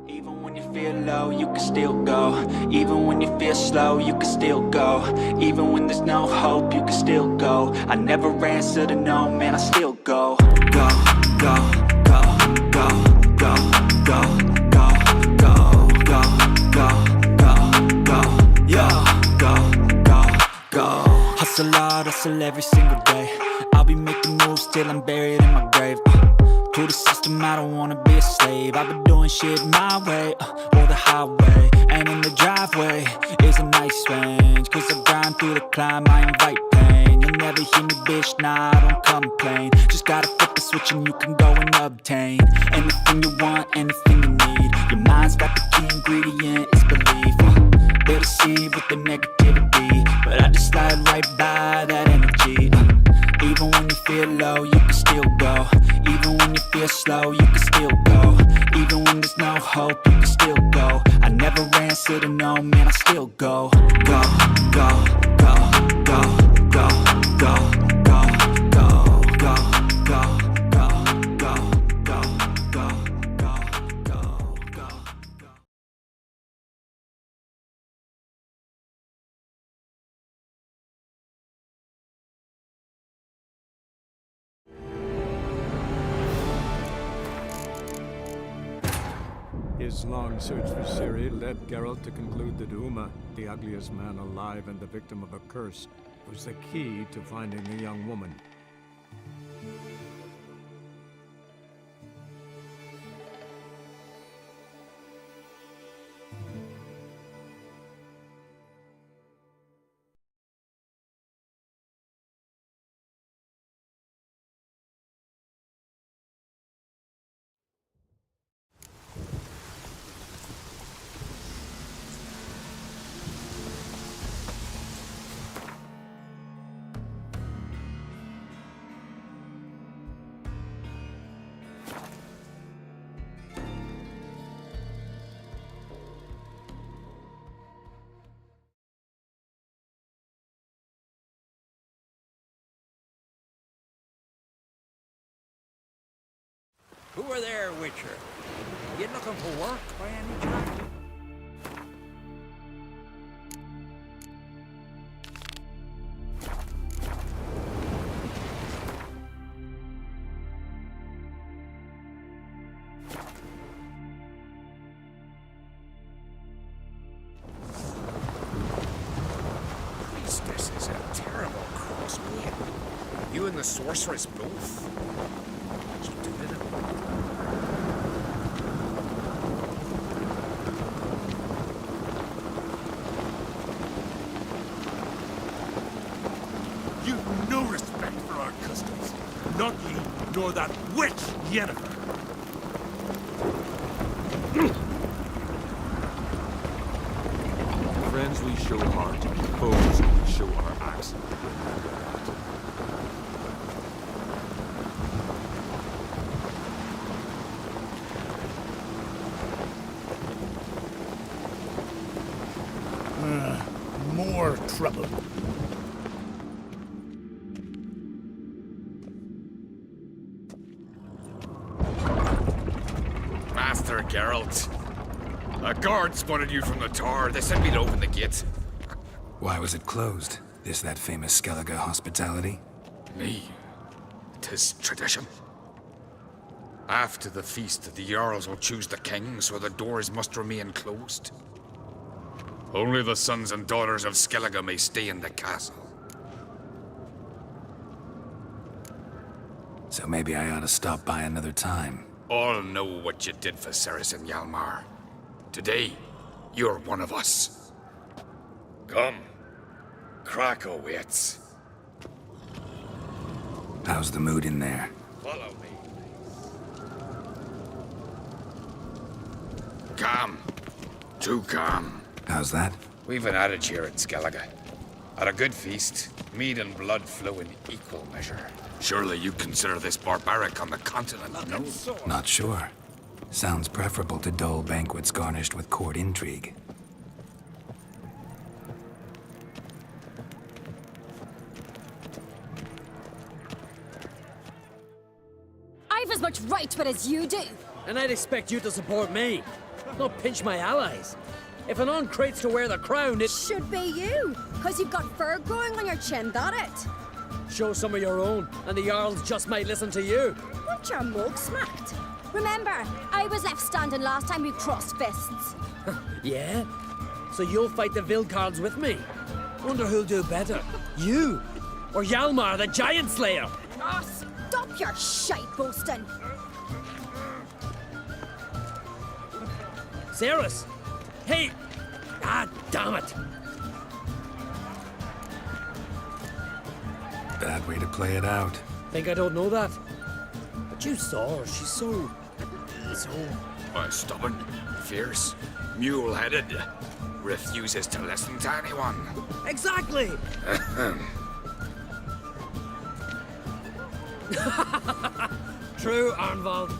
Even when you feel low, you can still go. Even when you feel slow, you can still go. Even when there's no hope, you can still go. I never answer to no, man, I still go. Go, go, go, go, go, go, go, go, go, go, go, go, yo, go, go, go. Hustle hard, hustle every single day. I'll be making moves till I'm buried in my grave. To the system, I don't wanna be a slave. I've been doing shit my way, or the highway. And in the driveway is a nice range, cause I grind through the climb, I invite pain. You'll never hear me, bitch, nah, I don't complain. Just gotta flip the switch and you can go and obtain anything you want, anything you need. Your mind's got the key ingredient, it's belief. They'll deceive with the negativity, but I just slide right by that energy. Even when you feel low, you can still go. Even when you feel slow, you can still go. Even when there's no hope, you can still go. I never answer to no, man, I still go. Go, go, go, go, go, go, go, go, go, go, go, go, go, go, go, go, go. His long search for Ciri led Geralt to conclude that Uma, the ugliest man alive and the victim of a curse, was the key to finding the young woman. Who are there, Witcher? You looking for work by any chance? This is a terrible crossway. You and the sorceress both. What you do to them? You've no respect for our customs. Not ye, nor that witch, Yennefer. Friends we show heart, foes we show our axe. More trouble. Master Geralt. A guard spotted you from the tower. They sent me to open the gate. Why was it closed? Is that famous Skellige hospitality? Me. 'Tis tradition. After the feast, the Jarls will choose the king, so the doors must remain closed. Only the sons and daughters of Skellige may stay in the castle. So maybe I ought to stop by another time. All know what you did for Ceres and Hjalmar. Today, you're one of us. Come. Krakow waits. How's the mood in there? Follow me. Calm. Too calm. How's that? We've an adage here at Skellige. At a good feast, mead and blood flow in equal measure. Surely you consider this barbaric on the continent, no? Not sure. Sounds preferable to dull banquets garnished with court intrigue. I've as much right to it as you do. And I'd expect you to support me. not pinch my allies. If an crates to wear the crown, it Should be you, because you've got fur growing on your chin, that it? shows some of your own, and the Jarls just might listen to you. Want your mug smacked? Remember, I was left standing last time we crossed fists. Yeah? So you'll fight the Vilcards with me? Wonder who'll do better, you or Hjalmar the Giant Slayer? Oh, stop your shite boasting. Cerys! Hey! Ah, damn it! Bad way to play it out. Think I don't know that? But you saw her, she's so... Stubborn, fierce, mule-headed. Refuses to listen to anyone. Exactly! True, Arnvald.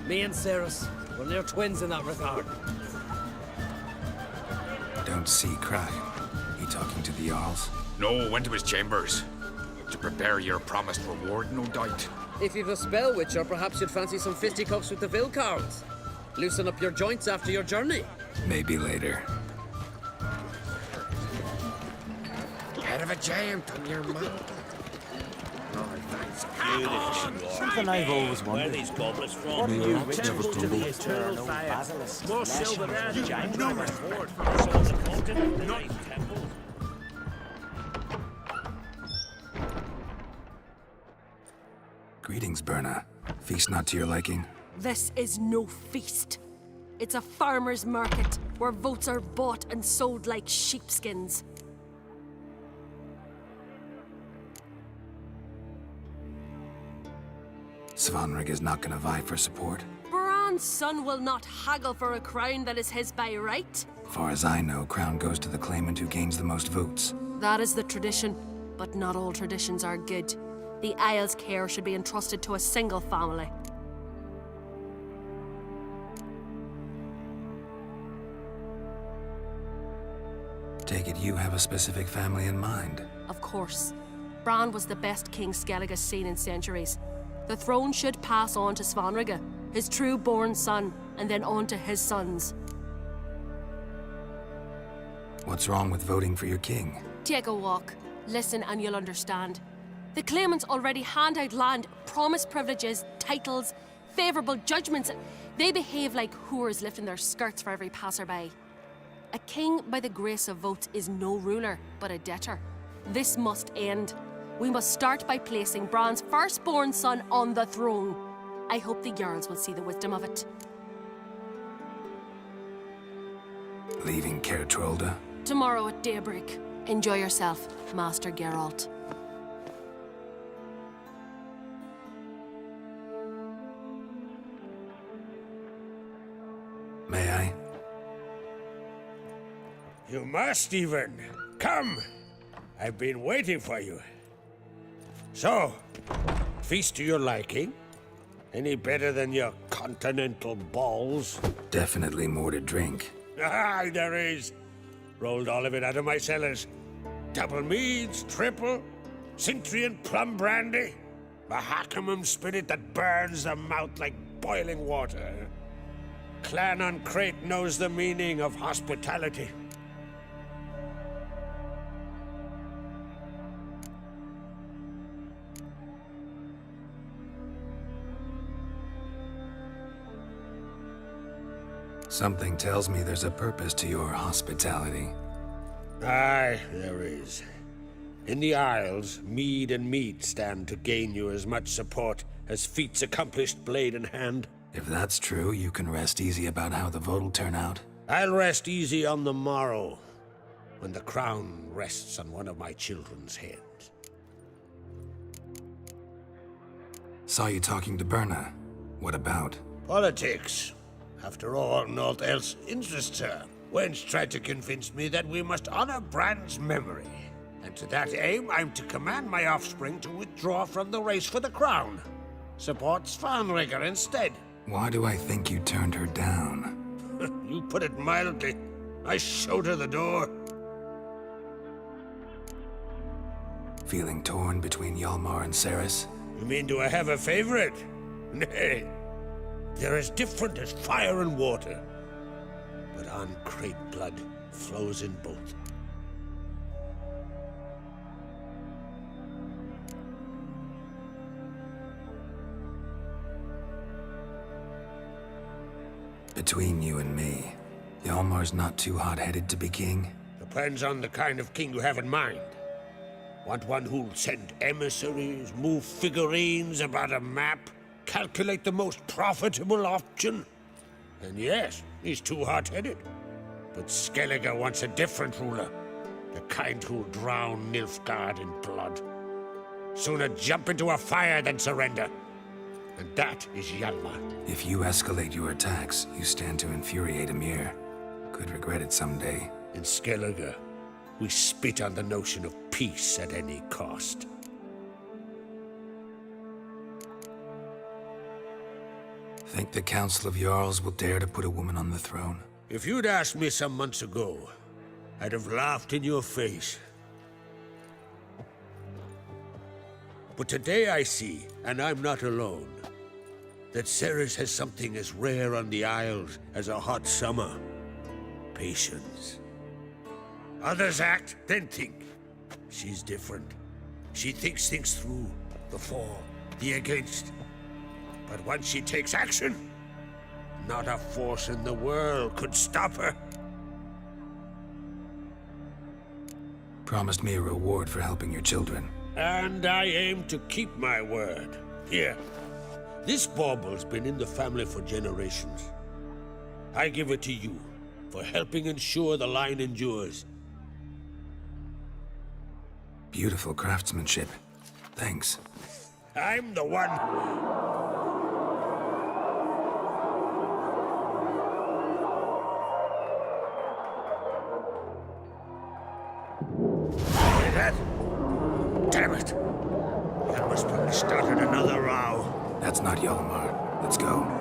Me and Cerys, we're near twins in that regard. Don't see Crack. He talking to the Jarls? No, went to his chambers. To prepare your promised reward, no doubt. If you've a spell witcher, perhaps you'd fancy some fisticuffs with the Vilcards. Loosen up your joints after your journey. Maybe later. Head of a giant on your mouth. Something I've always Where are wondered. these goblets from? What are you rich Temple of to the eternal fire. More silver than a giant reward for the souls of continent. Not temples. Greetings, Berna. Feast not to your liking? This is no feast. It's a farmer's market where votes are bought and sold like sheepskins. Svanrig is not gonna vie for support. Bran's son will not haggle for a crown that is his by right. Far as I know, crown goes to the claimant who gains the most votes. That is the tradition, but not all traditions are good. The Isle's care should be entrusted to a single family. Take it you have a specific family in mind. Of course. Bran was the best king Skellig has seen in centuries. The throne should pass on to Svanrige, his true-born son, and then on to his sons. What's wrong with voting for your king? Take a walk. Listen and you'll understand. The claimants already hand out land, promise privileges, titles, favourable judgments. They behave like whores lifting their skirts for every passerby. A king by the grace of votes is no ruler, but a debtor. This must end. We must start by placing Bran's firstborn son on the throne. I hope the Jarls will see the wisdom of it. Leaving Caer Trolda? Tomorrow at daybreak. Enjoy yourself, Master Geralt. May I? You must even. Come! I've been waiting for you. So, feast to your liking? Any better than your continental balls? Definitely more to drink. Ah, there is. Rolled all of it out of my cellars. Double meads, triple, Cintrian plum brandy, Mahakimum spirit that burns the mouth like boiling water. Clan on Crate knows the meaning of hospitality. Something tells me there's a purpose to your hospitality. Aye, there is. In the Isles, mead and meat stand to gain you as much support as feats accomplished blade in hand. If that's true, you can rest easy about how the vote'll turn out. I'll rest easy on the morrow, when the crown rests on one of my children's heads. Saw you talking to Berna. What about? Politics. After all, naught else interests her. Wench tried to convince me that we must honor Bran's memory. And to that aim, I'm to command my offspring to withdraw from the race for the crown. Support Svanrige instead. Why do I think you turned her down? You put it mildly. I showed her the door. Feeling torn between Hjalmar and Cerys? You mean, do I have a favorite? Nay. They're as different as fire and water. but uncreate blood flows in both. Between you and me, Hjalmar's not too hot-headed to be king? Depends on the kind of king you have in mind. Want one who'll send emissaries, move figurines about a map, calculate the most profitable option? And yes, he's too hot-headed. But Skellige wants a different ruler. The kind who'll drown Nilfgaard in blood. Sooner jump into a fire than surrender. And that is Hjalmar. If you escalate your attacks, you stand to infuriate Emir. Could regret it someday. In Skellige, we spit on the notion of peace at any cost. Think the Council of Jarls will dare to put a woman on the throne? If you'd asked me some months ago, I'd have laughed in your face. But today I see, and I'm not alone, that Ceres has something as rare on the Isles as a hot summer. Patience. Others act, then think. She's different. She thinks things through, the for, the against. But once she takes action, not a force in the world could stop her. Promised me a reward for helping your children. And I aim to keep my word. Here, this bauble's been in the family for generations. I give it to you for helping ensure the line endures. Beautiful craftsmanship. Thanks. I'm the one. Hear that? Damn it! Hjalmar's probably started another row. That's not Hjalmar. Let's go.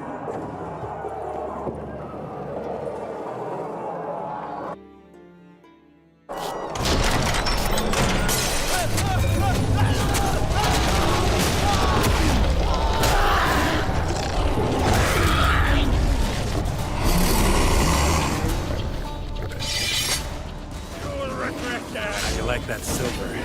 You like that silver?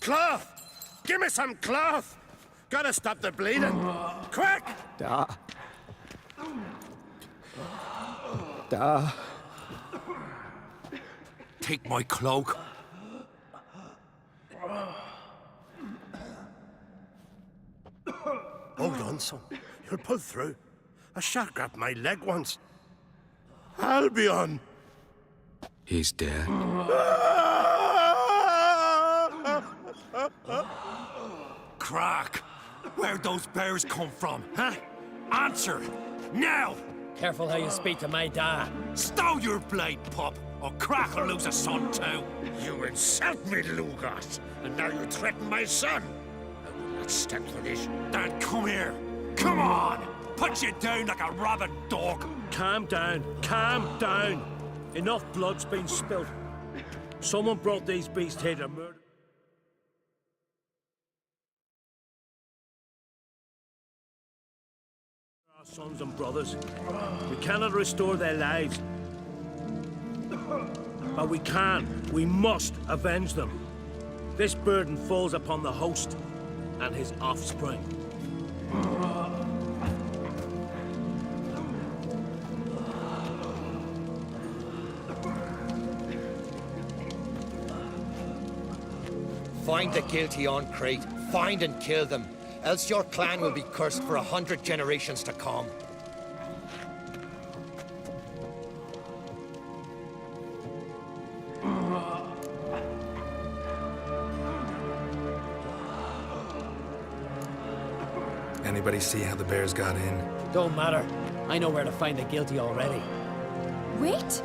Cloth! Give me some cloth! Gotta stop the bleeding. Quick! Da. Da. Take my cloak. Hold on, son. You'll pull through. A shark grabbed my leg once. Albion! He's dead. Crack! Where'd those bears come from, huh? Answer! Now! Careful how you speak to my dad. Stow your blade, pup, or Crack will lose a son too. You insult me, Lugos, and now you threaten my son. I will not stand for this. Then come here. Come on! Put you down like a rabid dog. Calm down. Calm down. Enough blood's been spilt. Someone brought these beasts here to murder. Our sons and brothers. We cannot restore their lives. But we can. We must avenge them. This burden falls upon the host and his offspring. Find the guilty on Crate. Find and kill them. Else your clan will be cursed for 100 generations to come. Anybody see how the bears got in? Don't matter. I know where to find the guilty already. Wait!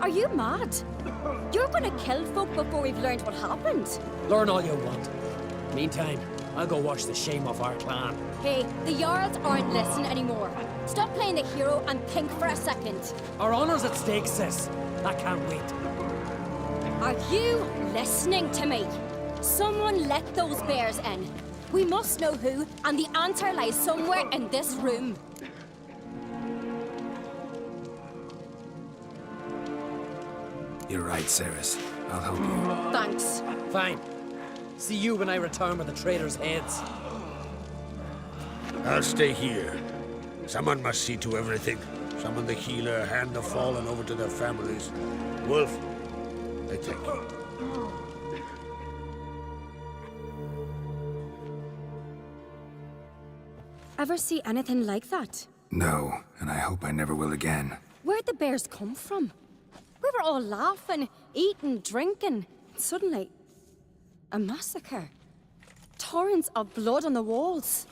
Are you mad? You're gonna kill folk before we've learned what happened. Learn all you want. Meantime, I'll go wash the shame off our clan. Hey, the Jarls aren't listening anymore. Stop playing the hero and think for a second. Our honor's at stake, sis. I can't wait. Are you listening to me? Someone let those bears in. We must know who, and the answer lies somewhere in this room. You're right, Ceres. I'll help you. Thanks. Fine. See you when I return with the traitors' heads. I'll stay here. Someone must see to everything. Summon the healer, hand the fallen over to their families. Wolf, I thank you. Ever see anything like that? No, and I hope I never will again. Where'd the bears come from? We were all laughing, eating, drinking. Suddenly, a massacre. Torrents of blood on the walls.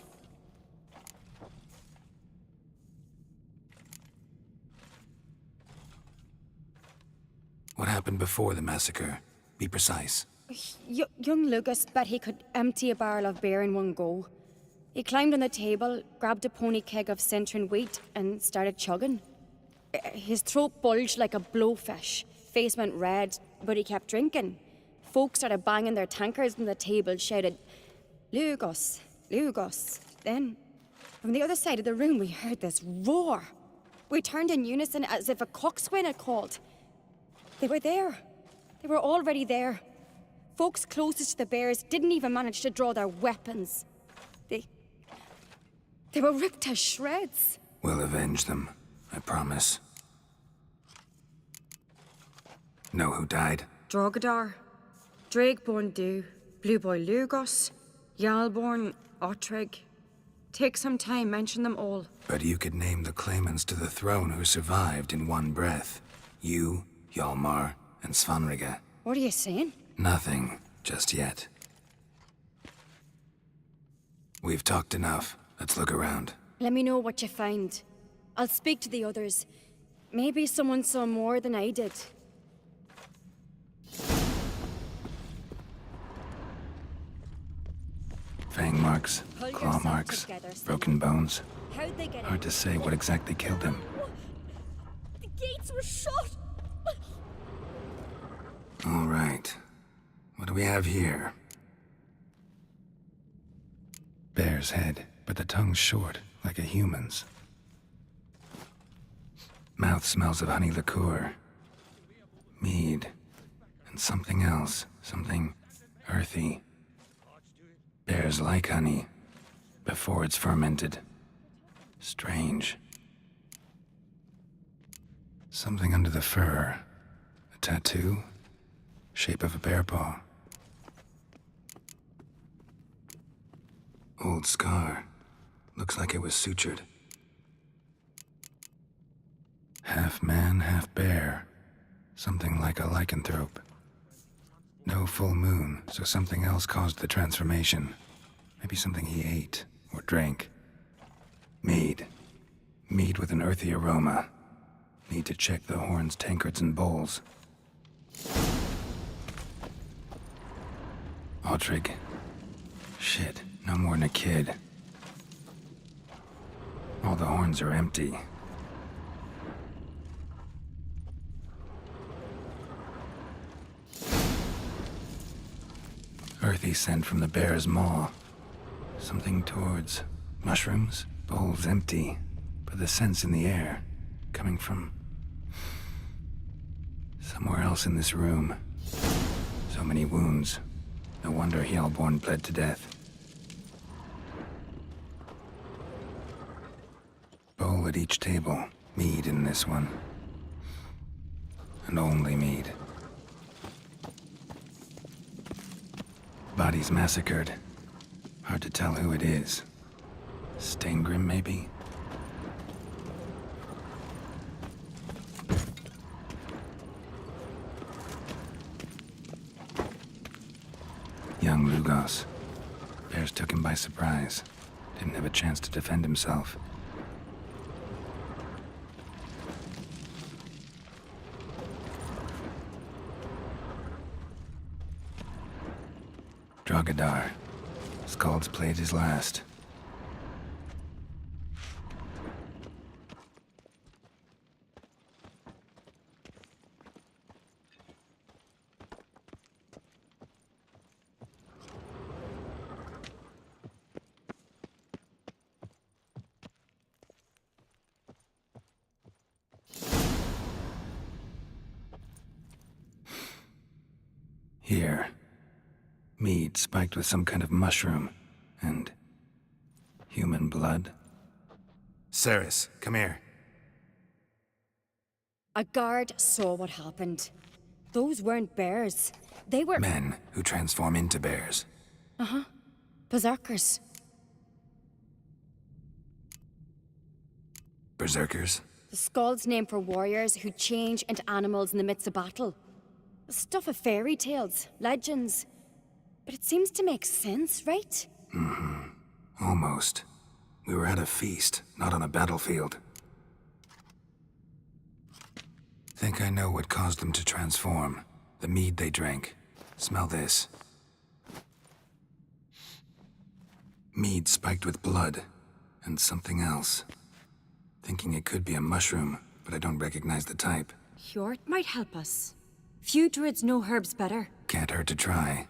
What happened before the massacre? Be precise. Young Lucas bet he could empty a barrel of beer in one go. He climbed on the table, grabbed a pony keg of Centron wheat, and started chugging. His throat bulged like a blowfish. Face went red, but he kept drinking. Folks started banging their tankards on the table, shouted, "Lugos, Lugos." Then, from the other side of the room, we heard this roar. We turned in unison as if a coxswain had called. They were there. They were already there. Folks closest to the bears didn't even manage to draw their weapons. They were ripped to shreds. We'll avenge them, I promise. Know who died? Drogadar, Drakeborn Du, Blue Boy Lugos, Yalborn, Ottrig. Take some time, mention them all. But you could name the claimants to the throne who survived in one breath. You, Hjalmar, and Svanrige. What are you saying? Nothing, just yet. We've talked enough. Let's look around. Let me know what you find. I'll speak to the others. Maybe someone saw more than I did. Fang marks, Pull claw yourself marks, together, Stephen. broken bones. How'd they get Hard in? to say what exactly killed him. The gates were shut! All right. What do we have here? Bear's head, but the tongue's short, like a human's. Mouth smells of honey liqueur. Mead. And something else. Something earthy. Bears like honey, before it's fermented. Strange. Something under the fur. A tattoo? Shape of a bear paw. Old scar. Looks like it was sutured. Half man, half bear. Something like a lycanthrope. No full moon, so something else caused the transformation. Maybe something he ate or drank. Mead. Mead with an earthy aroma. Need to check the horns, tankards, and bowls. Ottrig. Shit, no more than a kid. All the horns are empty. Earthy scent from the bear's maw. Something towards mushrooms. Bowls empty, but the scent's in the air. Coming from somewhere else in this room. So many wounds. No wonder Hjalborn bled to death. Bowl at each table. Mead in this one. And only mead. bodies massacred. Hard to tell who it is. Stengrim, maybe? Young Lugos. Bears took him by surprise. Didn't have a chance to defend himself. Drogadar. Skald's played his last. Here. Mead spiked with some kind of mushroom. And human blood. Ceres, come here. A guard saw what happened. Those weren't bears. They were... Men who transform into bears. Uh-huh. Berserkers. Berserkers? The Skald's name for warriors who change into animals in the midst of battle. The stuff of fairy tales, legends. But it seems to make sense, right? Mm-hmm. Almost. We were at a feast, not on a battlefield. Think I know what caused them to transform. The mead they drank. Smell this. Mead spiked with blood. And something else. Thinking it could be a mushroom, but I don't recognize the type. Hjort might help us. Few druids know herbs better. Can't hurt to try.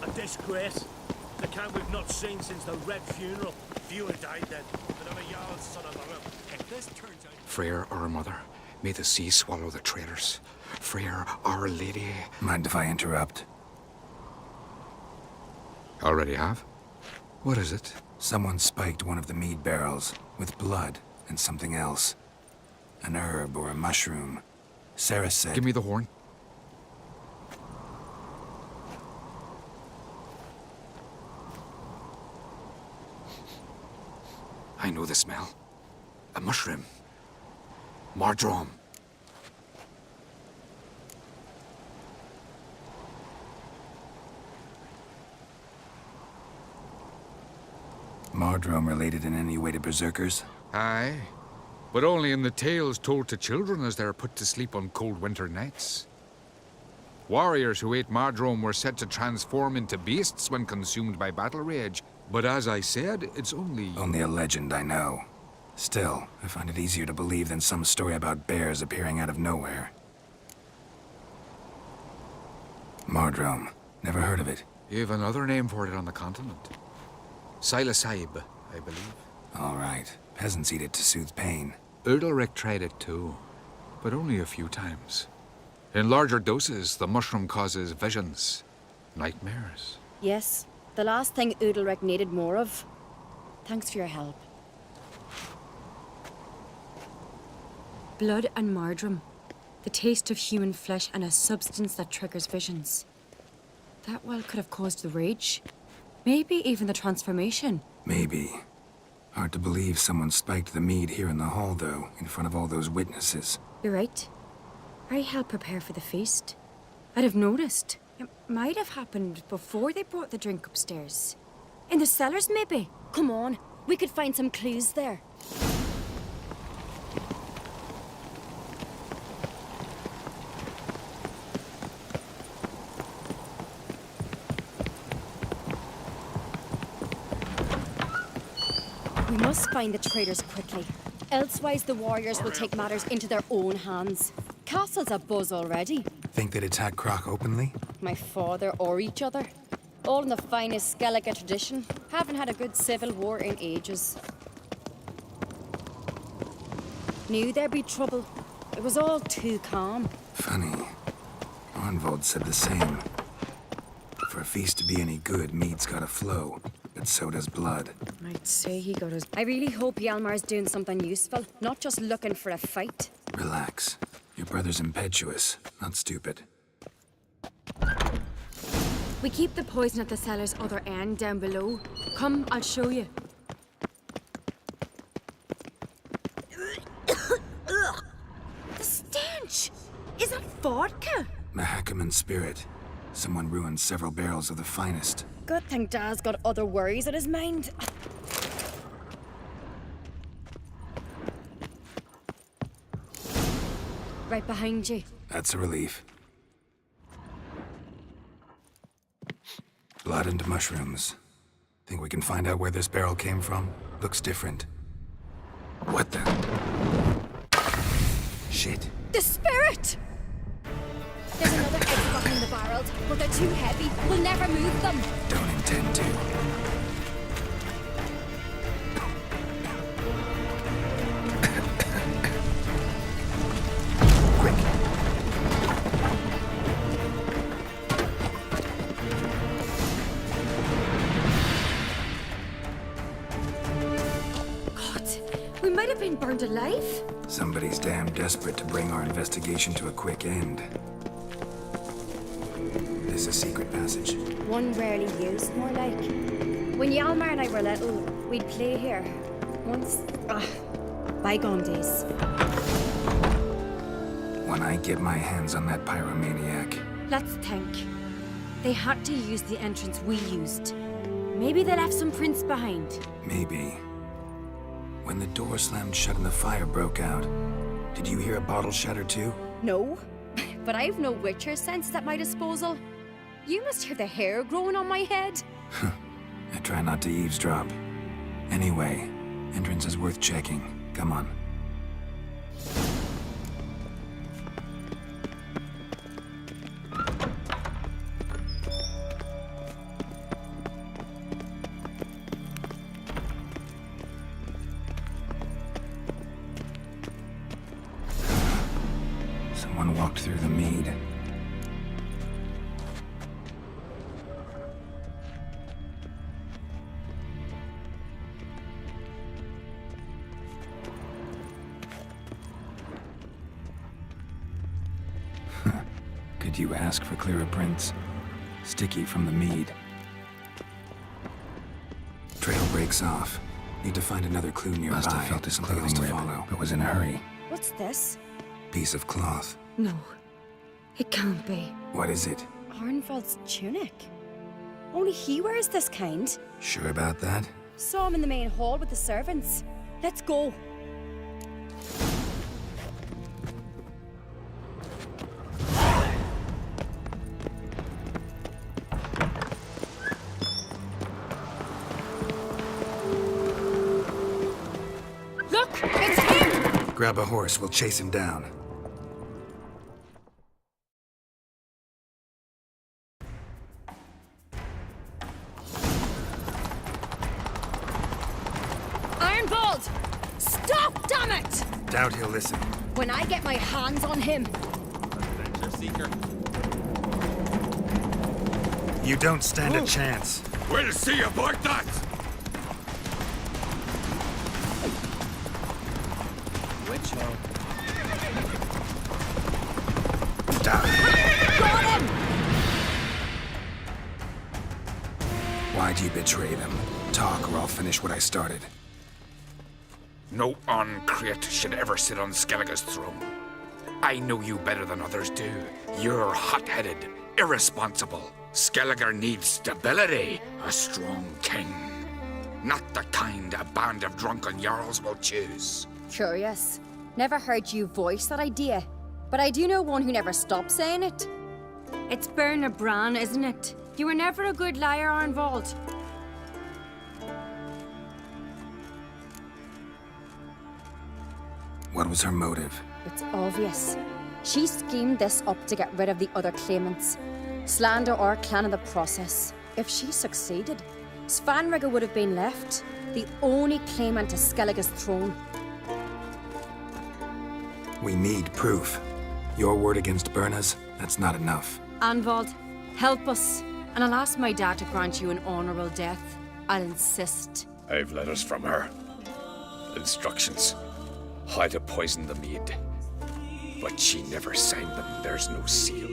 A disgrace. The camp we've not seen since the Red Funeral. Few had died then, but I'm a Jarl's son among them. If this turns out... Freyr, our mother, may the sea swallow the traitors. Freyr, our lady... Mind if I interrupt? Already have? What is it? Someone spiked one of the mead barrels with blood and something else. An herb or a mushroom. Sarah said... Give me the horn. I know the smell. A mushroom. Mardrome. Mardrome related in any way to berserkers? Aye. But only in the tales told to children as they're put to sleep on cold winter nights. Warriors who ate Mardrome were said to transform into beasts when consumed by battle rage. But as I said, it's only... Only a legend, I know. Still, I find it easier to believe than some story about bears appearing out of nowhere. Mardrome. Never heard of it. You've another name for it on the continent. Silasib, I believe. All right. Peasants eat it to soothe pain. Ugurak tried it too, but only a few times. In larger doses, the mushroom causes visions, nightmares. Yes, the last thing Ugurak needed more of. Thanks for your help. Blood and Mardrome. The taste of human flesh and a substance that triggers visions. That well could have caused the rage. Maybe even the transformation. Maybe. Hard to believe someone spiked the mead here in the hall, though, in front of all those witnesses. You're right. I helped prepare for the feast. I'd have noticed. It might have happened before they brought the drink upstairs. In the cellars, maybe? Come on, we could find some clues there. We must find the traitors quickly. Elsewise, the warriors will take matters into their own hands. Castle's abuzz already. Think they'd attack Croc openly? My father or each other. All in the finest Skellige tradition. Haven't had a good civil war in ages. Knew there'd be trouble. It was all too calm. Funny. Arnvold said the same. For a feast to be any good, mead's gotta flow. But but so does blood. I'd say he got his... I really hope Hjalmar's doing something useful, not just looking for a fight. Relax. Your brother's impetuous, not stupid. We keep the poison at the cellar's other end down below. Come, I'll show you. The stench! Is that vodka? Mahakaman spirit. Someone ruined several barrels of the finest. Good thing Dad's got other worries in his mind. Right behind you. That's a relief. Blood and mushrooms. Think we can find out where this barrel came from? Looks different. What the? Shit. The spirit! There's another egg behind the barrels, but they're too heavy. We'll never move them. Don't intend to. We might have been burned alive. Somebody's damn desperate to bring our investigation to a quick end. This is a secret passage. One rarely used, more like. When Hjalmar and I were little, we'd play here. Once... bygone days. When I get my hands on that pyromaniac... Let's think. They had to use the entrance we used. Maybe they left some prints behind. Maybe. When the door slammed shut and the fire broke out, did you hear a bottle shatter too? No, but I've no Witcher sense at my disposal. You must hear the hair growing on my head. I try not to eavesdrop. Anyway, entrance is worth checking. Come on. Someone walked through the mead. Could you ask for clearer prints? Sticky from the mead. Trail breaks off. Need to find another clue nearby. Must have felt his clothing to follow, but was in a hurry. What's this? Piece of cloth. No, it can't be. What is it? Arnvald's tunic. Only he wears this kind. Sure about that? Saw him in the main hall with the servants. Let's go. Look, it's him! Grab a horse, we'll chase him down. Arnvald! Stop, damn it! Doubt he'll listen. When I get my hands on him. Adventure seeker. You don't stand a chance. We'll see about that! Which one? Got him! Why'd you betray them? Talk or I'll finish what I started. No on-crate should ever sit on Skellige's throne. I know you better than others do. You're hot-headed, irresponsible. Skellige needs stability, a strong king. Not the kind a band of drunken jarls will choose. Curious. Never heard you voice that idea. But I do know one who never stops saying it. It's Berna Bran, isn't it? You were never a good liar, Arnvald. What was her motive? It's obvious. She schemed this up to get rid of the other claimants. Slander our clan in the process. If she succeeded, Svanrige would have been left, the only claimant to Skellige's throne. We need proof. Your word against Berna's, that's not enough. Arnvald, help us, and I'll ask my dad to grant you an honorable death. I'll insist. I've letters from her. Instructions. How to poison the mead. But she never signed them. There's no seal.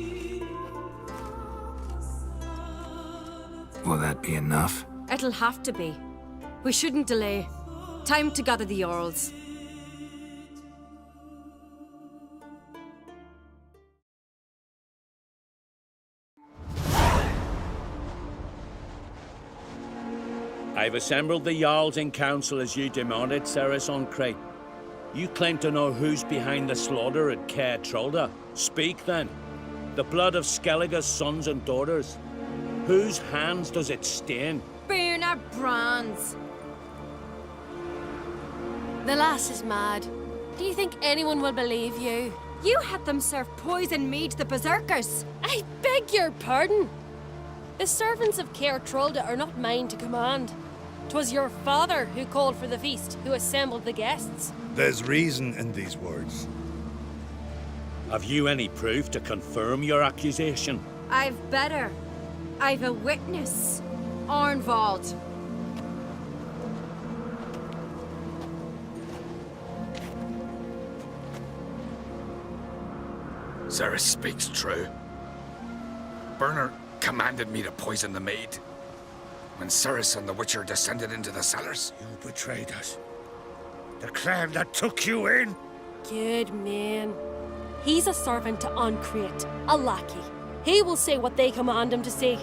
Will that be enough? It'll have to be. We shouldn't delay. Time to gather the Jarls. I've assembled the Jarls in council as you demanded, Ceres on Crate. You claim to know who's behind the slaughter at Caer Trolda. Speak then. The blood of Skellige's sons and daughters. Whose hands does it stain? Birna Brand's. The lass is mad. Do you think anyone will believe you? You had them serve poison mead to the berserkers. I beg your pardon. The servants of Caer Trolda are not mine to command. 'Twas your father who called for the feast, who assembled the guests. There's reason in these words. Have you any proof to confirm your accusation? I've better. I've a witness. Arnvald. Ceres speaks true. Burner commanded me to poison the maid. When Ceres and the Witcher descended into the cellars. You betrayed us. The clan that took you in. Good man. He's a servant to Ancrate, a lackey. He will say what they command him to say.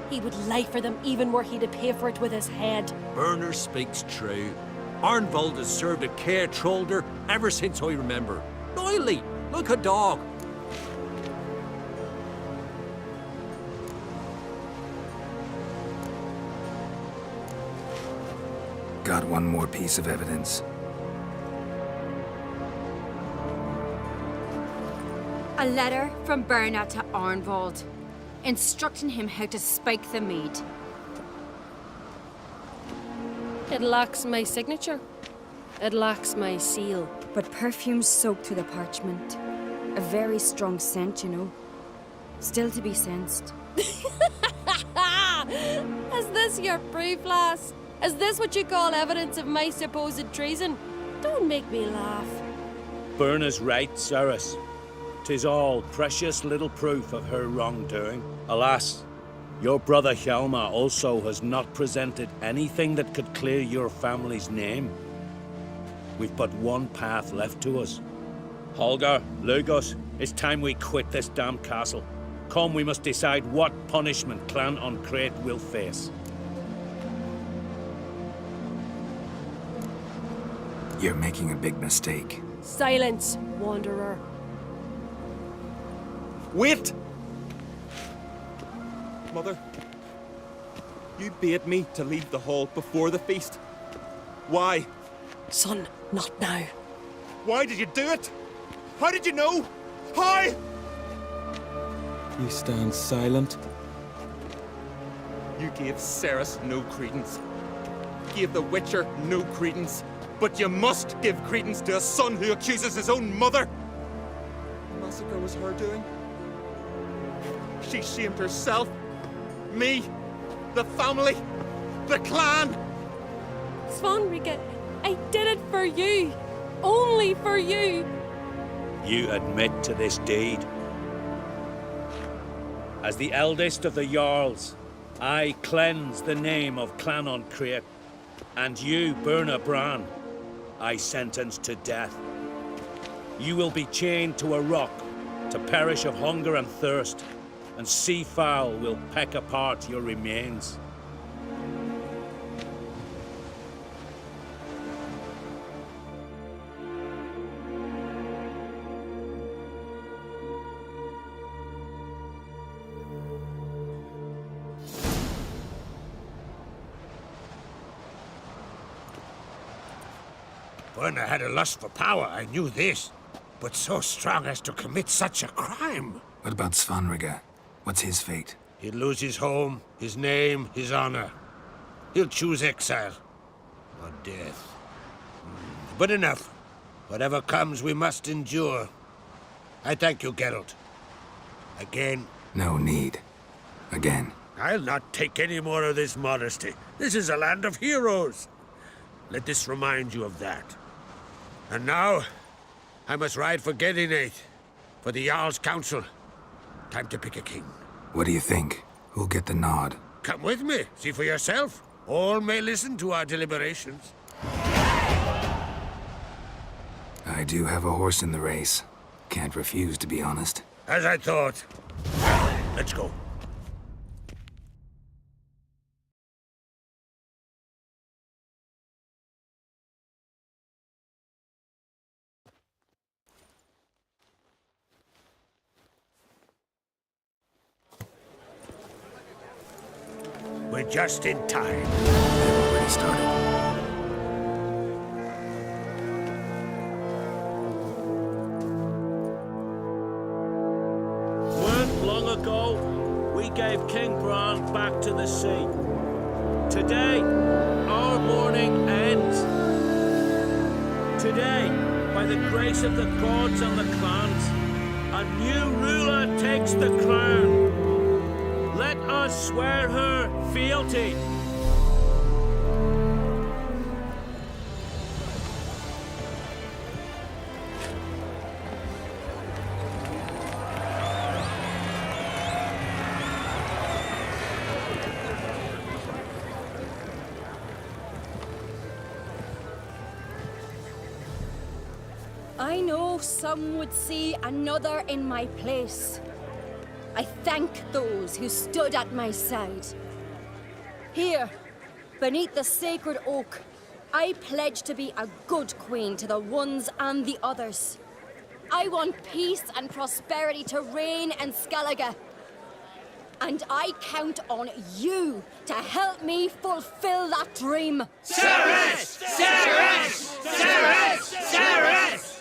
He would lie for them even were he to pay for it with his head. Burner speaks true. Arnvald has served at Caer Trolder ever since I remember. Loyally, like a dog. Got one more piece of evidence. A letter from Birna to Arnvald, instructing him how to spike the mead. It lacks my signature. It lacks my seal. But perfume soaked through the parchment. A very strong scent, you know. Still to be sensed. Is this your proof, lass? Is this what you call evidence of my supposed treason? Don't make me laugh. Birna's right, Ceres. 'Tis all precious little proof of her wrongdoing. Alas, your brother Hjalmar also has not presented anything that could clear your family's name. We've but one path left to us. Holger, Lugos, it's time we quit this damn castle. Come, we must decide what punishment Clan Ancrate will face. You're making a big mistake. Silence, wanderer. Wait! Mother, you bade me to leave the hall before the feast. Why? Son, not now. Why did you do it? How did you know? How? You stand silent. You gave Ceres no credence. Gave the Witcher no credence. But you must give credence to a son who accuses his own mother. The massacre was her doing. She shamed herself, me, the family, the clan. Svanrika, I did it for you. Only for you. You admit to this deed. As the eldest of the Jarls, I cleanse the name of Clan Ancrate, and you, Birna Bran, I sentence to death. You will be chained to a rock to perish of hunger and thirst, and sea fowl will peck apart your remains. Birna had a lust for power, I knew this. But so strong as to commit such a crime. What about Svanrika? What's his fate? He'll lose his home, his name, his honor. He'll choose exile. Or death. But enough. Whatever comes, we must endure. I thank you, Geralt. Again. No need. Again. I'll not take any more of this modesty. This is a land of heroes. Let this remind you of that. And now, I must ride for Gedinate, for the Jarl's Council. Time to pick a king. What do you think? Who'll get the nod? Come with me, see for yourself. All may listen to our deliberations. I do have a horse in the race. Can't refuse, to be honest. As I thought. Let's go. We're just in time. They've already started. Weren't long ago, we gave King Bran back to the sea. Today, our mourning ends. Today, by the grace of the gods and the clans, a new ruler takes the crown. Let us swear her fealty. I know some would see another in my place. I thank those who stood at my side. Here, beneath the sacred oak, I pledge to be a good queen to the ones and the others. I want peace and prosperity to reign in Skellige. And I count on you to help me fulfill that dream. Ceres! Ceres! Ceres! Ceres!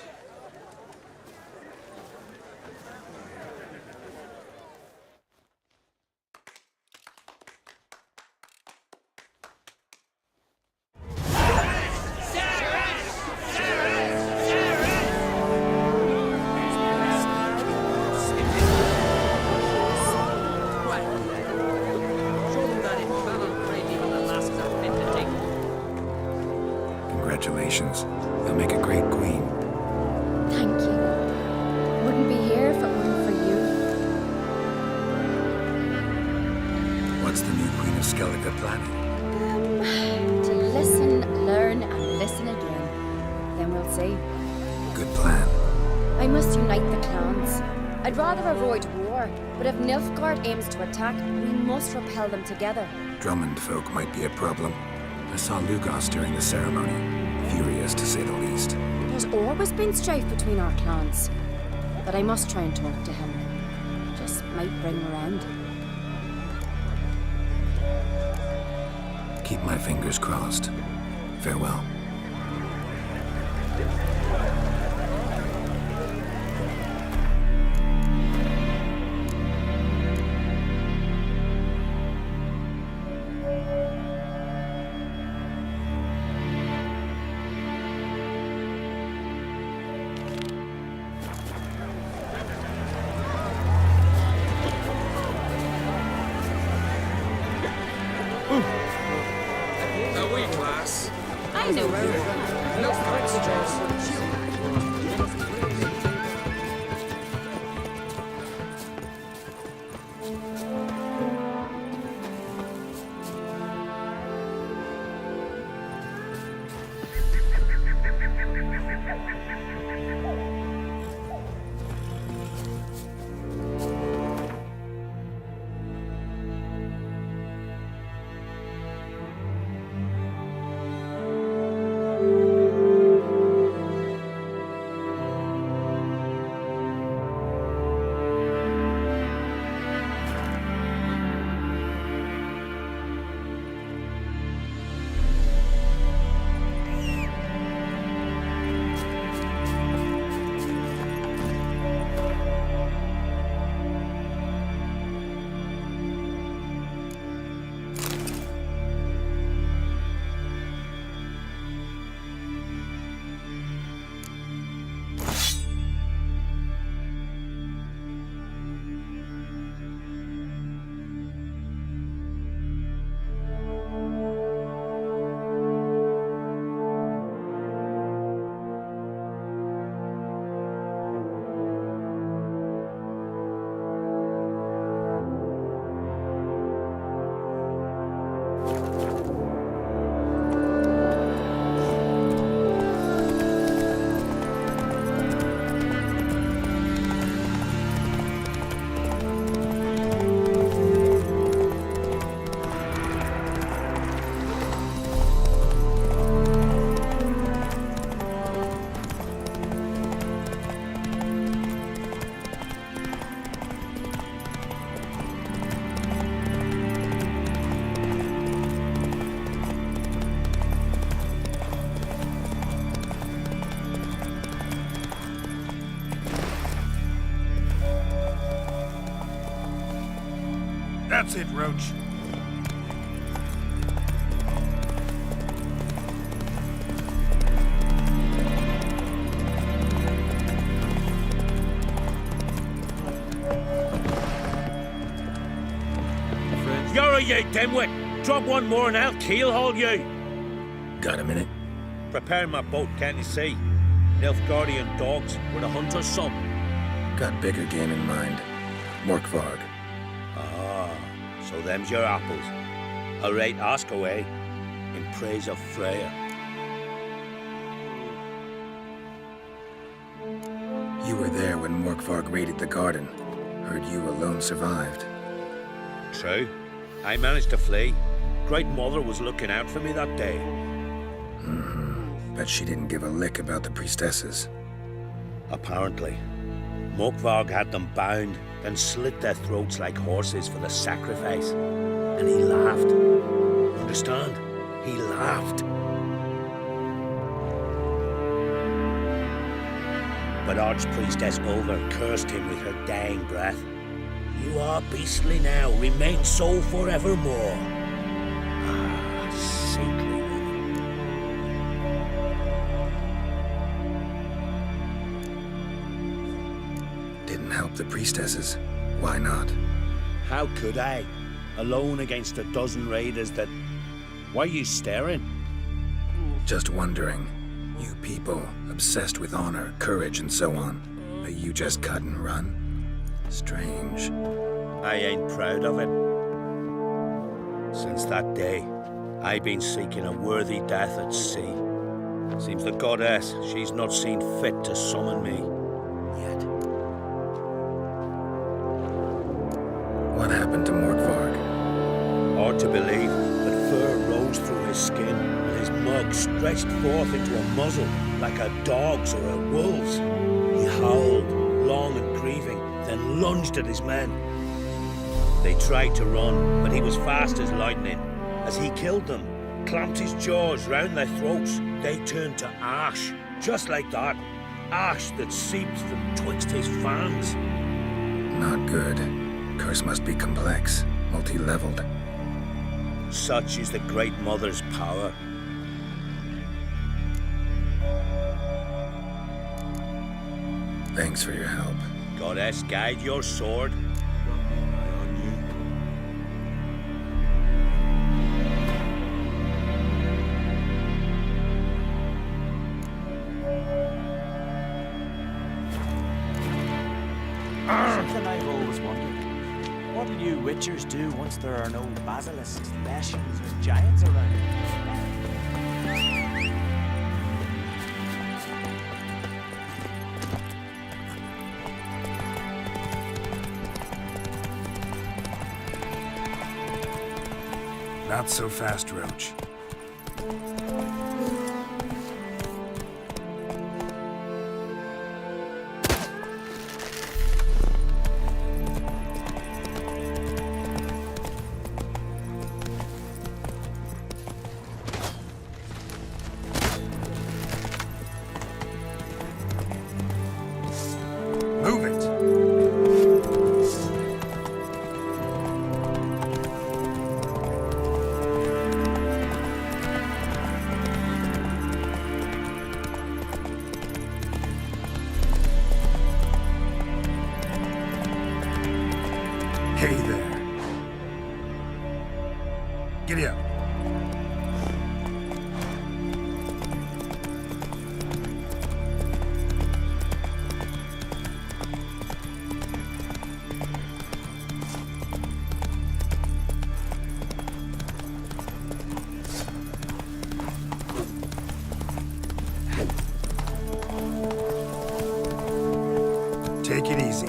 Congratulations. You'll make a great queen. Thank you. Wouldn't be here if it weren't for you. What's the new Queen of Skellige planning? To listen, learn, and listen again. Then we'll see. Good plan. I must unite the clans. I'd rather avoid war, but if Nilfgaard aims to attack, we must repel them together. Drummond folk might be a problem. I saw Lugos during the ceremony. Furious, to say the least. There's always been strife between our clans. But I must try and talk to him. Just might bring him around. Keep my fingers crossed. Farewell. I know where we're going. No That's it, Roach. You're you, dimwit! Drop one more and I'll keelhaul you! Got a minute? Prepare my boat, can't you see? Nilfgaardian dogs were the hunter's son. Got bigger game in mind. Morkvarg. Ah, so them's your apples. All right, ask away. In praise of Freya. You were there when Morkvarg raided the garden. Heard you alone survived. True. I managed to flee. Great Mother was looking out for me that day. Bet she didn't give a lick about the priestesses. Apparently. Morkvarg had them bound, then slit their throats like horses for the sacrifice. And he laughed. Understand? He laughed. But Archpriestess Ulver cursed him with her dying breath. You are beastly now, remain so forevermore. Ah, saintly woman. Didn't help the priestesses. Why not? How could I? Alone against a dozen raiders that... Why are you staring? Just wondering. You people, obsessed with honor, courage, and so on. But you just cut and run? Strange. I ain't proud of it. Since that day, I've been seeking a worthy death at sea. Seems the goddess, she's not seen fit to summon me. Yet. What happened to Morkvarg? Hard to believe, but fur rose through his skin, and his mug stretched forth into a muzzle, like a dog's or a wolf's. He howled, long and grieving, then lunged at his men. They tried to run, but he was fast as lightning. As he killed them, clamped his jaws round their throats, they turned to ash, just like that. Ash that seeped from twixt his fangs. Not good. Curse must be complex, multi-leveled. Such is the Great Mother's power. Thanks for your help. Goddess, guide your sword. Something I've always wondered. What do you witchers do once there are no basilisks, bastions, or giants around? Not so fast, Roach. Move it! Hey there. Giddy up. Take it easy.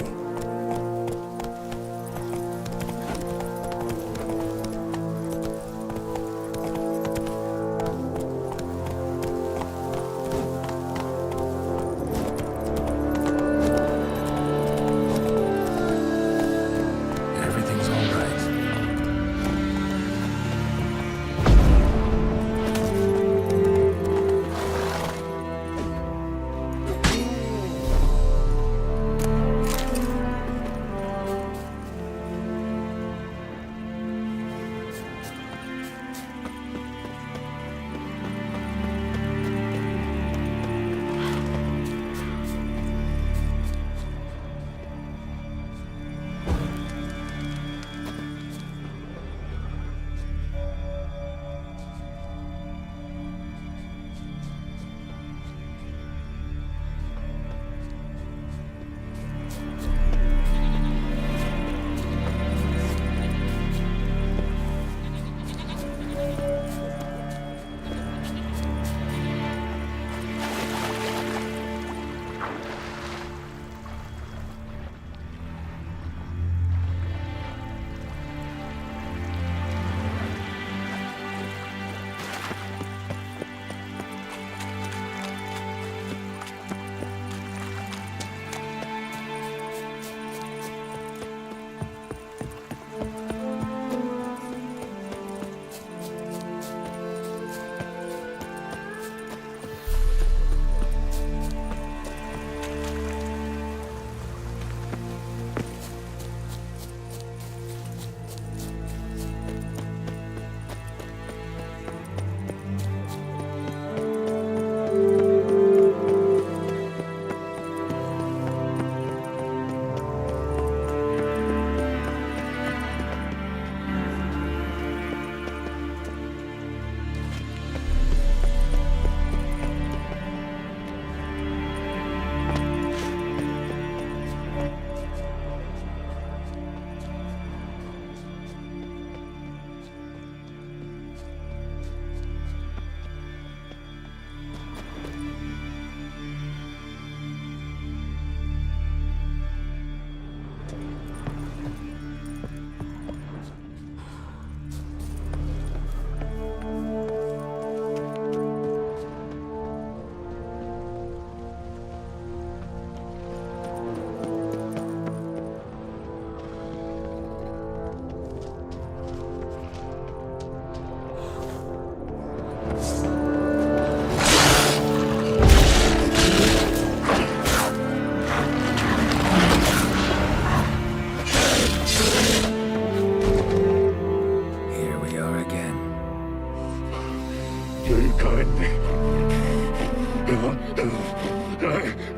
You can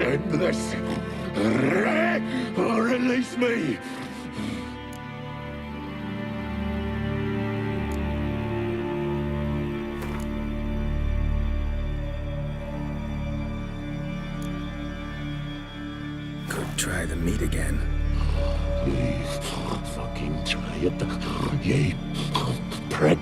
end this. Release me. Could try the meat again. Please, fucking try it, ye prick.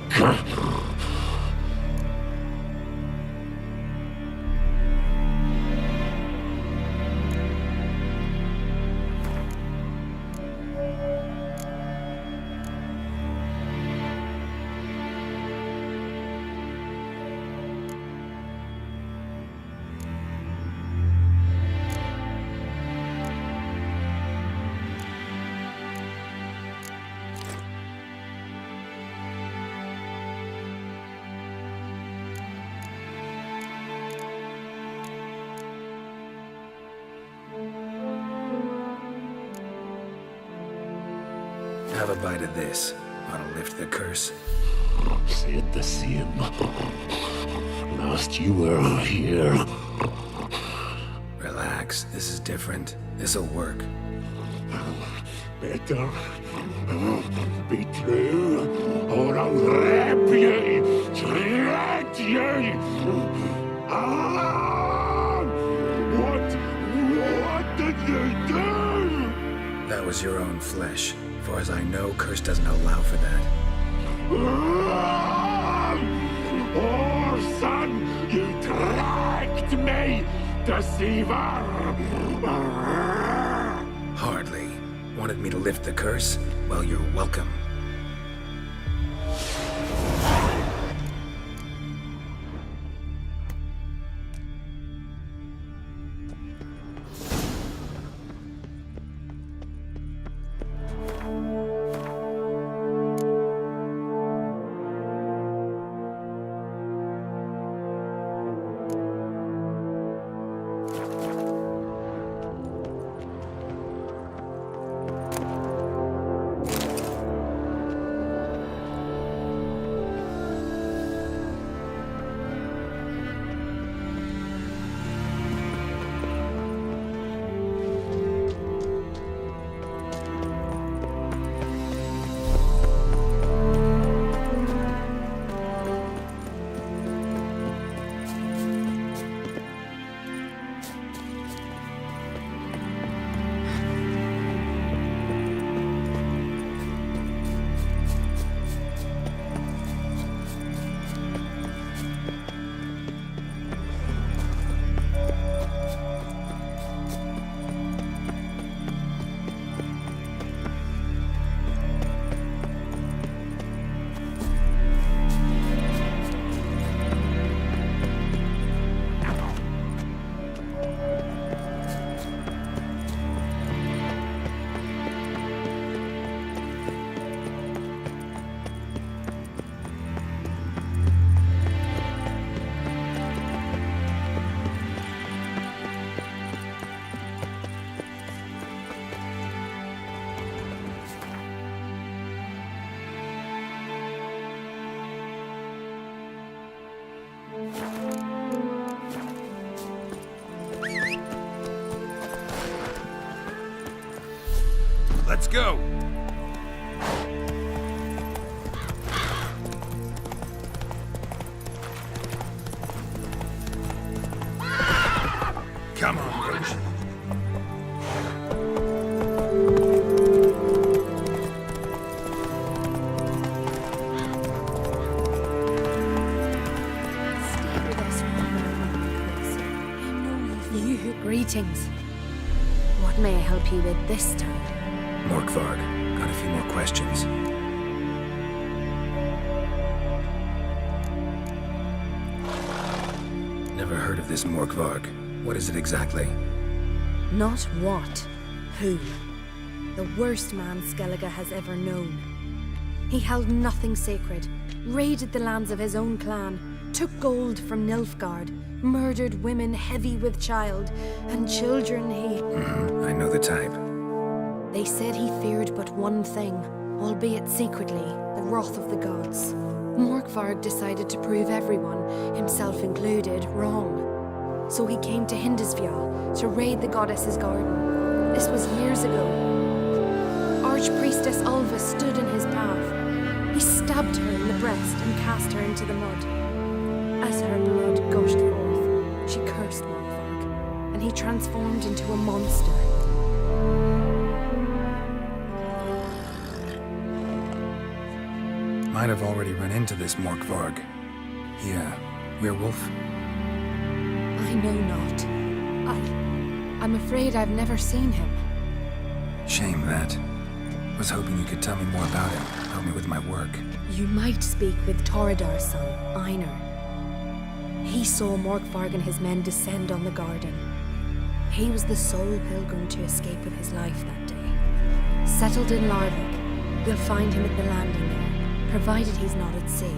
Have a bite of this. Ought to lift the curse. Said the same. Last you were here. Relax. This is different. This'll work. Better be true, or I'll rape you, shred you. Ah! What did you do? That was your own flesh. Far as I know, curse doesn't allow for that. Oh, son, you tracked me, deceiver! Hardly. Wanted me to lift the curse? Well, you're welcome. Let's go! Come on, Rouge. Greetings. What may I help you with this time? Morkvarg, got a few more questions. Never heard of this Morkvarg. What is it exactly? Not what, who. The worst man Skellige has ever known. He held nothing sacred, raided the lands of his own clan, took gold from Nilfgaard, murdered women heavy with child, and children he... I know the type. They said he feared but one thing, albeit secretly, the wrath of the gods. Morkvarg decided to prove everyone, himself included, wrong. So he came to Hindisfjall to raid the goddess's garden. This was years ago. Archpriestess Ulva stood in his path. He stabbed her in the breast and cast her into the mud. As her blood gushed forth, she cursed Morkvarg, and he transformed into a monster. Might have already run into this Morkvarg. He, werewolf? I know not. I'm afraid I've never seen him. Shame that. Was hoping you could tell me more about him. Help me with my work. You might speak with Toradar's son, Einar. He saw Morkvarg and his men descend on the garden. He was the sole pilgrim to escape with his life that day. Settled in Larvik, we'll find him at the landing there, provided he's not at sea.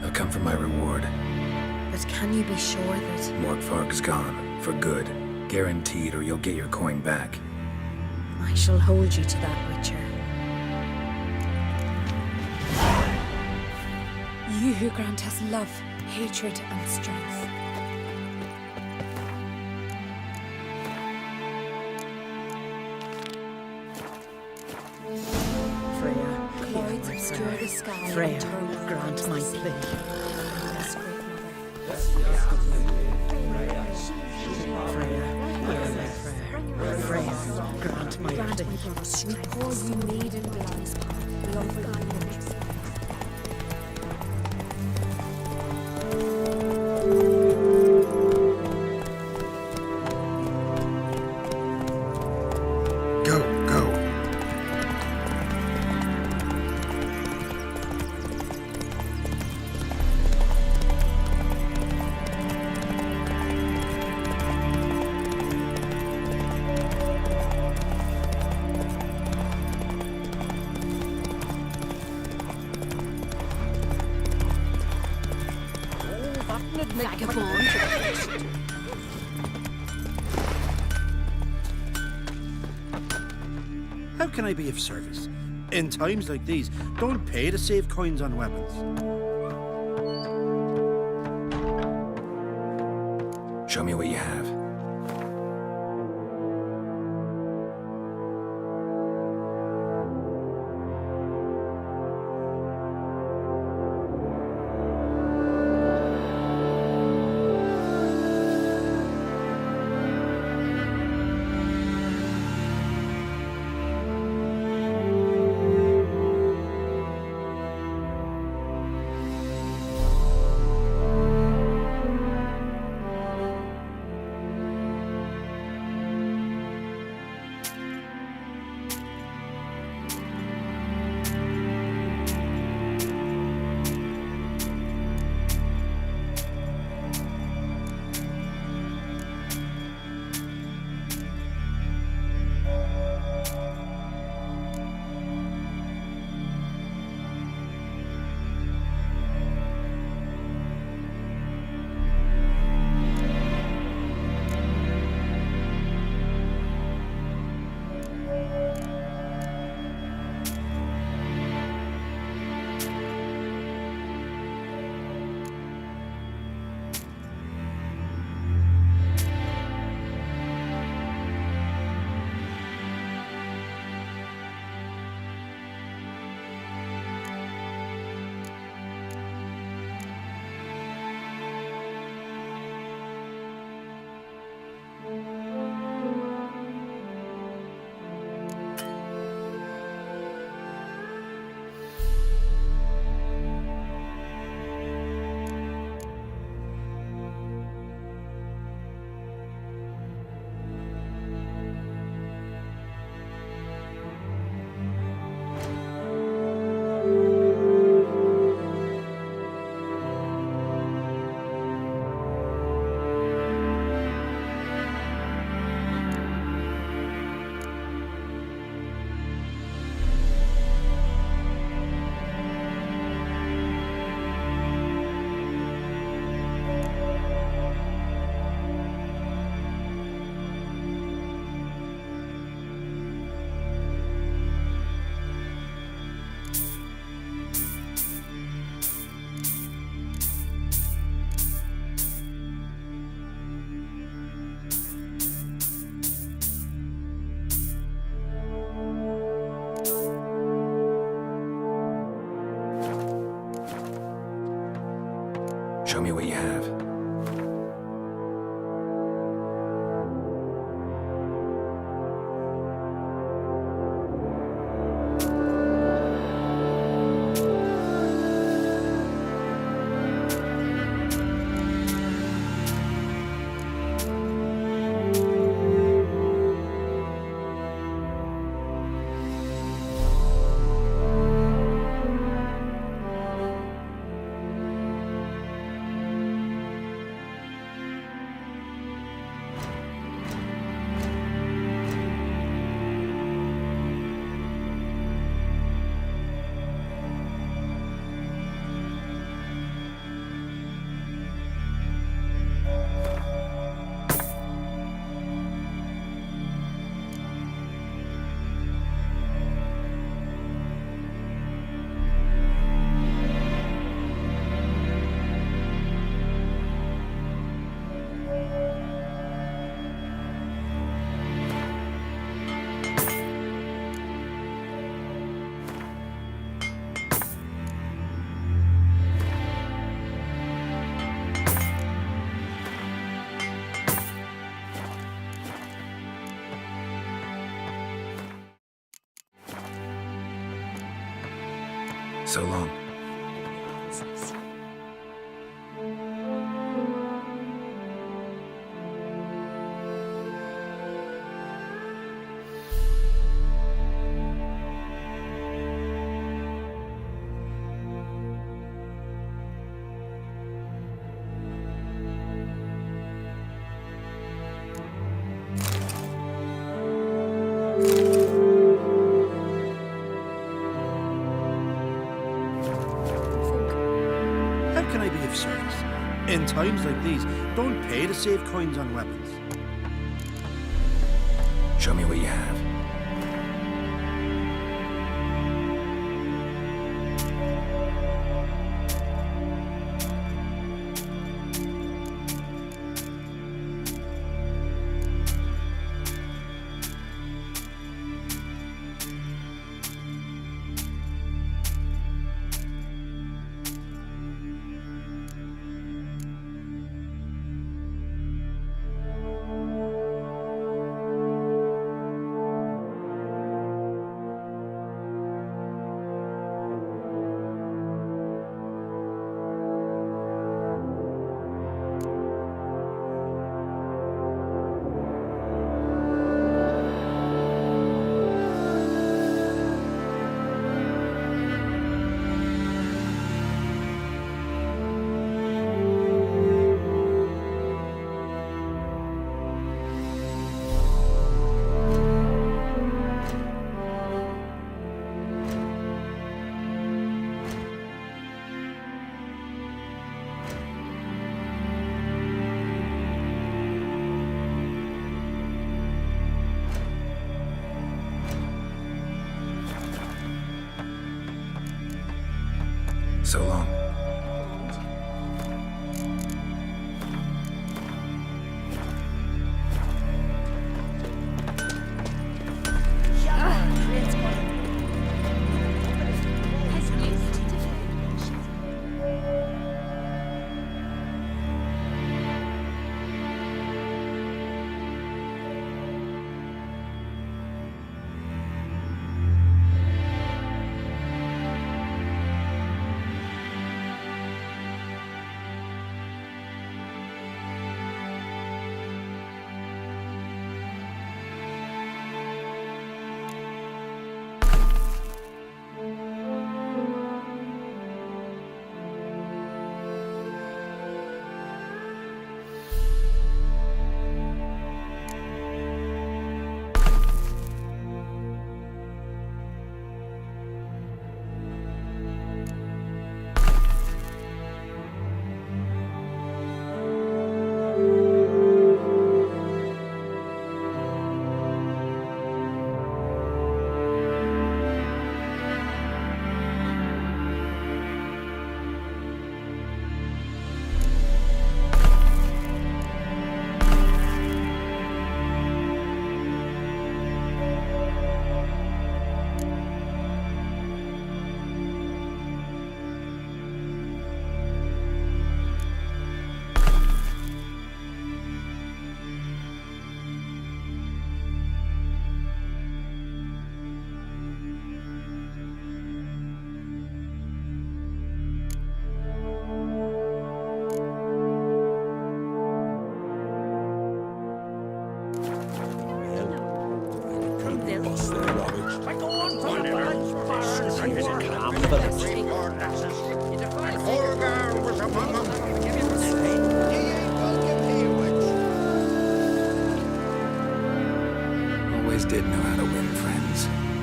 I'll come for my reward. But can you be sure that... Morkvarg's gone. For good. Guaranteed, or you'll get your coin back. I shall hold you to that, Witcher. You who grant us love, hatred, and strength. Freya, Clouds obscure the sky. Freya, grant my plea. Freya, hear my prayer. Freya, grant my plea. We pour you mead and glass, love God. How can I be of service? In times like these, don't pay to save coins on weapons. Show me what you have. Show me what you have. So long. How can I be of service? In times like these, don't pay to save coins on weapons. Show me what you have. So long.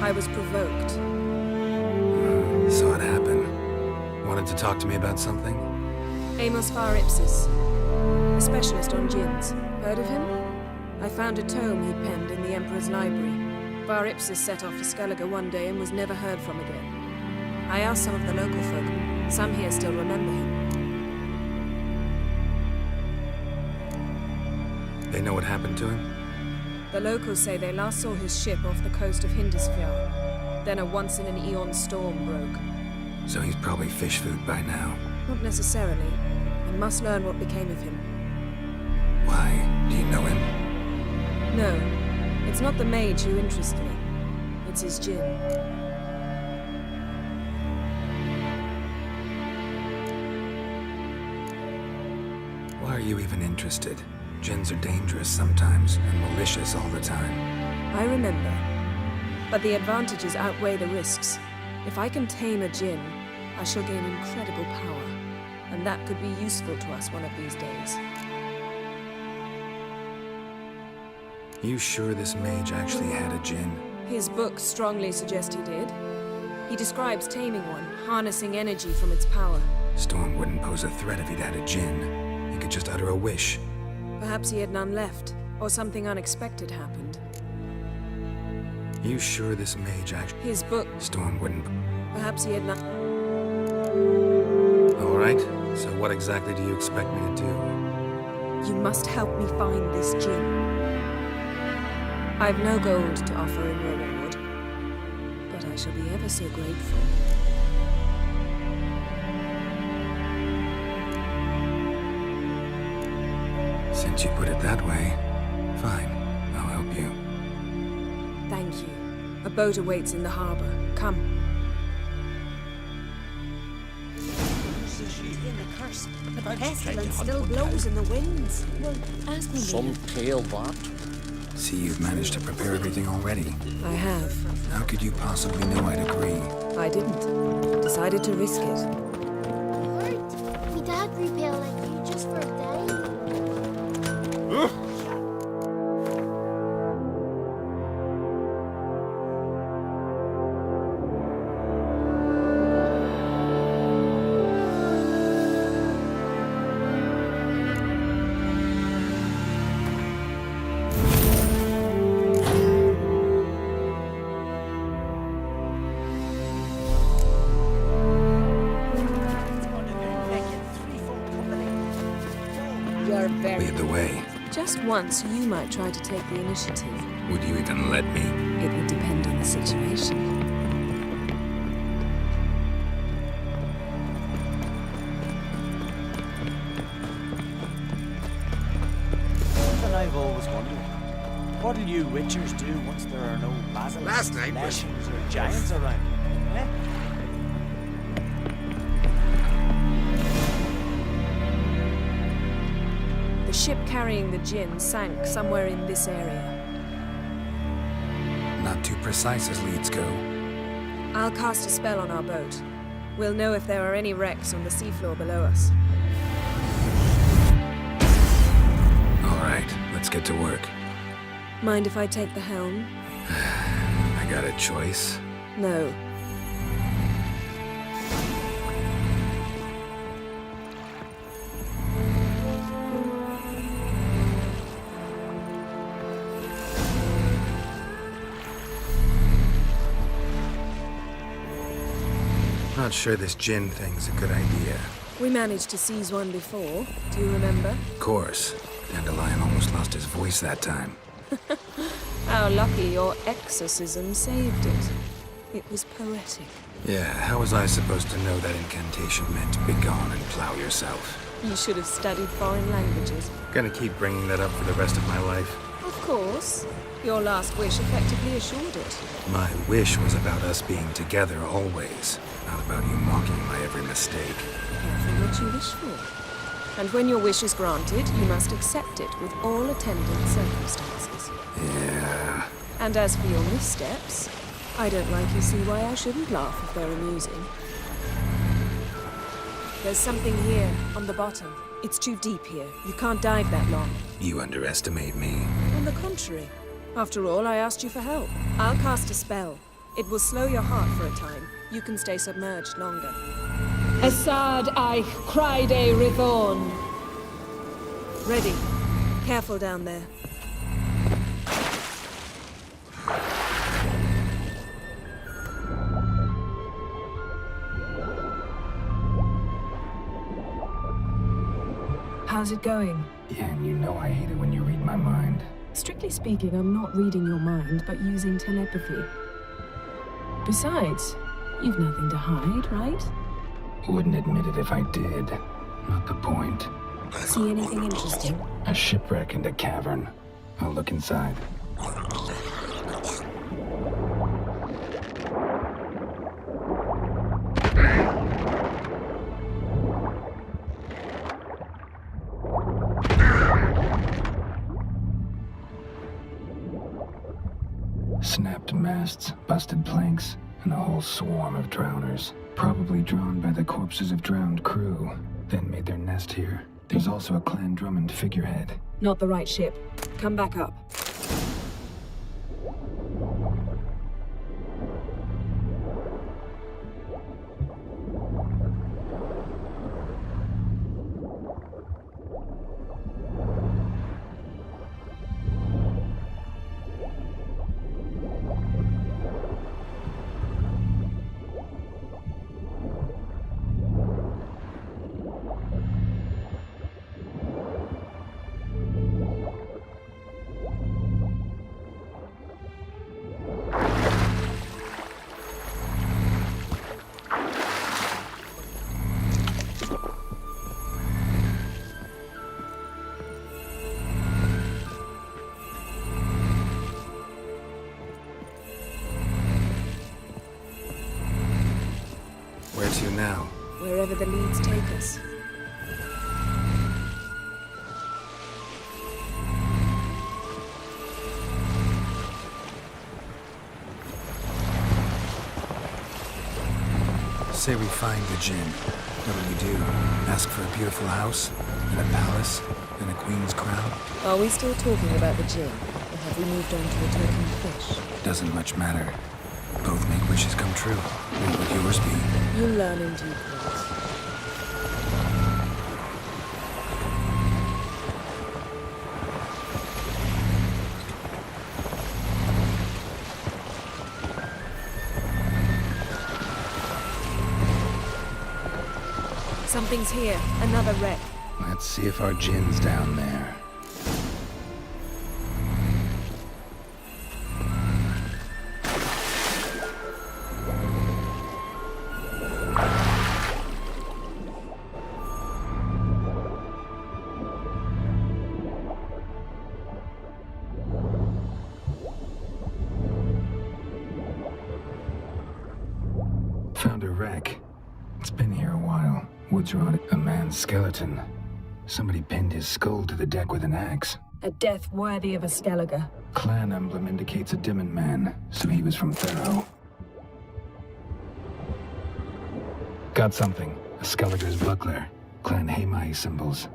I was provoked. Saw it happen. Wanted to talk to me about something? Amos var Ipsis, a specialist on djinns. Heard of him? I found a tome he'd penned in the Emperor's library. Var Ipsis set off for Skellige one day and was never heard from again. I asked some of the local folk. Some here still remember him. They know what happened to him? The locals say they last saw his ship off the coast of Hindisfjord. Then a once-in-an-eon storm broke. So he's probably fish food by now. Not necessarily. I must learn what became of him. Why? Do you know him? No. It's not the mage who interests me. It's his djinn. Why are you even interested? Djinns are dangerous sometimes, and malicious all the time. I remember. But the advantages outweigh the risks. If I can tame a djinn, I shall gain incredible power. And that could be useful to us one of these days. You sure this mage actually had a djinn? His books strongly suggest he did. He describes taming one, harnessing energy from its power. Storm wouldn't pose a threat if he'd had a djinn. He could just utter a wish. Perhaps he had none left, or something unexpected happened. You sure this mage actually... His book... Storm wouldn't... Perhaps he had none... All right, so what exactly do you expect me to do? You must help me find this djinn. I've no gold to offer in reward, but I shall be ever so grateful. Since you put it that way, fine, I'll help you. Thank you. A boat awaits in the harbor. Come. In the curse. The pestilence still blows in the winds. Well, ask me. Some tale that. See, you've managed to prepare everything already. I have. How could you possibly know I'd agree? I didn't. Decided to risk it. Lord, me dad repel like you just for a day. Lead the way. Just once, you might try to take the initiative. Would you even let me? It would depend on the situation. And I've always wondered, what do you witchers do once there are no basilisks, Last night was- lashings, or giants around? Eh? The ship carrying the djinn sank somewhere in this area. Not too precise as leads go. I'll cast a spell on our boat. We'll know if there are any wrecks on the seafloor below us. All right, let's get to work. Mind if I take the helm? I got a choice. No. Not sure this djinn thing's a good idea. We managed to seize one before. Do you remember? Of course. Dandelion almost lost his voice that time. How lucky your exorcism saved it. It was poetic. Yeah, how was I supposed to know that incantation meant begone and plow yourself? You should have studied foreign languages. Gonna keep bringing that up for the rest of my life. Of course. Your last wish effectively assured it. My wish was about us being together always, not about you mocking my every mistake. Careful what you wish for. And when your wish is granted, you must accept it with all attendant circumstances. Yeah. And as for your missteps, I don't rightly see why I shouldn't laugh if they're amusing. There's something here, on the bottom. It's too deep here. You can't dive that long. You underestimate me. On the contrary. After all, I asked you for help. I'll cast a spell. It will slow your heart for a time. You can stay submerged longer. Assad eich craide rithon. Ready. Careful down there. How's it going? Yeah, and you know I hate it when you read my mind. Strictly speaking, I'm not reading your mind, but using telepathy. Besides, you've nothing to hide, right? Wouldn't admit it if I did. Not the point. See anything interesting? A shipwreck and a cavern. I'll look inside. Snapped masts, busted planks, and a whole swarm of drowners. Probably drawn by the corpses of drowned crew, then made their nest here. There's also a Clan Drummond figurehead. Not the right ship. Come back up. Where to now? Wherever the leads take us. Say we find the Jinn. What do we do? Ask for a beautiful house? And a palace? And a queen's crown? Are we still talking about the Jinn? Or have we moved on to the talking fish? Doesn't much matter. Both make wishes come true. What would yours be? You'll learn in due course. Something's here. Another wreck. Let's see if our Jinn's down there. Found a wreck. It's been here a while. Woods rotted. A man's skeleton. Somebody pinned his skull to the deck with an axe. A death worthy of a Skellige. Clan emblem indicates a Dimmen man, so he was from Thurrow. Got something. A Skellige's buckler. Clan Haimai symbols.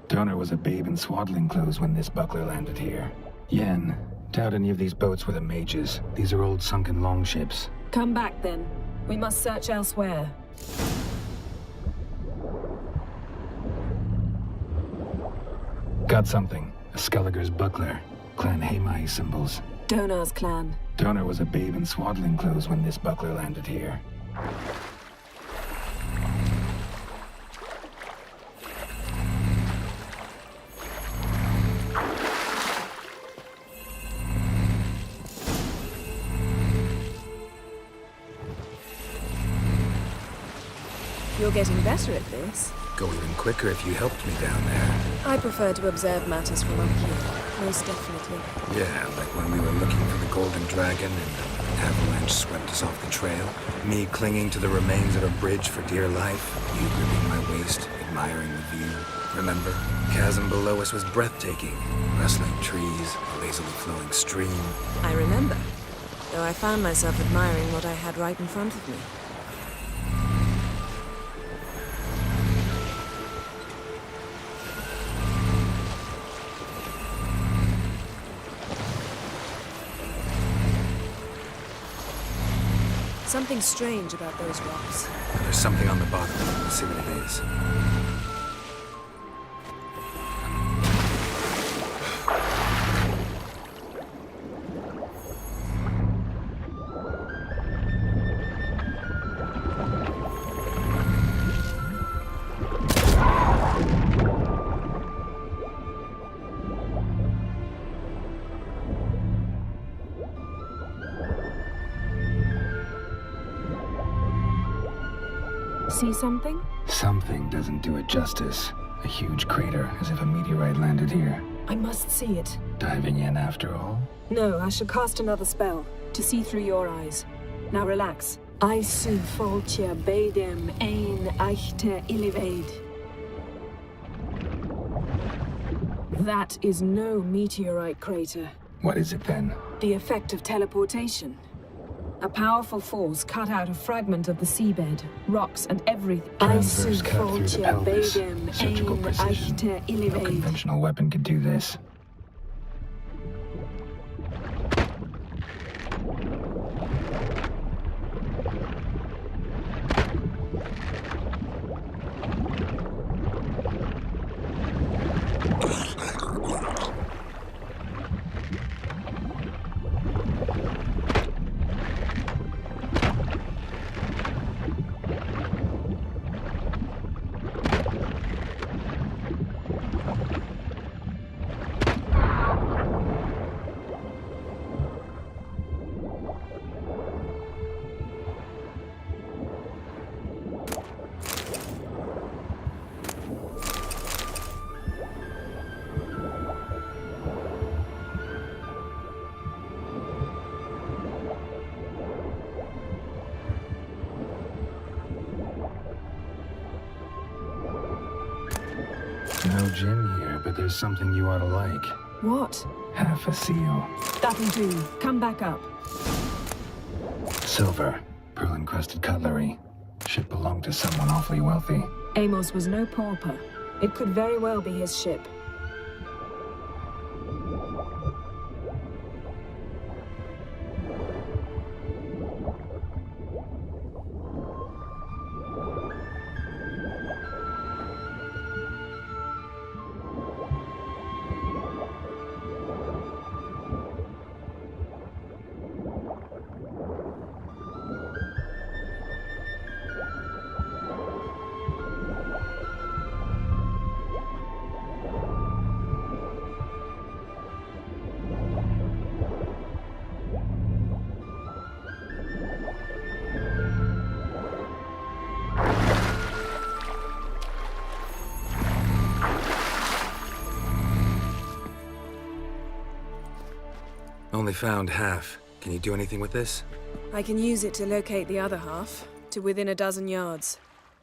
Donor was a babe in swaddling clothes when this buckler landed here. Yen, doubt any of these boats were the mages. These are old sunken longships. Come back then. We must search elsewhere. Got something. A Skellige's buckler. Clan Haimai symbols. Donar's clan. Donor was a babe in swaddling clothes when this buckler landed here. You're getting better at this. Go even quicker if you helped me down there. I prefer to observe matters from up here, most definitely. Yeah, like when we were looking for the Golden Dragon and an avalanche swept us off the trail. Me clinging to the remains of a bridge for dear life. You gripping my waist, admiring the view. Remember? Chasm below us was breathtaking. Rustling trees, a lazily flowing stream. I remember, though I found myself admiring what I had right in front of me. Something strange about those rocks. There's something on the bottom. Let's see what it is. See something? Something doesn't do it justice. A huge crater, as if a meteorite landed here. I must see it. Diving in after all? No, I should cast another spell to see through your eyes. Now relax. I sub foltje bedem ein echte illivaid. That is no meteorite crater. What is it then? The effect of teleportation. A powerful force cut out a fragment of the seabed, rocks and everything. Transverse cut through the pelvis. Surgical precision. No conventional weapon could do this. No gin here, but there's something you ought to like. What? Half a seal. That'll do. Come back up. Silver. Pearl-encrusted cutlery. Should belong to someone awfully wealthy. Amos was no pauper. It could very well be his ship. Only found half. Can you do anything with this? I can use it to locate the other half, to within a dozen yards.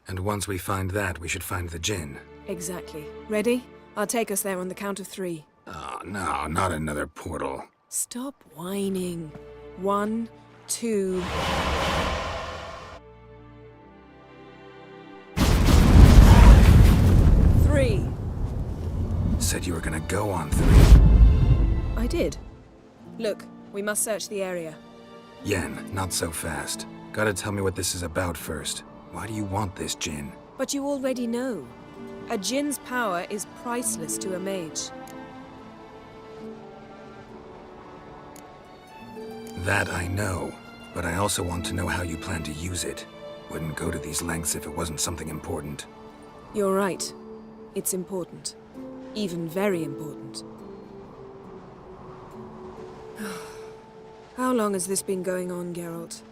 And once we find that, we should find the gin. Exactly. Ready? I'll take us there on the count of 3. Oh, no, not another portal. Stop whining. 1, 2... Three. Said you were gonna go on 3. I did. Look, we must search the area. Yen, not so fast. Gotta tell me what this is about first. Why do you want this gin? But you already know. A djinn's power is priceless to a mage. That I know, but I also want to know how you plan to use it. Wouldn't go to these lengths if it wasn't something important. You're right. It's important. Even very important. How long has this been going on, Geralt?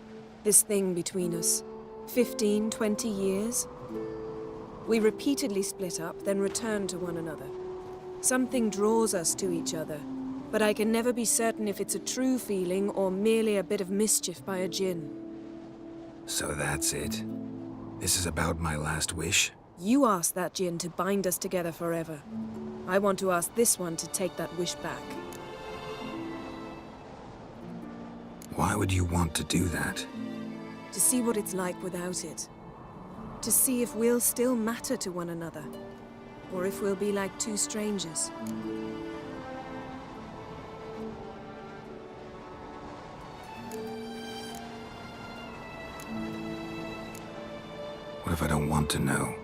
This thing between us? 15, 20 years? We repeatedly split up, then return to one another. Something draws us to each other, but I can never be certain if it's a true feeling or merely a bit of mischief by a djinn. So that's it? This is about my last wish? You asked that djinn to bind us together forever. I want to ask this one to take that wish back. Why would you want to do that? To see what it's like without it. To see if we'll still matter to one another. Or if we'll be like two strangers. want to know.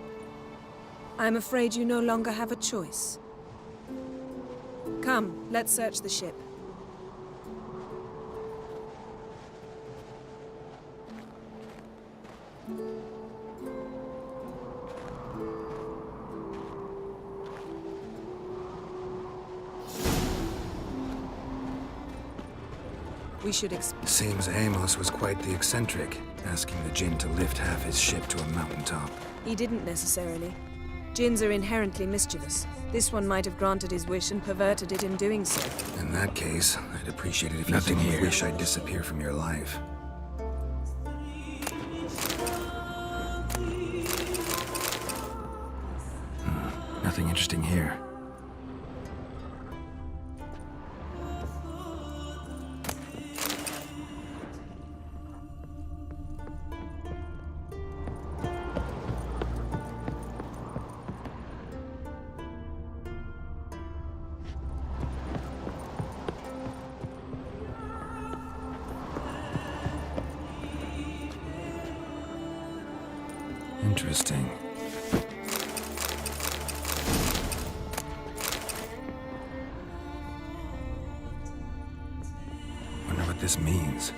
I'm afraid you no longer have a choice. Come, let's search the ship. We should Seems Amos was quite the eccentric, asking the Jinn to lift half his ship to a mountaintop. He didn't necessarily. Jinns are inherently mischievous. This one might have granted his wish and perverted it in doing so. In that case, I'd appreciate it if you didn't wish I'd disappear from your life. Nothing interesting here. Interesting. Wonder what this means.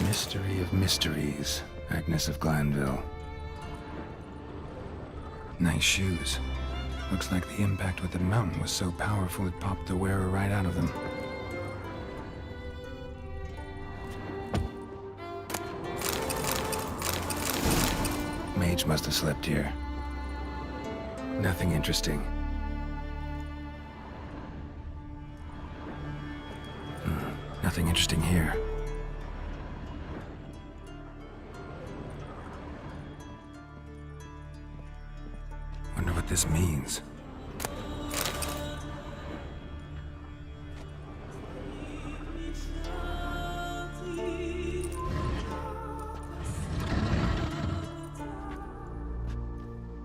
Mystery of mysteries, Agnes of Glanville. Nice shoes. Looks like the impact with the mountain was so powerful it popped the wearer right out of them. Mage must have slept here. Nothing interesting. Nothing interesting here. Wonder what this means.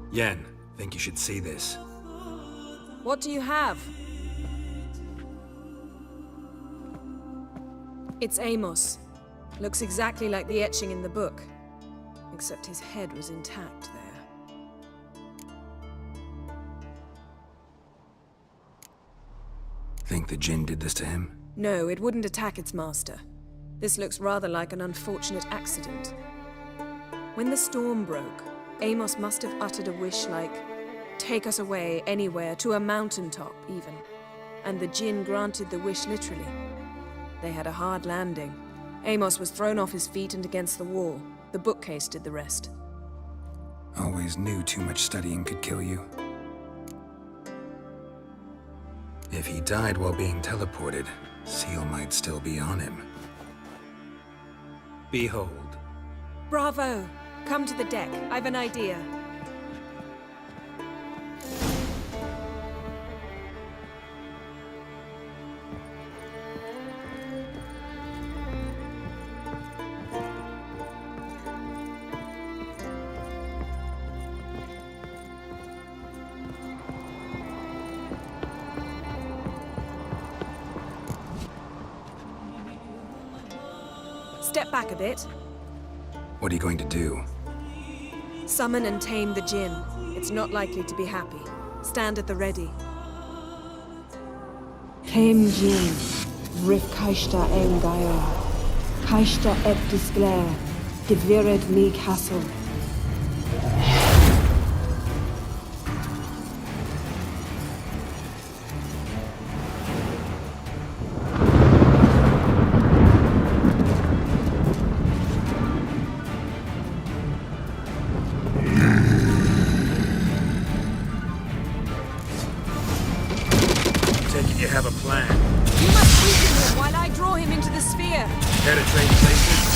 Yen, think you should see this. What do you have? It's Amos. Looks exactly like the etching in the book. Except his head was intact there. Think the Jinn did this to him? No, it wouldn't attack its master. This looks rather like an unfortunate accident. When the storm broke, Amos must have uttered a wish like, "Take us away, anywhere, to a mountaintop, even." And the Jinn granted the wish literally. They had a hard landing. Amos was thrown off his feet and against the wall. The bookcase did the rest. Always knew too much studying could kill you. If he died while being teleported, Seal might still be on him. Behold. Bravo! Come to the deck. I've an idea. Step back a bit. What are you going to do? Summon and tame the Jinn. It's not likely to be happy. Stand at the ready. Came Jin, Rif Kaishta Engaya, Kaishta et Disglare, Devired me Castle. You have a plan. You must weaken him while I draw him into the sphere. Penetrate places.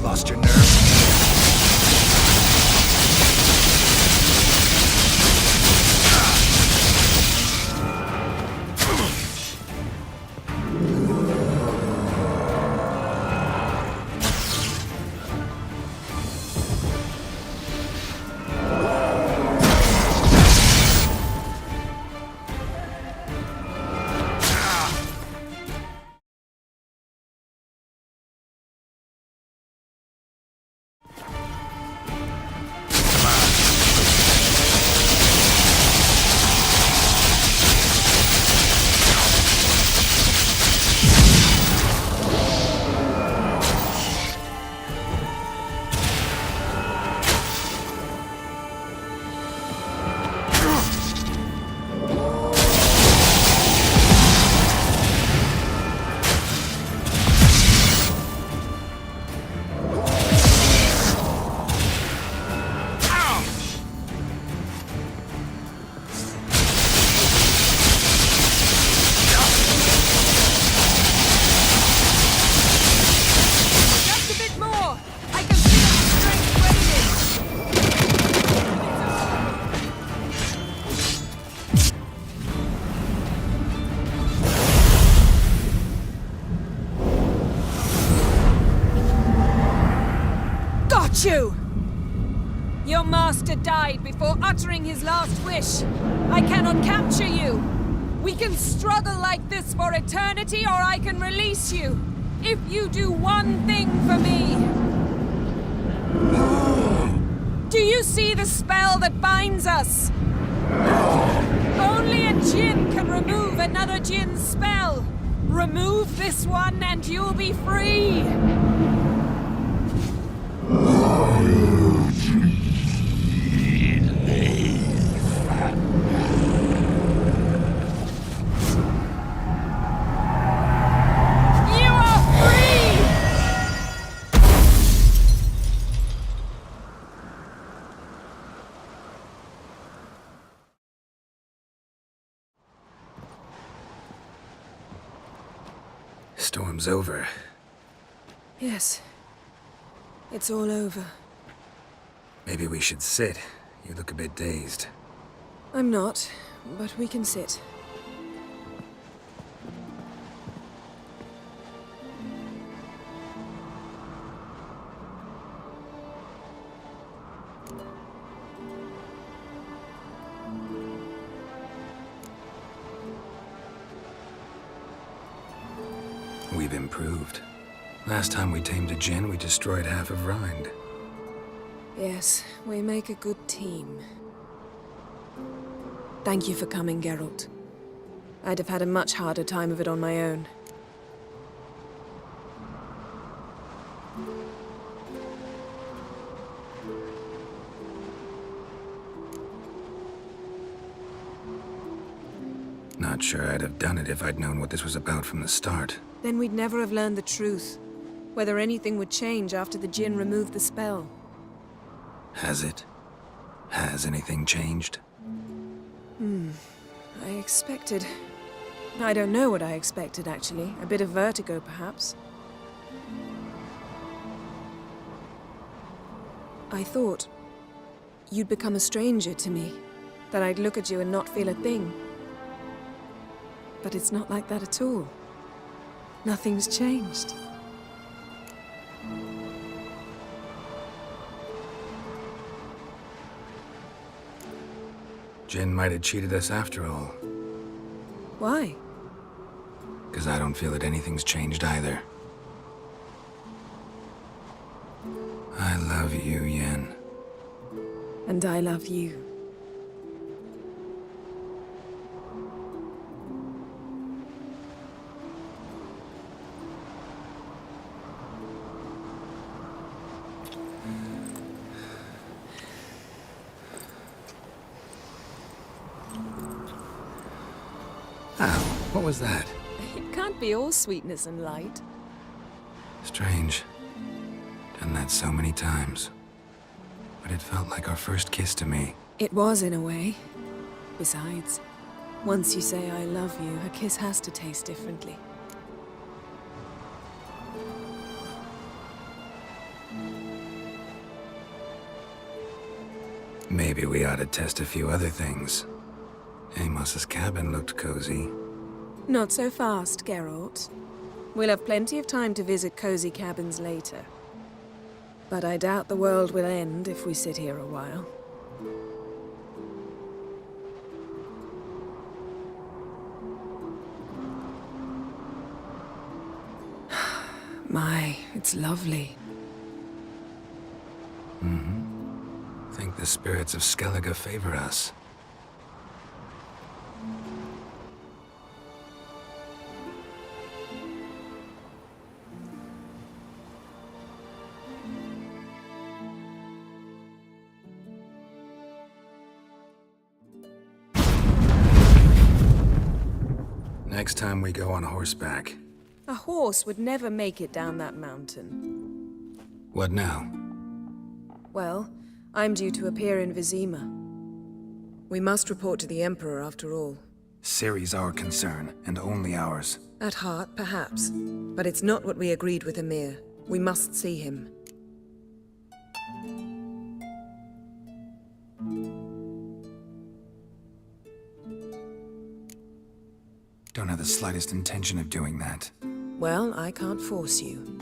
Lost your nerve? You! Your master died before uttering his last wish. I cannot capture you. We can struggle like this for eternity, or I can release you. If you do one thing for me. Do you see the spell that binds us? Only a djinn can remove another djinn's spell. Remove this one and you'll be free. Storm's over. Yes. It's all over. Maybe we should sit. You look a bit dazed. I'm not, but we can sit. We've improved. Last time we tamed a djinn, we destroyed half of Rind. Yes, we make a good team. Thank you for coming, Geralt. I'd have had a much harder time of it on my own. Not sure I'd have done it if I'd known what this was about from the start. Then we'd never have learned the truth. Whether anything would change after the djinn removed the spell. Has it? Has anything changed? I expected... I don't know what I expected, actually. A bit of vertigo, perhaps. I thought you'd become a stranger to me. That I'd look at you and not feel a thing. But it's not like that at all. Nothing's changed. Jinn might have cheated us after all. Why? Because I don't feel that anything's changed either. I love you, Yen. And I love you. What was that? It can't be all sweetness and light. Strange. Done that so many times. But it felt like our first kiss to me. It was, in a way. Besides, once you say I love you, a kiss has to taste differently. Maybe we ought to test a few other things. Amos's cabin looked cozy. Not so fast, Geralt. We'll have plenty of time to visit cozy cabins later. But I doubt the world will end if we sit here a while. My, it's lovely. Think the spirits of Skellige favor us. Next time we go on horseback. A horse would never make it down that mountain. What now? Well, I'm due to appear in Vizima. We must report to the Emperor after all. Ciri's our concern, and only ours. At heart, perhaps. But it's not what we agreed with Emir. We must see him. Don't have the slightest intention of doing that. Well, I can't force you.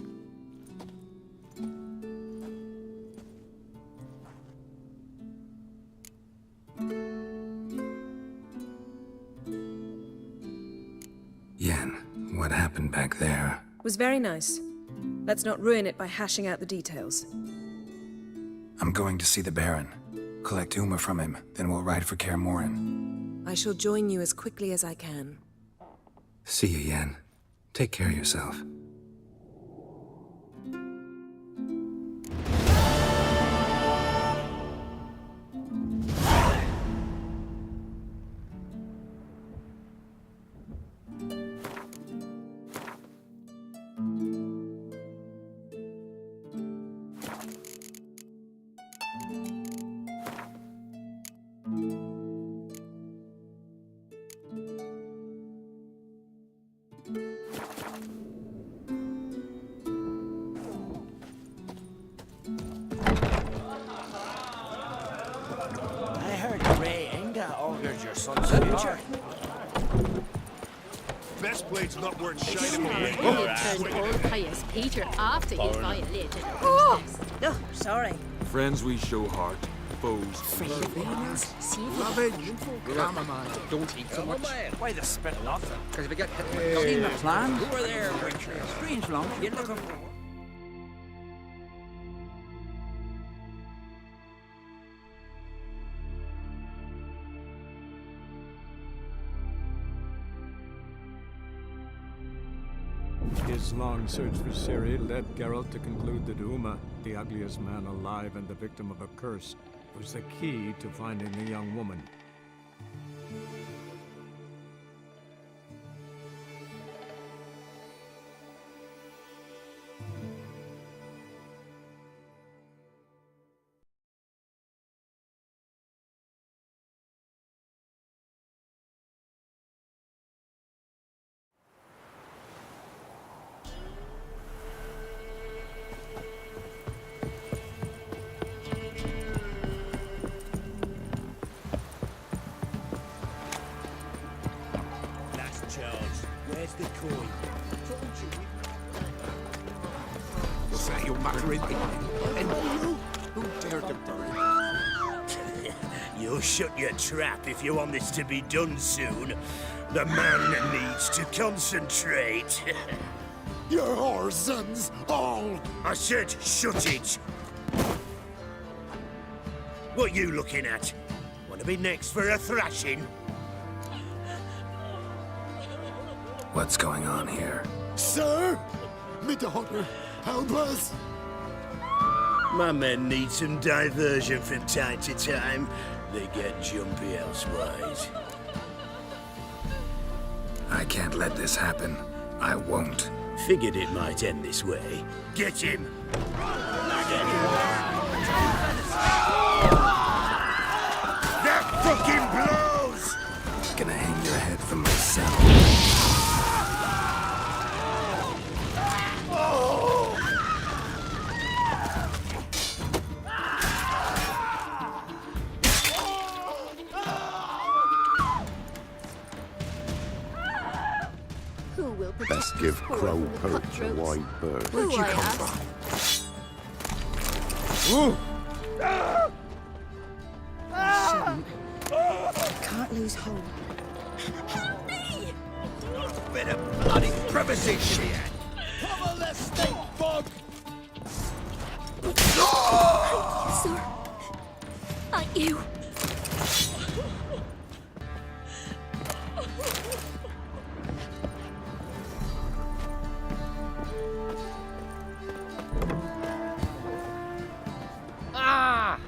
Yen, what happened back there? Was very nice. Let's not ruin it by hashing out the details. I'm going to see the Baron. Collect Uma from him, then we'll ride for Kaer Morhen. I shall join you as quickly as I can. See you, Yen. Take care of yourself. Best blade's not worth shining me. Turned old pious Peter after he violated. Oh, sorry. Friends we show heart, foes. Don't eat so much. Why the spit nothing? Because if we get hit, Seen the plan? who are there, Richard? Strange long. You're looking for. His long search for Ciri led Geralt to conclude that Uma, the ugliest man alive and the victim of a curse, was the key to finding the young woman. Where's the coin? Say you'll matter it. And who dared to burn? You'll shut your trap if you want this to be done soon. The man needs to concentrate. Your whore sons, all! I said shut it! What you looking at? Want to be next for a thrashing? What's going on here? Sir! Me daughter, help us! My men need some diversion from time to time. They get jumpy elsewise. I can't let this happen. I won't. Figured it might end this way. Get him! That fucking blows! Gonna hang your head from myself. give crow perch to white bird. Where'd you come from? Can't lose hope. Help me! Bit of bloody privacy, shit! Cover the stink bug! Sir. Not you. Ah!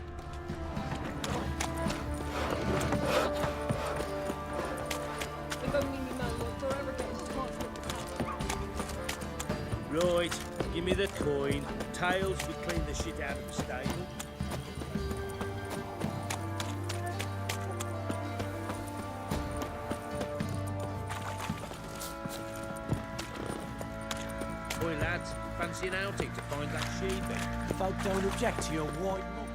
Right, give me the coin. Tails would clean the shit out of the stable. Boy, lads, fancy an outing to find that sheep? Folk don't object to your white mum.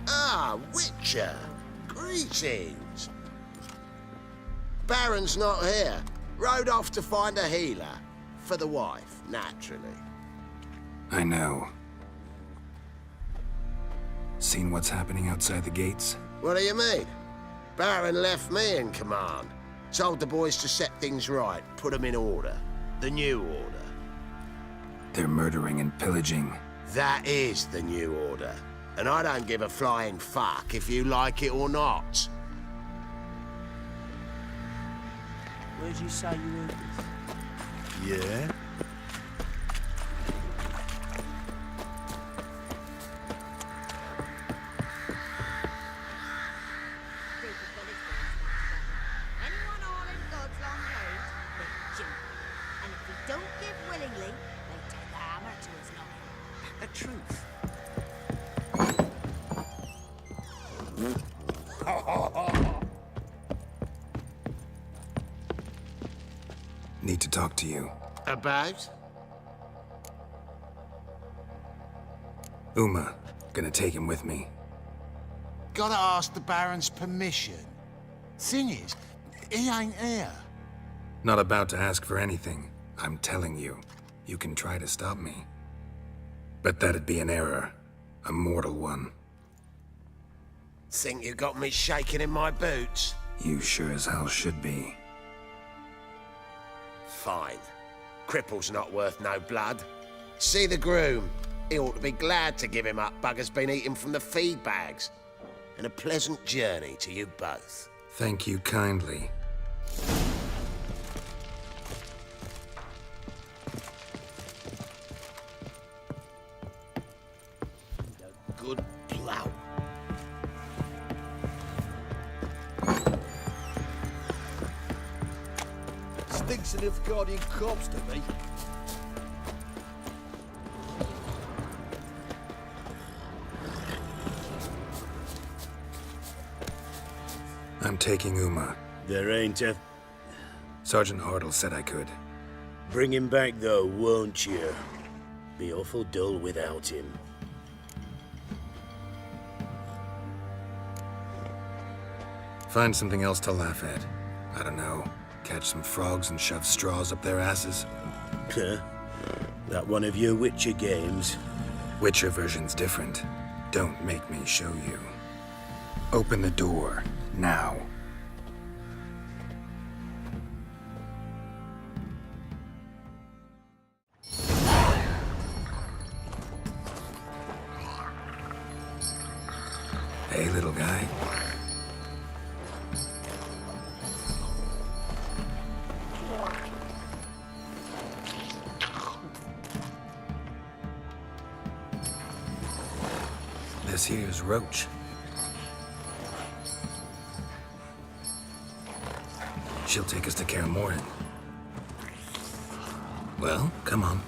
Ah, Witcher! Greetings! Baron's not here. Rode off to find a healer. For the wife, naturally. I know. Seen what's happening outside the gates? What do you mean? Baron left me in command. Told the boys to set things right, put them in order. The new order. They're murdering and pillaging. That is the new order. And I don't give a flying fuck if you like it or not. Where'd you say you heard this? Yeah? Anyone all in God's long road, they jump. And if we don't give willingly, they take the hammer to his noggin. The truth. Need to talk to you. About? Uma. Gonna take him with me. Gotta ask the Baron's permission. Thing is, he ain't here. Not about to ask for anything. I'm telling you. You can try to stop me. But that'd be an error. A mortal one. Think you got me shaking in my boots? You sure as hell should be. Fine. Cripple's not worth no blood. See the groom. He ought to be glad to give him up. Bugger's been eating from the feed bags. And a pleasant journey to you both. Thank you kindly. Good plough. Stinks of Nilfgaardian corpse to me. I'm taking Uma. There ain't a... Sergeant Hartle said I could. Bring him back, though, won't you? Be awful dull without him. Find something else to laugh at. I don't know. Catch some frogs and shove straws up their asses. Huh? That one of your Witcher games? Witcher version's different. Don't make me show you. Open the door. Now. Hey, little guy. This here's Roach. She'll take us to Kaer Morhen. Well, come on.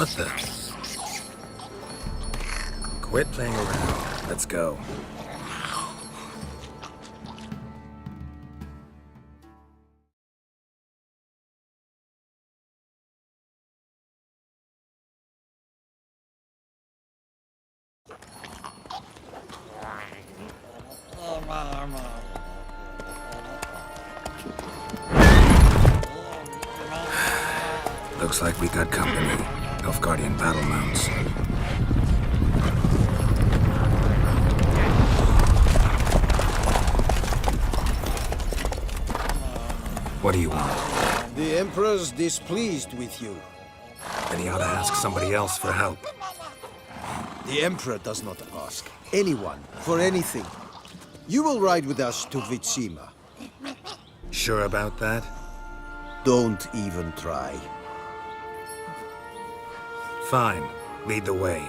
What the? Quit playing around. Let's go. Looks like we got company. Elf Guardian battle mounts. What do you want? The Emperor's displeased with you. Then he ought to ask somebody else for help. The Emperor does not ask anyone for anything. You will ride with us to Vitsima. Sure about that? Don't even try. Fine. Lead the way.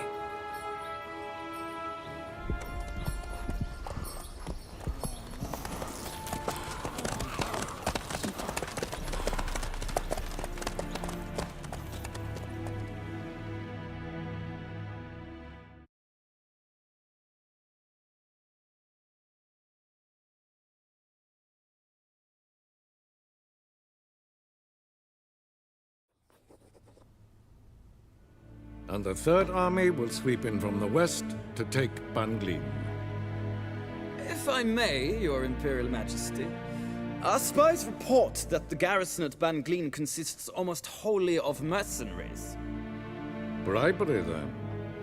And the Third Army will sweep in from the west to take Banglin. If I may, Your Imperial Majesty, our spies report that the garrison at Banglin consists almost wholly of mercenaries. Bribery, then.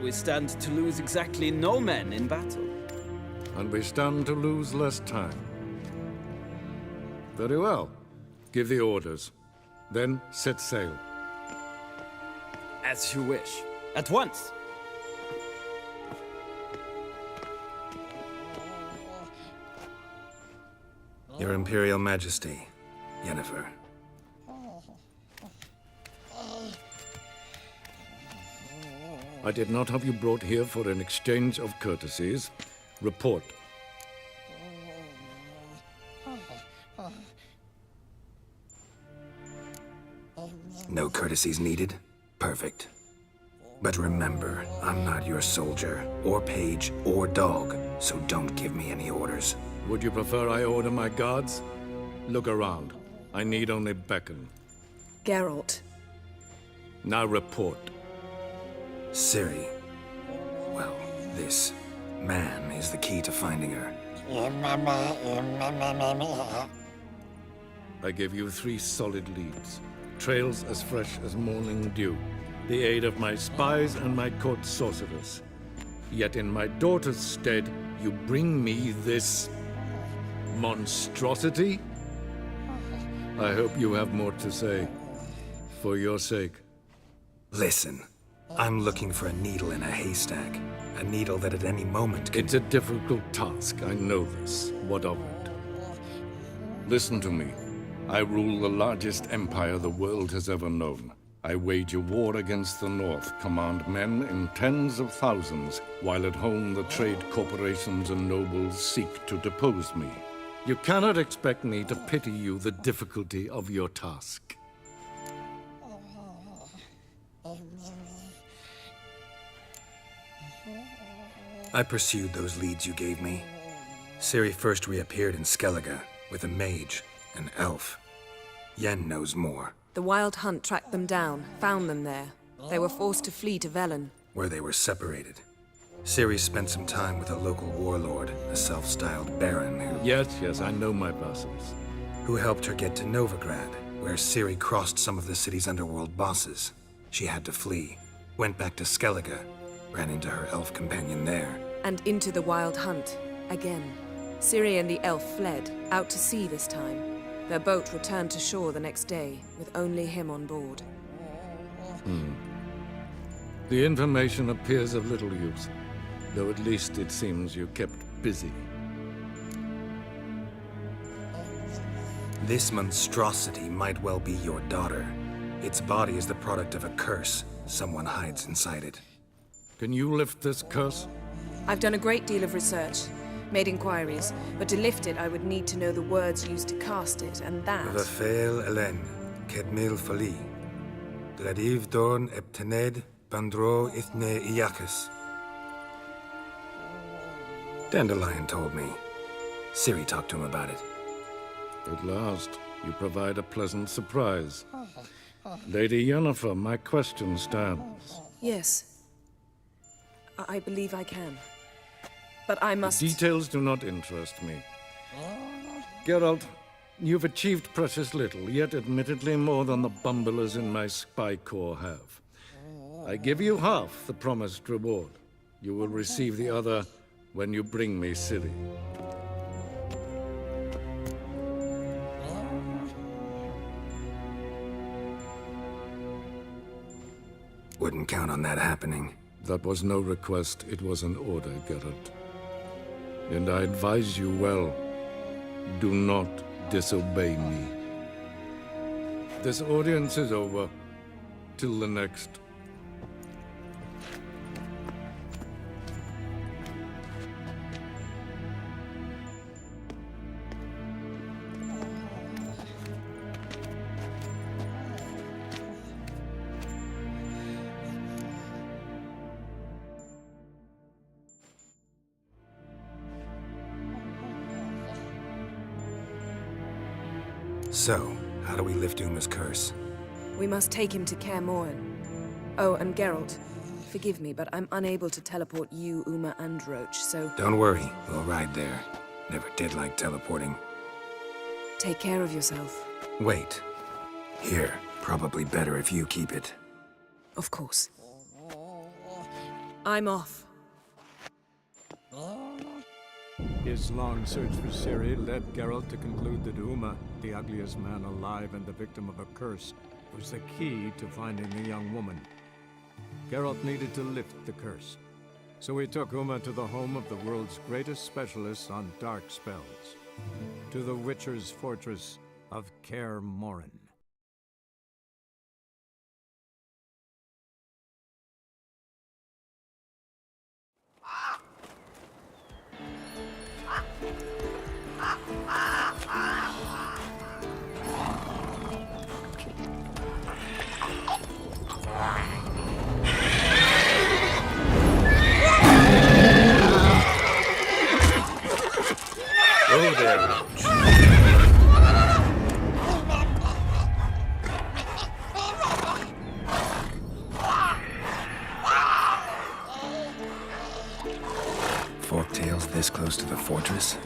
We stand to lose exactly no men in battle. And we stand to lose less time. Very well. Give the orders. Then set sail. As you wish. At once! Your Imperial Majesty, Yennefer. I did not have you brought here for an exchange of courtesies. Report. No courtesies needed? Perfect. But remember, I'm not your soldier, or page, or dog, so don't give me any orders. Would you prefer I order my guards? Look around. I need only beckon. Geralt. Now report. Ciri. Well, this man is the key to finding her. I give you 3 solid leads. Trails as fresh as morning dew. The aid of my spies and my court sorcerers. Yet in my daughter's stead, you bring me this monstrosity? I hope you have more to say. For your sake. Listen, I'm looking for a needle in a haystack. A needle that at any moment can... It's a difficult task, I know this. What of it? Listen to me. I rule the largest empire the world has ever known. I wage a war against the North, command men in tens of thousands, while at home the trade corporations and nobles seek to depose me. You cannot expect me to pity you the difficulty of your task. I pursued those leads you gave me. Ciri first reappeared in Skellige with a mage, an elf. Yen knows more. The Wild Hunt tracked them down, found them there. They were forced to flee to Velen. Where they were separated. Ciri spent some time with a local warlord, a self-styled baron who... Yes, I know my vassals. Who helped her get to Novigrad, where Ciri crossed some of the city's underworld bosses. She had to flee, went back to Skellige, ran into her elf companion there. And into the Wild Hunt, again. Ciri and the elf fled, out to sea this time. Their boat returned to shore the next day, with only him on board. The information appears of little use, though at least it seems you kept busy. This monstrosity might well be your daughter. Its body is the product of a curse. Someone hides inside it. Can you lift this curse? I've done a great deal of research, made inquiries, but to lift it I would need to know the words used to cast it, and that... Vafael Elen, Kedmil Fali, Gladiv Dorn Eptened Bandro ithne iakis. Dandelion told me. Ciri talked to him about it. At last, you provide a pleasant surprise. Lady Yennefer, my question stands. Yes. I believe I can. But I must... The details do not interest me. Geralt, you've achieved precious little, yet admittedly more than the bumblers in my spy corps have. I give you half the promised reward. You will receive the other when you bring me Ciri. Wouldn't count on that happening. That was no request, it was an order, Geralt. And I advise you well, do not disobey me. This audience is over. Till the next. So, how do we lift Uma's curse? We must take him to Kaer Morhen. Oh, and Geralt, forgive me, but I'm unable to teleport you, Uma, and Roach, so... Don't worry, we'll ride there. Never did like teleporting. Take care of yourself. Wait. Here, probably better if you keep it. Of course. I'm off. His long search for Ciri led Geralt to conclude that Uma, the ugliest man alive and the victim of a curse, was the key to finding the young woman. Geralt needed to lift the curse, so he took Uma to the home of the world's greatest specialists on dark spells, to the Witcher's fortress of Kaer Morhen. Oh there, Roach. Forktails this close to the fortress?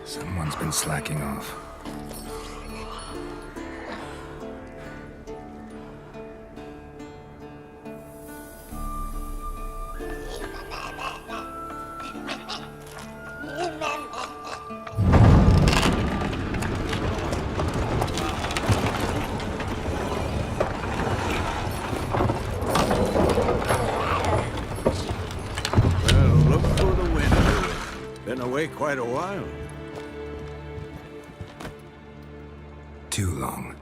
Someone's been slacking off. Quite a while. Too long.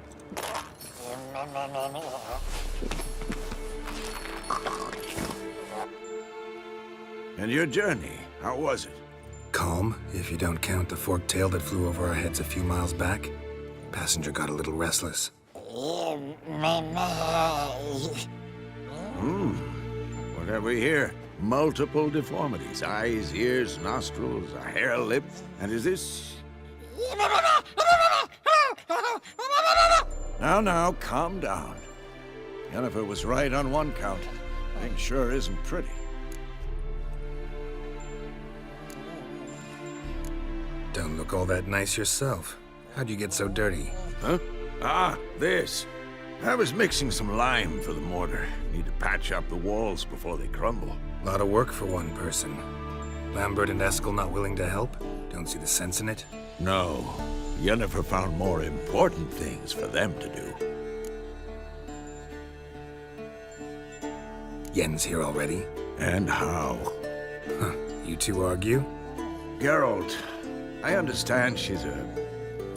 And your journey, how was it? Calm, if you don't count the forked tail that flew over our heads a few miles back. Passenger got a little restless. What have we here? Multiple deformities. Eyes, ears, nostrils, a hair lip. And is this... Now, calm down. Yennefer was right on one count. Thing sure isn't pretty. Don't look all that nice yourself. How'd you get so dirty? Huh? Ah, this. I was mixing some lime for the mortar. Need to patch up the walls before they crumble. A lot of work for one person. Lambert and Eskel not willing to help? Don't see the sense in it? No. Yennefer found more important things for them to do. Yen's here already? And how? Huh. You two argue? Geralt, I understand she's a...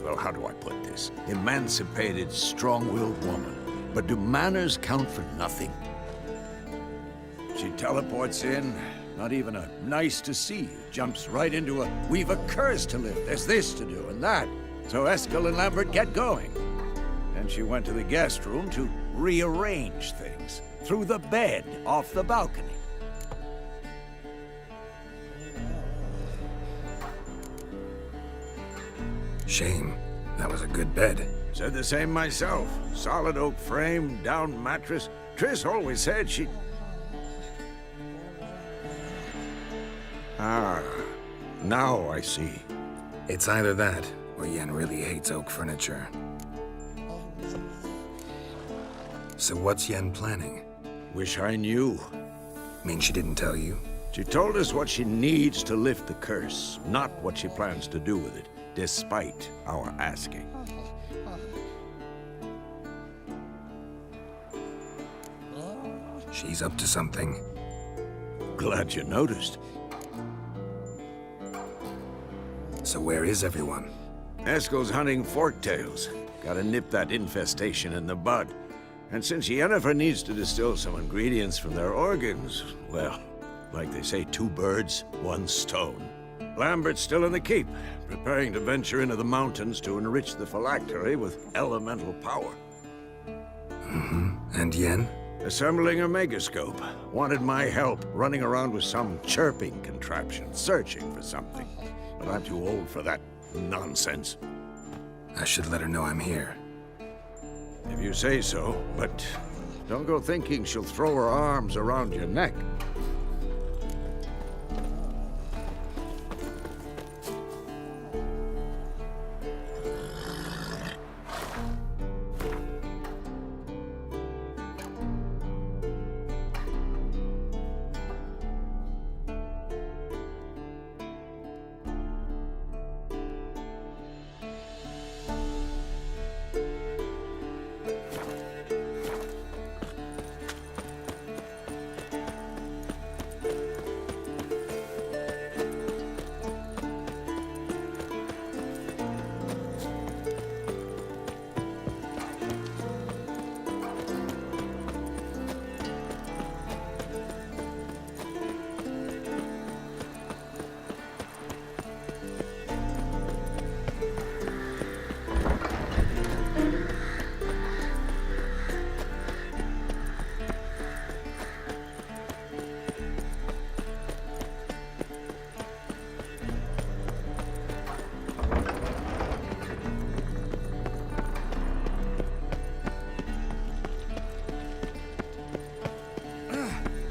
well, how do I put this? Emancipated, strong-willed woman. But do manners count for nothing? She teleports in, not even a nice to see you, jumps right into a, we've a curse to lift, there's this to do and that. So Eskel and Lambert get going. Then she went to the guest room to rearrange things. through the bed off the balcony. Shame. That was a good bed. Said the same myself. Solid oak frame, down mattress. Triss always said she'd... Ah, now I see. It's either that, or Yen really hates oak furniture. So what's Yen planning? Wish I knew. Mean she didn't tell you? She told us what she needs to lift the curse, not what she plans to do with it, despite our asking. She's up to something. Glad you noticed. So where is everyone? Eskel's hunting forktails. Gotta nip that infestation in the bud. And since Yennefer needs to distill some ingredients from their organs, well, like they say, 2 birds, 1 stone. Lambert's still in the keep, preparing to venture into the mountains to enrich the phylactery with elemental power. Mm-hmm. And Yen? Assembling a megascope. Wanted my help running around with some chirping contraption, searching for something. But I'm too old for that nonsense. I should let her know I'm here. If you say so, but don't go thinking she'll throw her arms around your neck.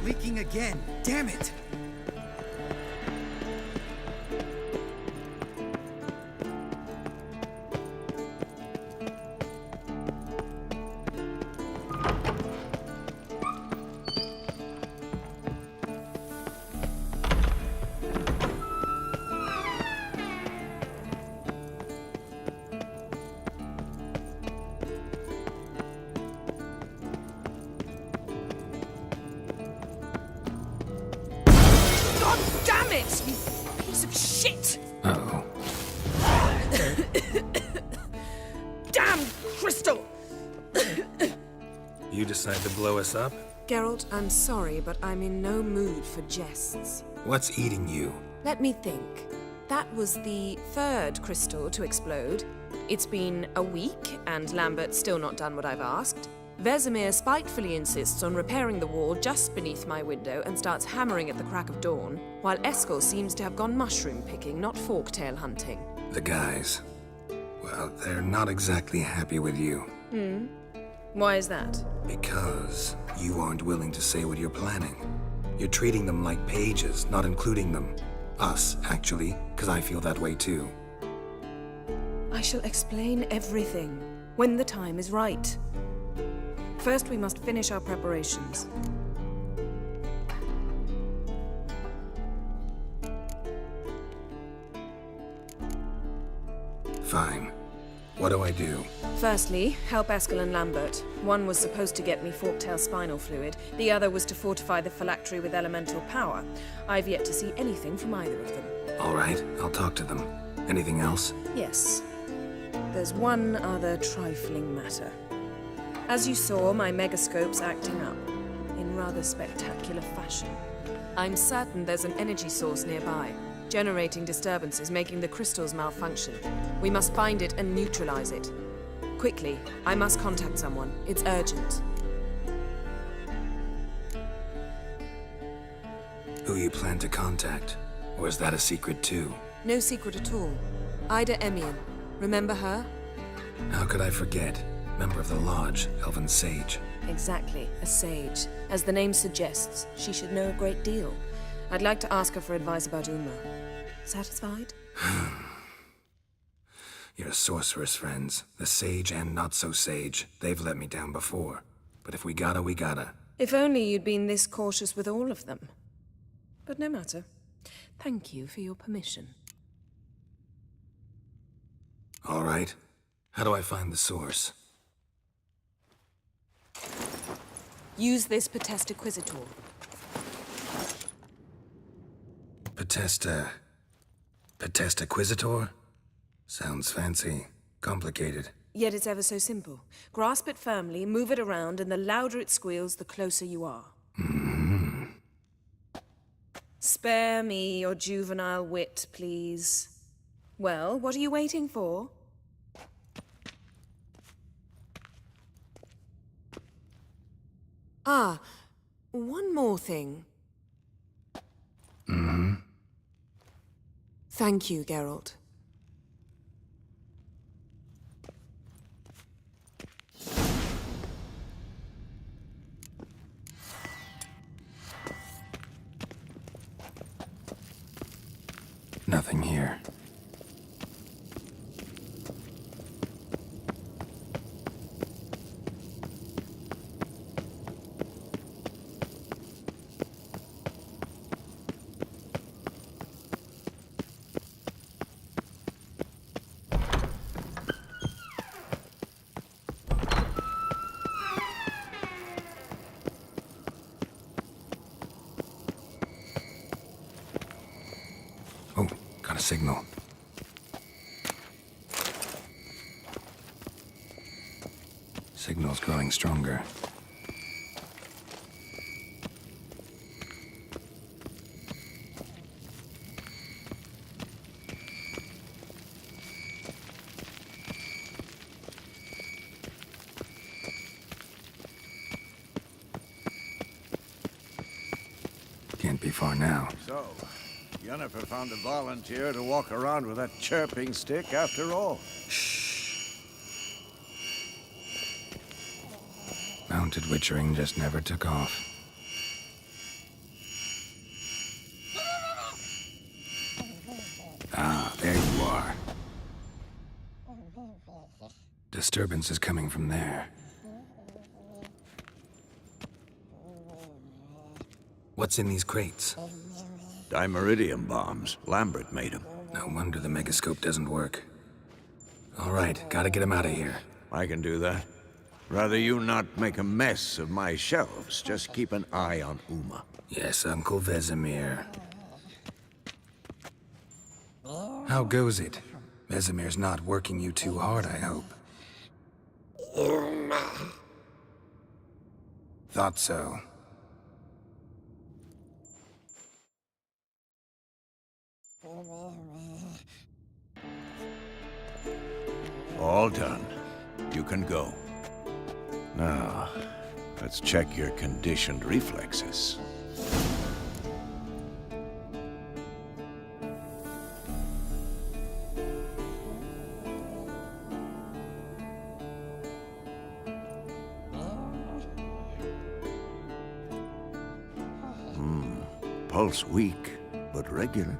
Leaking again. Damn it! Damn it! You piece of shit! Uh-oh. Damn crystal! You decide to blow us up? Geralt, I'm sorry, but I'm in no mood for jests. What's eating you? Let me think. That was the 3rd crystal to explode. It's been a week, and Lambert's still not done what I've asked. Vesemir spitefully insists on repairing the wall just beneath my window and starts hammering at the crack of dawn, while Eskel seems to have gone mushroom picking, not forktail hunting. The guys. Well, they're not exactly happy with you. Why is that? Because you aren't willing to say what you're planning. You're treating them like pages, not including them. Us, actually, because I feel that way too. I shall explain everything when the time is right. First, we must finish our preparations. Fine. What do I do? Firstly, help Eskel and Lambert. One was supposed to get me forktail spinal fluid, the other was to fortify the phylactery with elemental power. I've yet to see anything from either of them. All right, I'll talk to them. Anything else? Yes. There's one other trifling matter. As you saw, my megascope's acting up, in rather spectacular fashion. I'm certain there's an energy source nearby, generating disturbances, making the crystals malfunction. We must find it and neutralize it. Quickly, I must contact someone. It's urgent. Who you plan to contact? Or is that a secret too? No secret at all. Ida Emian. Remember her? How could I forget? Member of the Lodge, Elven Sage. Exactly, a sage. As the name suggests, she should know a great deal. I'd like to ask her for advice about Uma. Satisfied? Your sorceress friends, the sage and not-so-sage, they've let me down before. But if we gotta, we gotta. If only you'd been this cautious with all of them. But no matter. Thank you for your permission. All right. How do I find the source? Use this Potestaquisitor. Potestaquisitor? Sounds fancy. Complicated. Yet it's ever so simple. Grasp it firmly, move it around, and the louder it squeals, the closer you are. Spare me your juvenile wit, please. Well, what are you waiting for? Ah, one more thing. Thank you, Geralt. Nothing here. Oh, got a signal. Signal's growing stronger. Can't be far now. So, Yennefer found a volunteer to walk around with that chirping stick after all. Mounted witchering just never took off. Ah, there you are. Disturbance is coming from there. What's in these crates? Dimeridium bombs. Lambert made them. No wonder the megascope doesn't work. All right, gotta get him out of here. I can do that. Rather you not make a mess of my shelves. Just keep an eye on Uma. Yes, Uncle Vesemir. How goes it? Vesemir's not working you too hard, I hope. Thought so. All done. You can go. Now, let's check your conditioned reflexes. Pulse weak, but regular.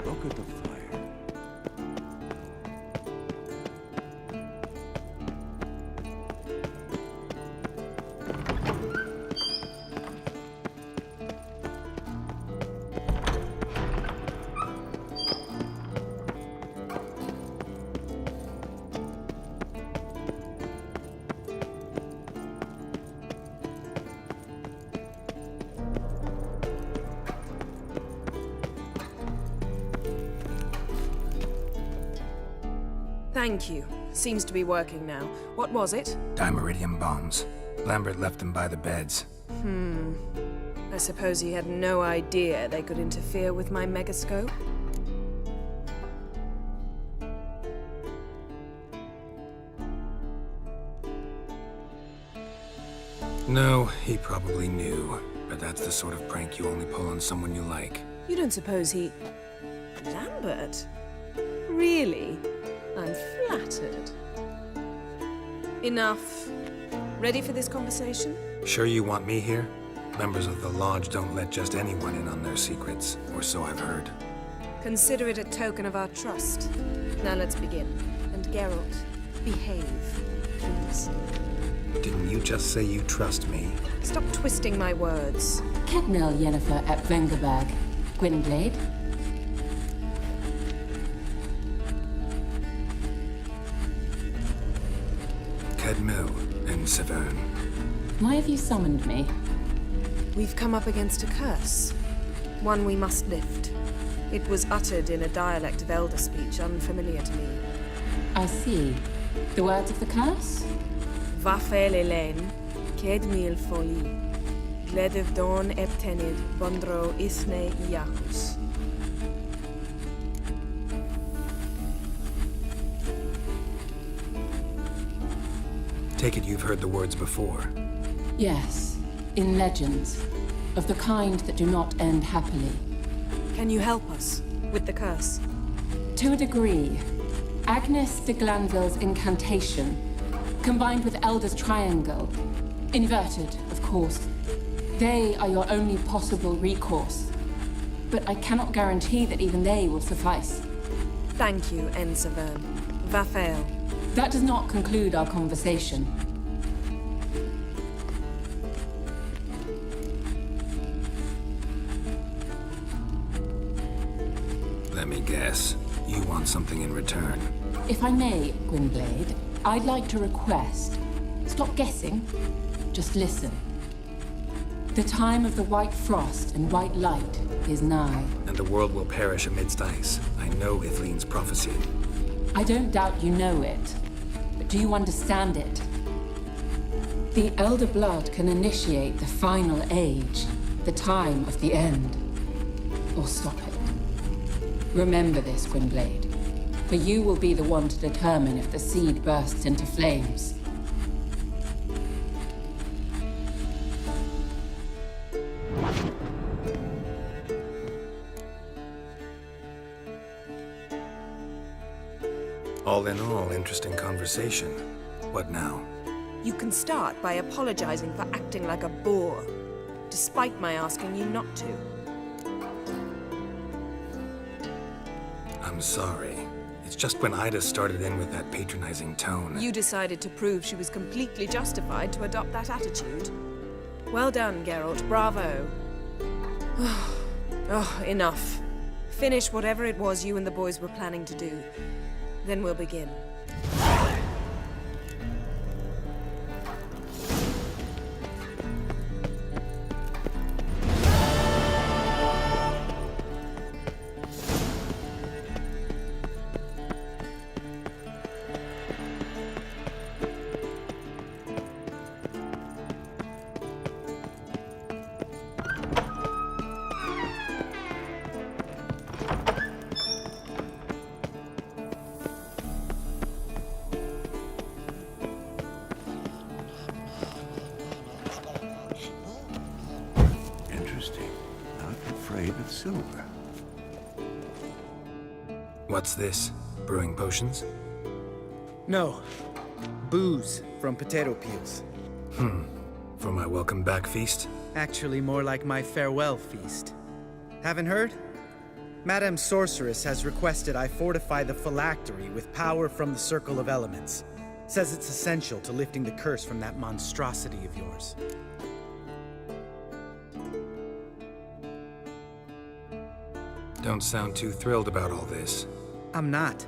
Look at the fire. Thank you. Seems to be working now. What was it? Dimeridium bombs. Lambert left them by the beds. I suppose he had no idea they could interfere with my megascope? No, he probably knew. But that's the sort of prank you only pull on someone you like. You don't suppose he... Lambert? Really? I'm flattered. Enough. Ready for this conversation? Sure you want me here? Members of the Lodge don't let just anyone in on their secrets, or so I've heard. Consider it a token of our trust. Now let's begin. And Geralt, behave, please. Didn't you just say you trust me? Stop twisting my words. Kednel Yennefer at Vengerberg. Gwynblade. Kedmu and Severn. Why have you summoned me? We've come up against a curse. One we must lift. It was uttered in a dialect of Elder speech unfamiliar to me. I see. The words of the curse? Vafel Elaine, Kedmil Foli, Gledev Dawn Eptenid, Bondro Isne Iacus. Take it you've heard the words before. Yes, in legends. Of the kind that do not end happily. Can you help us with the curse? To a degree. Agnes de Glanville's incantation, combined with Elder's triangle, inverted, of course. They are your only possible recourse. But I cannot guarantee that even they will suffice. Thank you, Severn. Vafel. That does not conclude our conversation. Let me guess. You want something in return. If I may, Gwynblade, I'd like to request. Stop guessing. Just listen. The time of the white frost and white light is nigh. And the world will perish amidst ice. I know Ithleen's prophecy. I don't doubt you know it. But do you understand it? The Elder Blood can initiate the final age, the time of the end. Or stop it. Remember this, Gwynblade. For you will be the one to determine if the seed bursts into flames. All in all, interesting conversation. What now? You can start by apologizing for acting like a boor, despite my asking you not to. I'm sorry. It's just when Ida started in with that patronizing tone. You decided to prove she was completely justified to adopt that attitude. Well done, Geralt. Bravo. Oh, enough. Finish whatever it was you and the boys were planning to do. Then we'll begin. Silver. What's this? Brewing potions? No. Booze from potato peels. For my welcome back feast? Actually, more like my farewell feast. Haven't heard? Madame Sorceress has requested I fortify the phylactery with power from the Circle of Elements. Says it's essential to lifting the curse from that monstrosity of yours. Don't sound too thrilled about all this. I'm not.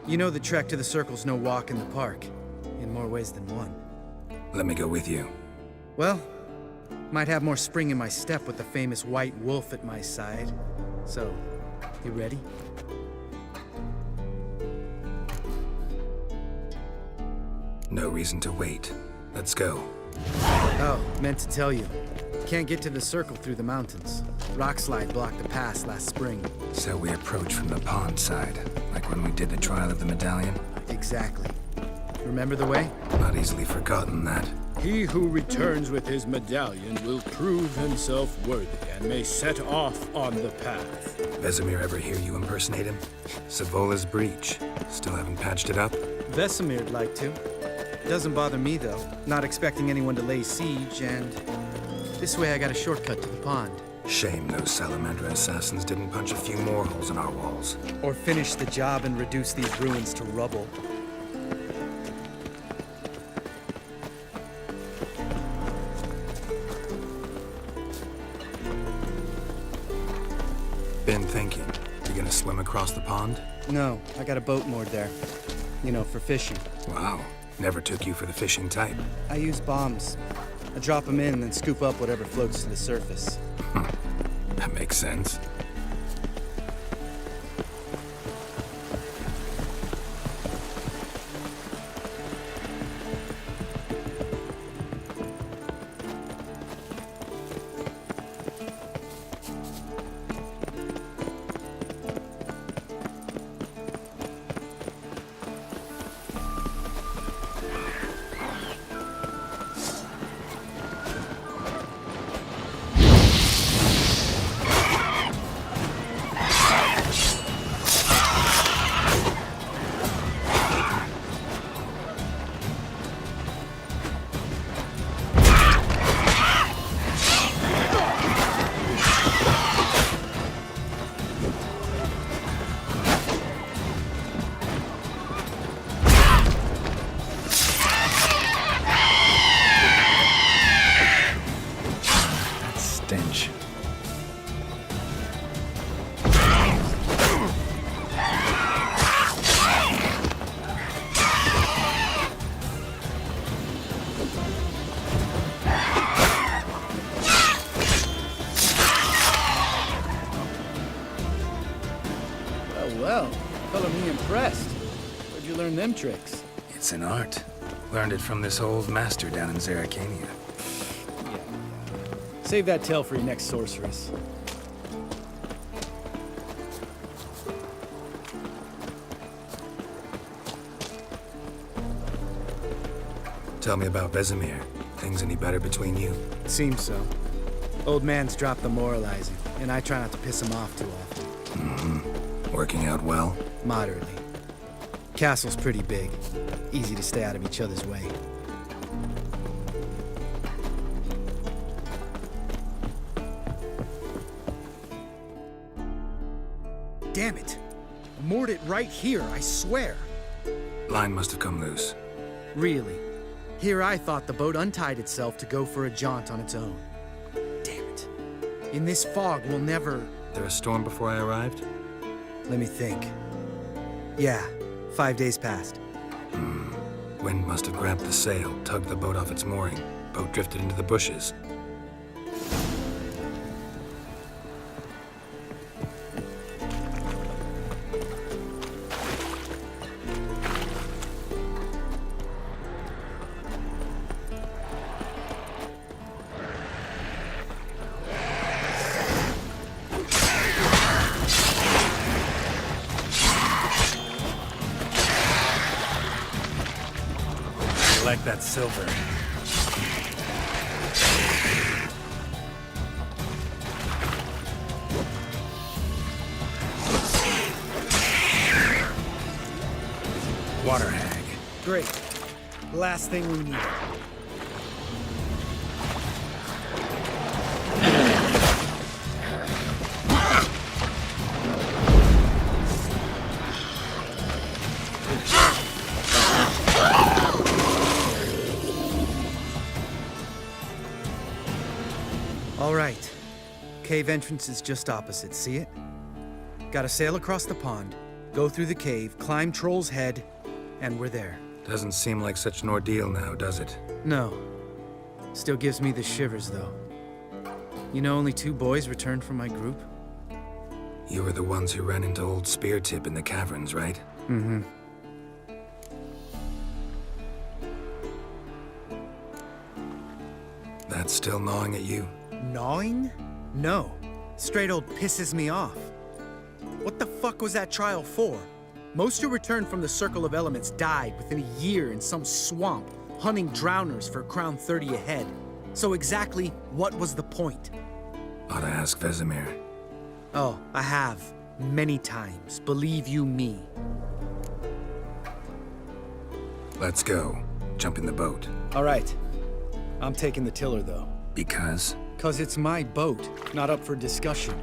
You know the trek to the Circle's no walk in the park. In more ways than one. Let me go with you. Well, might have more spring in my step with the famous White Wolf at my side. So, you ready? No reason to wait. Let's go. Oh, meant to tell you. Can't get to the circle through the mountains. Rockslide blocked the pass last spring. So we approach from the pond side, like when we did the trial of the medallion? Exactly. Remember the way? Not easily forgotten that. He who returns with his medallion will prove himself worthy and may set off on the path. Vesemir ever hear you impersonate him? Savola's breach. Still haven't patched it up? Vesemir'd like to. Doesn't bother me, though. Not expecting anyone to lay siege, and this way I got a shortcut to the pond. Shame those Salamander assassins didn't punch a few more holes in our walls. Or finish the job and reduce these ruins to rubble. Been thinking. You gonna swim across the pond? No, I got a boat moored there. You know, for fishing. Wow. Never took you for the fishing type. I use bombs. I drop them in, then scoop up whatever floats to the surface. That makes sense. Stench. Well, color me impressed. Where'd you learn them tricks? It's an art. Learned it from this old master down in Zerrikania. Save that tale for your next sorceress. Tell me about Vesemir. Things any better between you? Seems so. Old man's dropped the moralizing, and I try not to piss him off too often. Mm-hmm. Working out well? Moderately. Castle's pretty big. Easy to stay out of each other's way. Damn it! I moored it right here, I swear. Line must have come loose. Really? Here I thought the boat untied itself to go for a jaunt on its own. Damn it. In this fog, we'll never... There a storm before I arrived? Let me think. Yeah, 5 days passed. Wind must have grabbed the sail, tugged the boat off its mooring. Boat drifted into the bushes. Like that silver. Water hag. Great. Last thing we need. All right. Cave entrance is just opposite, see it? Gotta sail across the pond, go through the cave, climb Troll's Head, and we're there. Doesn't seem like such an ordeal now, does it? No. Still gives me the shivers, though. You know, only 2 boys returned from my group? You were the ones who ran into old Speartip in the caverns, right? Mm-hmm. That's still gnawing at you? Gnawing? No. Straight old pisses me off. What the fuck was that trial for? Most who returned from the Circle of Elements died within a year in some swamp, hunting drowners for Crown 30 a head. So exactly what was the point? Ought to ask Vesemir. Oh, I have. Many times, believe you me. Let's go. Jump in the boat. All right. I'm taking the tiller, though. Because? 'Cause it's my boat, not up for discussion.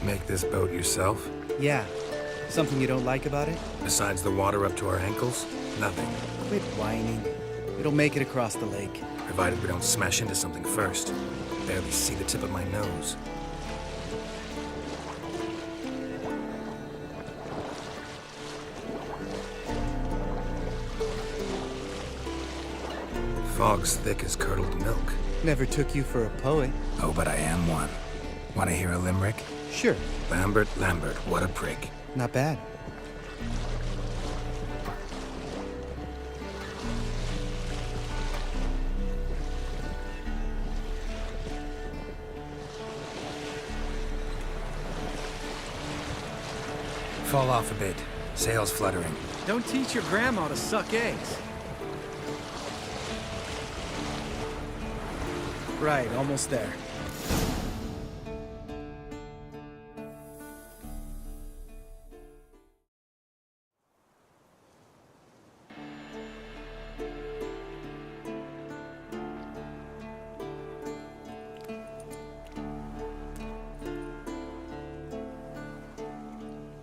Make this boat yourself? Yeah. Something you don't like about it? Besides the water up to our ankles? Nothing. Quit whining. It'll make it across the lake. Provided we don't smash into something first. Barely see the tip of my nose. Fog's thick as curdled milk. Never took you for a poet. Oh, but I am one. Want to hear a limerick? Sure. Lambert, what a prick. Not bad. Fall off a bit. Sails fluttering. Don't teach your grandma to suck eggs. Right, almost there.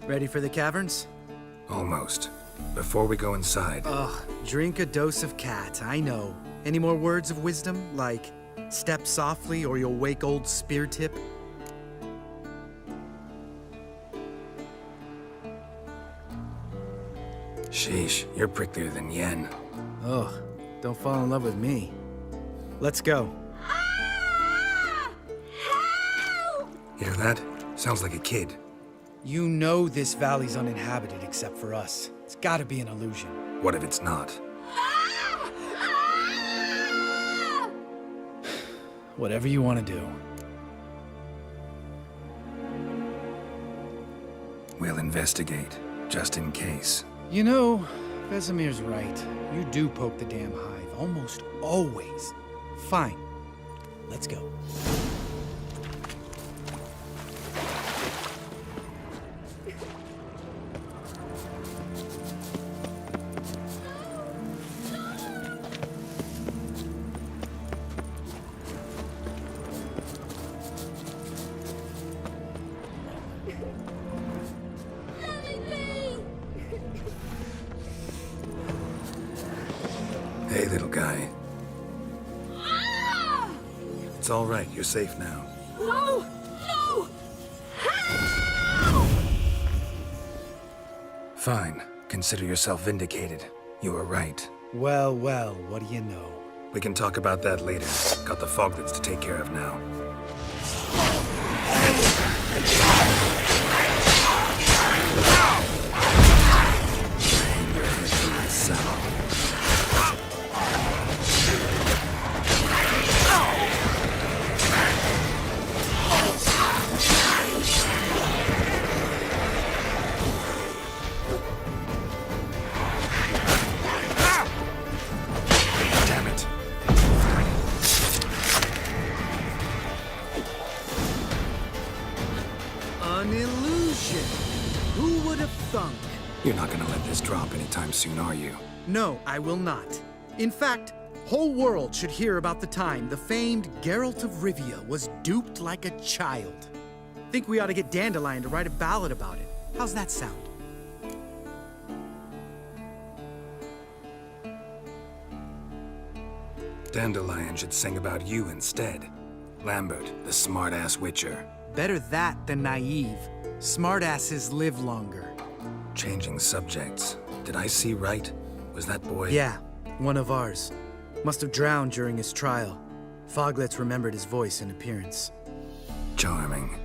Ready for the caverns? Almost. Before we go inside... Ugh, drink a dose of cat, I know. Any more words of wisdom, like, step softly or you'll wake old spear tip? Sheesh, you're pricklier than Yen. Ugh, don't fall in love with me. Let's go. Hear that? Sounds like a kid. You know this valley's uninhabited except for us. It's gotta be an illusion. What if it's not? Whatever you want to do. We'll investigate, just in case. You know, Vesemir's right. You do poke the damn hive, almost always. Fine. Let's go. Hey, little guy. It's all right. You're safe now. No! No! Fine. Consider yourself vindicated. You were right. Well, well, what do you know? We can talk about that later. Got the foglets to take care of now. An illusion. Who would have thunk? You're not gonna let this drop anytime soon, are you? No, I will not. In fact, whole world should hear about the time the famed Geralt of Rivia was duped like a child. Think we ought to get Dandelion to write a ballad about it. How's that sound? Dandelion should sing about you instead. Lambert, the smart-ass witcher. Better that than naive. Smartasses live longer. Changing subjects. Did I see right? Was that boy? Yeah, one of ours. Must have drowned during his trial. Foglets remembered his voice and appearance. Charming.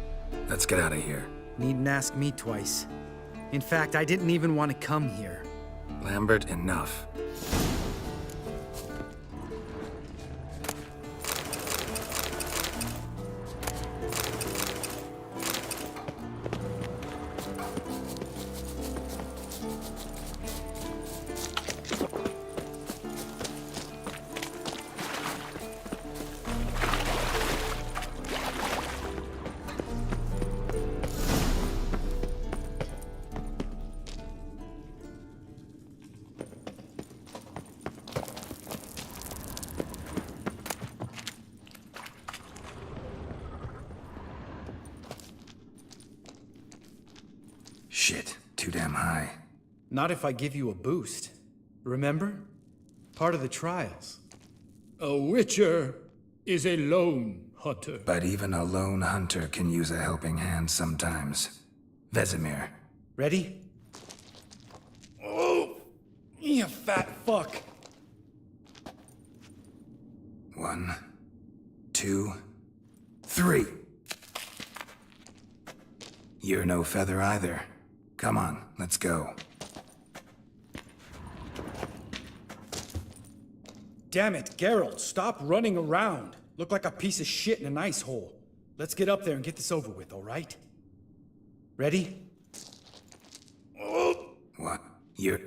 Let's get out of here. Needn't ask me twice. In fact, I didn't even want to come here. Lambert, enough. Shit, too damn high. Not if I give you a boost. Remember? Part of the trials. A witcher is a lone hunter. But even a lone hunter can use a helping hand sometimes. Vesemir. Ready? Oh, you fat fuck. 1, 2, 3. You're no feather either. Come on, let's go. Damn it, Geralt, stop running around. Look like a piece of shit in an ice hole. Let's get up there and get this over with, all right? Ready? What? You're...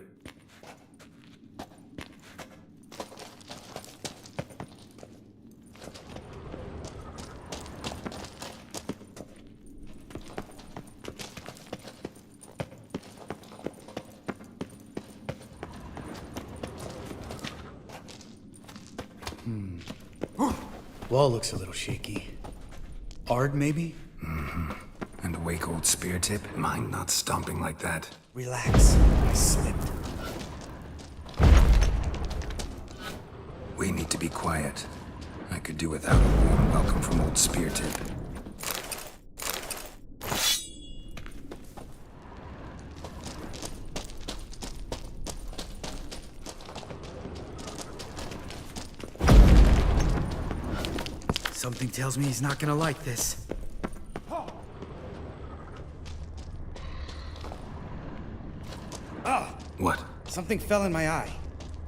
Wall looks a little shaky. Ard, maybe? Mm-hmm. And a wake old spear tip? Mind not stomping like that. Relax. I slipped. We need to be quiet. I could do without a warm welcome from old spear tip. Something tells me he's not gonna like this. Ah! What? Something fell in my eye.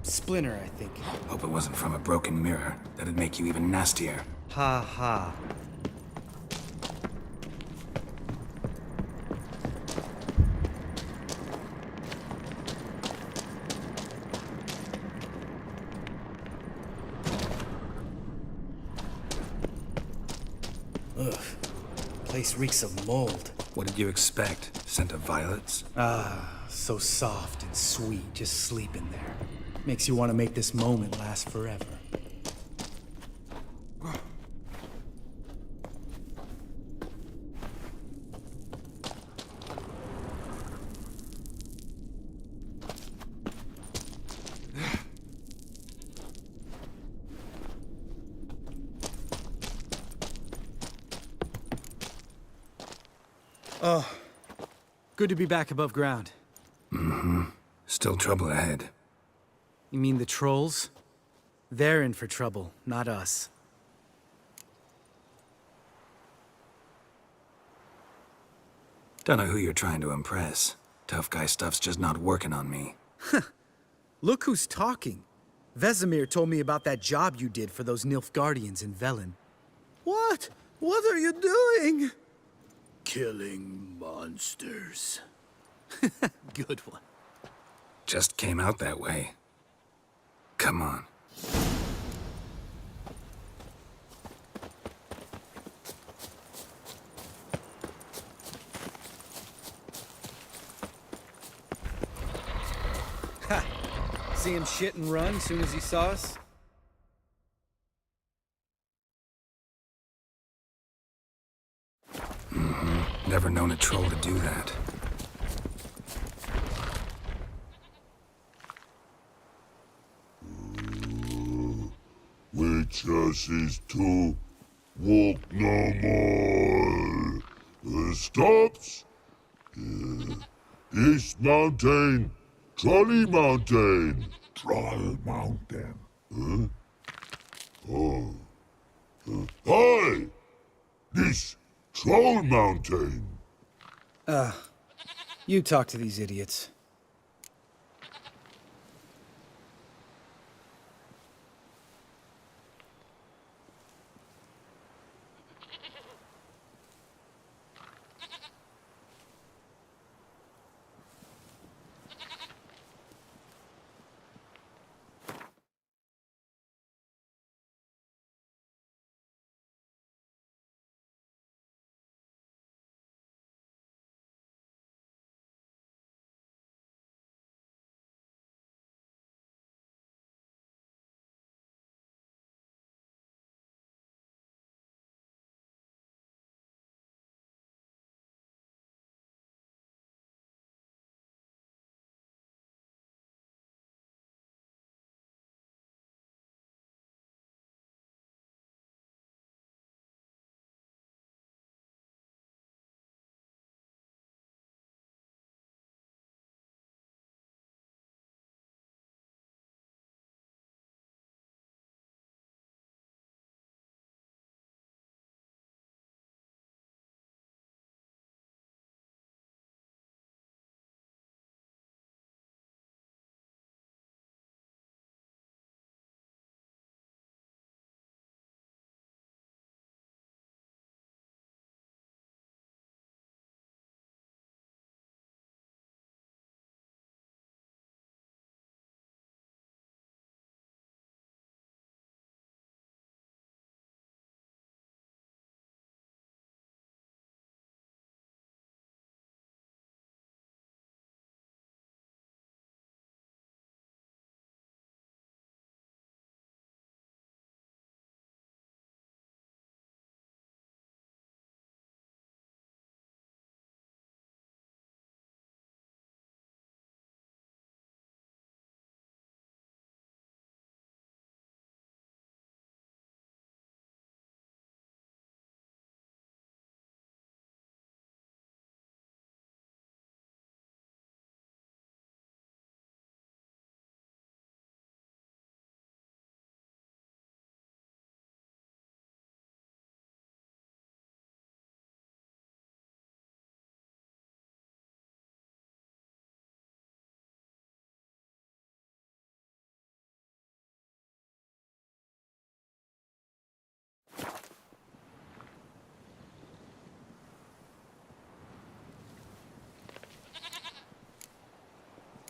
Splinter, I think. Hope it wasn't from a broken mirror. That'd make you even nastier. Ha ha. Ugh. Place reeks of mold. What did you expect? Scent of violets? Ah, so soft and sweet, just sleeping there. Makes you want to make this moment last forever. Oh, good to be back above ground. Mm-hmm. Still trouble ahead. You mean the trolls? They're in for trouble, not us. Don't know who you're trying to impress. Tough guy stuff's just not working on me. Look who's talking. Vesemir told me about that job you did for those Nilfgaardians in Velen. What? What are you doing? Killing monsters. Good one. Just came out that way. Come on. Ha! See him shit and run as soon as he saw us? Mm-hmm. Never known a troll to do that. Which is to walk no more. Stops. This mountain, Trolley Mountain. Troll Mountain. Huh? Oh. Hi! This Troll Mountain. You talk to these idiots.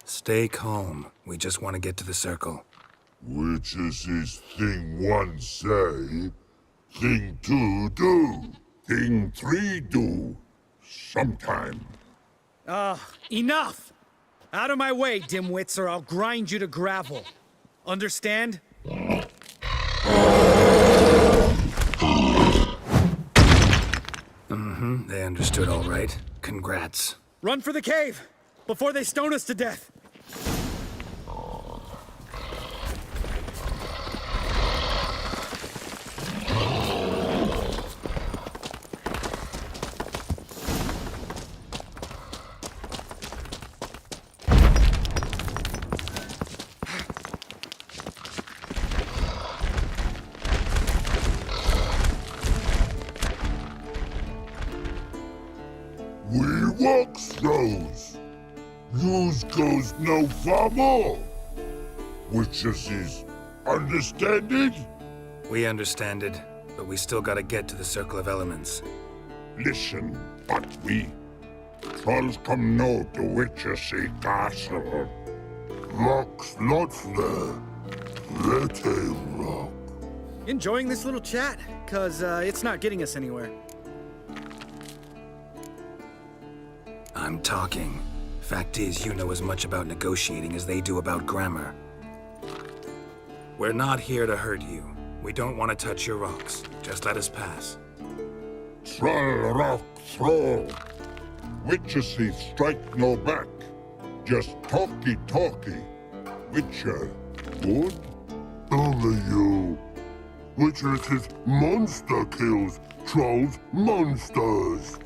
Stay calm. We just want to get to the circle. Which is his thing one say, thing two do, thing three do, sometime. Enough! Out of my way, dimwits, or I'll grind you to gravel. Understand? They understood all right. Congrats. Run for the cave! Before they stone us to death! We walks those. Yous goes no far more. Which is understand it? We understand it, but we still gotta get to the Circle of Elements. Listen, but we trolls come no to Witchersea Castle. Rocks lots there. Let a rock. Enjoying this little chat? Cause it's not getting us anywhere. I'm talking. Fact is, you know as much about negotiating as they do about grammar. We're not here to hurt you. We don't want to touch your rocks. Just let us pass. Troll rock throw. Witchersea strike no back. Just talky. Witcher, good? Only you. Witcher's monster kills trolls monsters.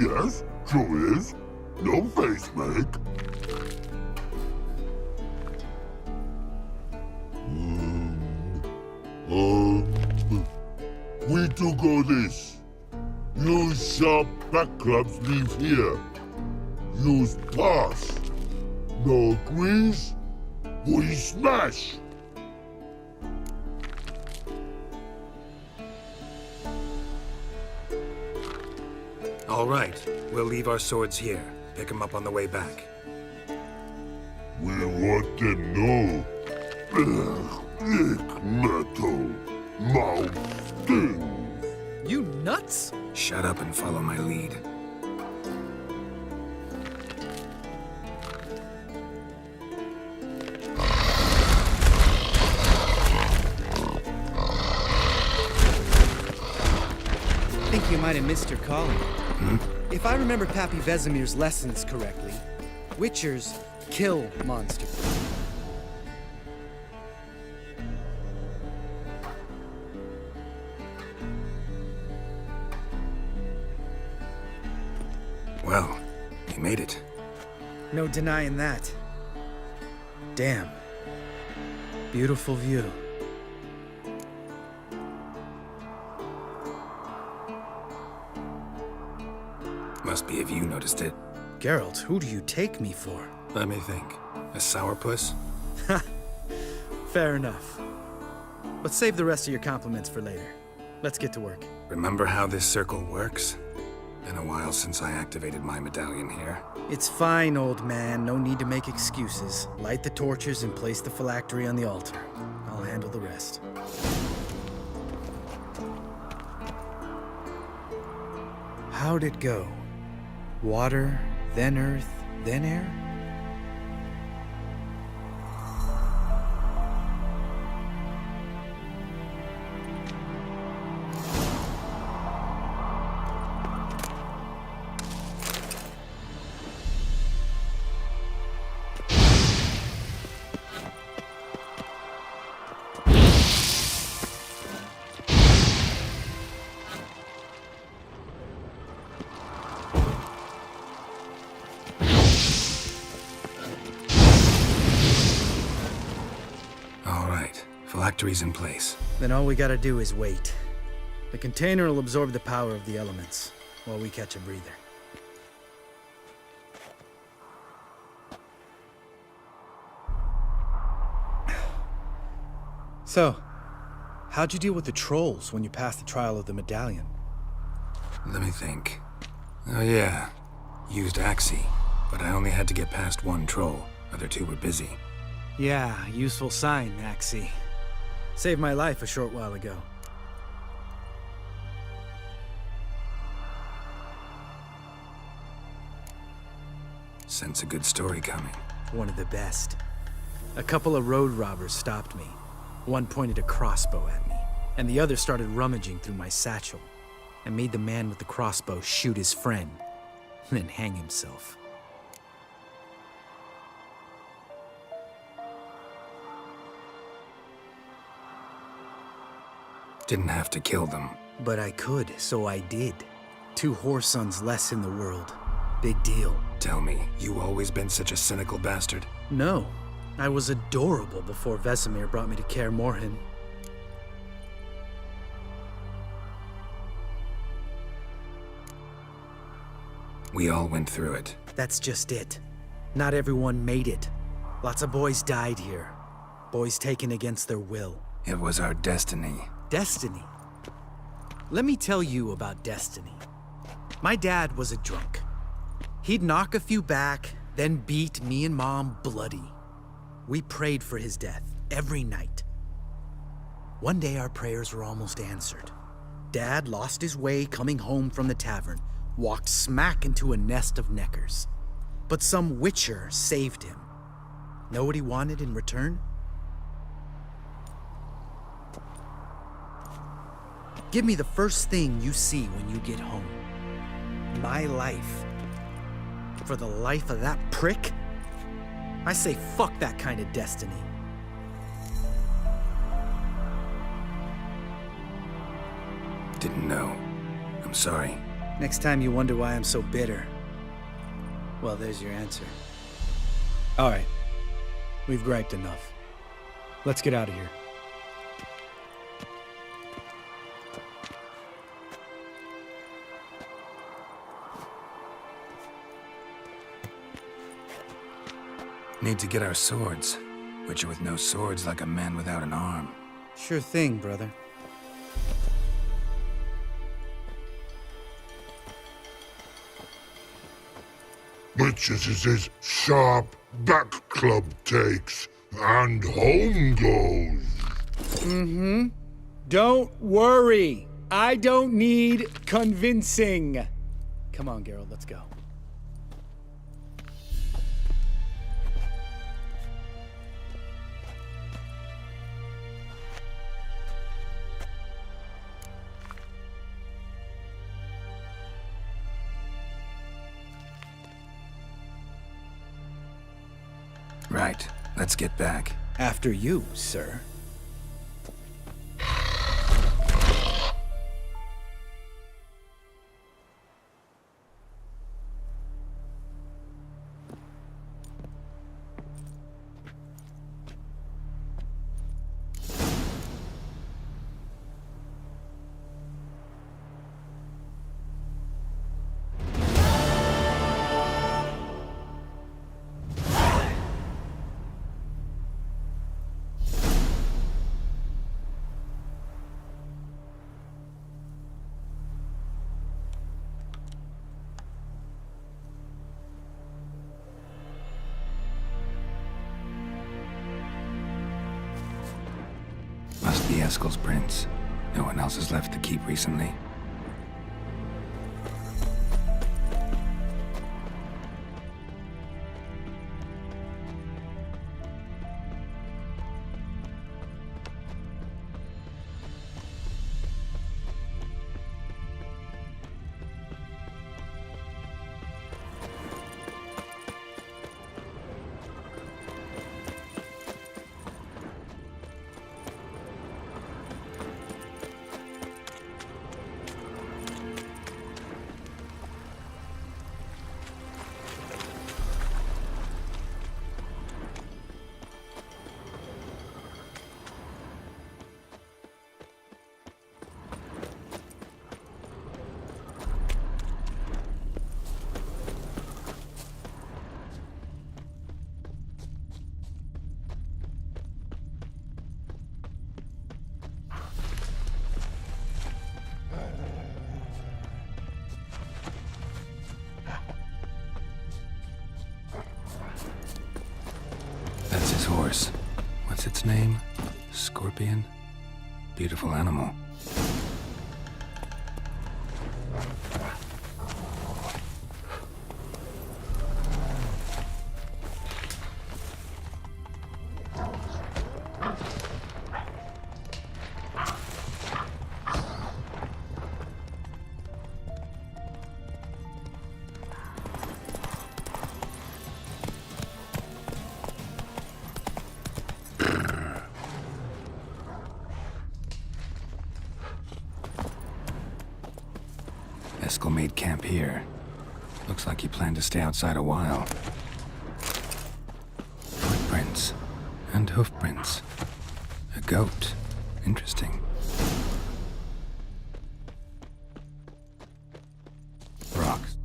Yes, true is. No face, make. We to go this. Use sharp backrubs leave here. Use pass. No agrees? We smash. All right, we'll leave our swords here. Pick them up on the way back. We want them know. Thick metal. Mouth stings. You nuts? Shut up and follow my lead. I think you might have missed your calling. If I remember Pappy Vesemir's lessons correctly, Witchers kill monsters. Well, you made it. No denying that. Damn. Beautiful view. Must be if you noticed it. Geralt, who do you take me for? Let me think. A sourpuss? Fair enough. But save the rest of your compliments for later. Let's get to work. Remember how this circle works? Been a while since I activated my medallion here. It's fine, old man. No need to make excuses. Light the torches and place the phylactery on the altar. I'll handle the rest. How'd it go? Water, then earth, then air? Phylactery's in place. Then all we gotta do is wait. The container will absorb the power of the elements, while we catch a breather. So, how'd you deal with the trolls when you passed the trial of the medallion? Let me think. Oh yeah, used Axii, but I only had to get past one troll. Other two were busy. Yeah, useful sign, Axii. Saved my life a short while ago. Sense a good story coming. One of the best. A couple of road robbers stopped me. One pointed a crossbow at me, and the other started rummaging through my satchel, and made the man with the crossbow shoot his friend, then hang himself. Didn't have to kill them. But I could, so I did. 2 whoresons less in the world. Big deal. Tell me, you always been such a cynical bastard? No. I was adorable before Vesemir brought me to Kaer Morhen. We all went through it. That's just it. Not everyone made it. Lots of boys died here. Boys taken against their will. It was our destiny. Destiny? Let me tell you about destiny. My dad was a drunk. He'd knock a few back, then beat me and Mom bloody. We prayed for his death every night. One day our prayers were almost answered. Dad lost his way coming home from the tavern, walked smack into a nest of neckers. But some witcher saved him. Know what he wanted in return? Give me the first thing you see when you get home. My life. For the life of that prick? I say fuck that kind of destiny. Didn't know. I'm sorry. Next time you wonder why I'm so bitter, Well, there's your answer. All right. We've griped enough. Let's get out of here. Need to get our swords. Witcher with no swords like a man without an arm. Sure thing, brother. Witches is his sharp back club takes, and home goes. Mm-hmm. Don't worry. I don't need convincing. Come on, Geralt, let's go. Right. Let's get back. After you, sir. Must be Eskel's prints. No one else has left the keep recently. That's his horse. What's its name? Scorpion? Beautiful animal. Eskel made camp here. Looks like he planned to stay outside a while. Footprints. And hoofprints. A goat. Interesting. Rocks.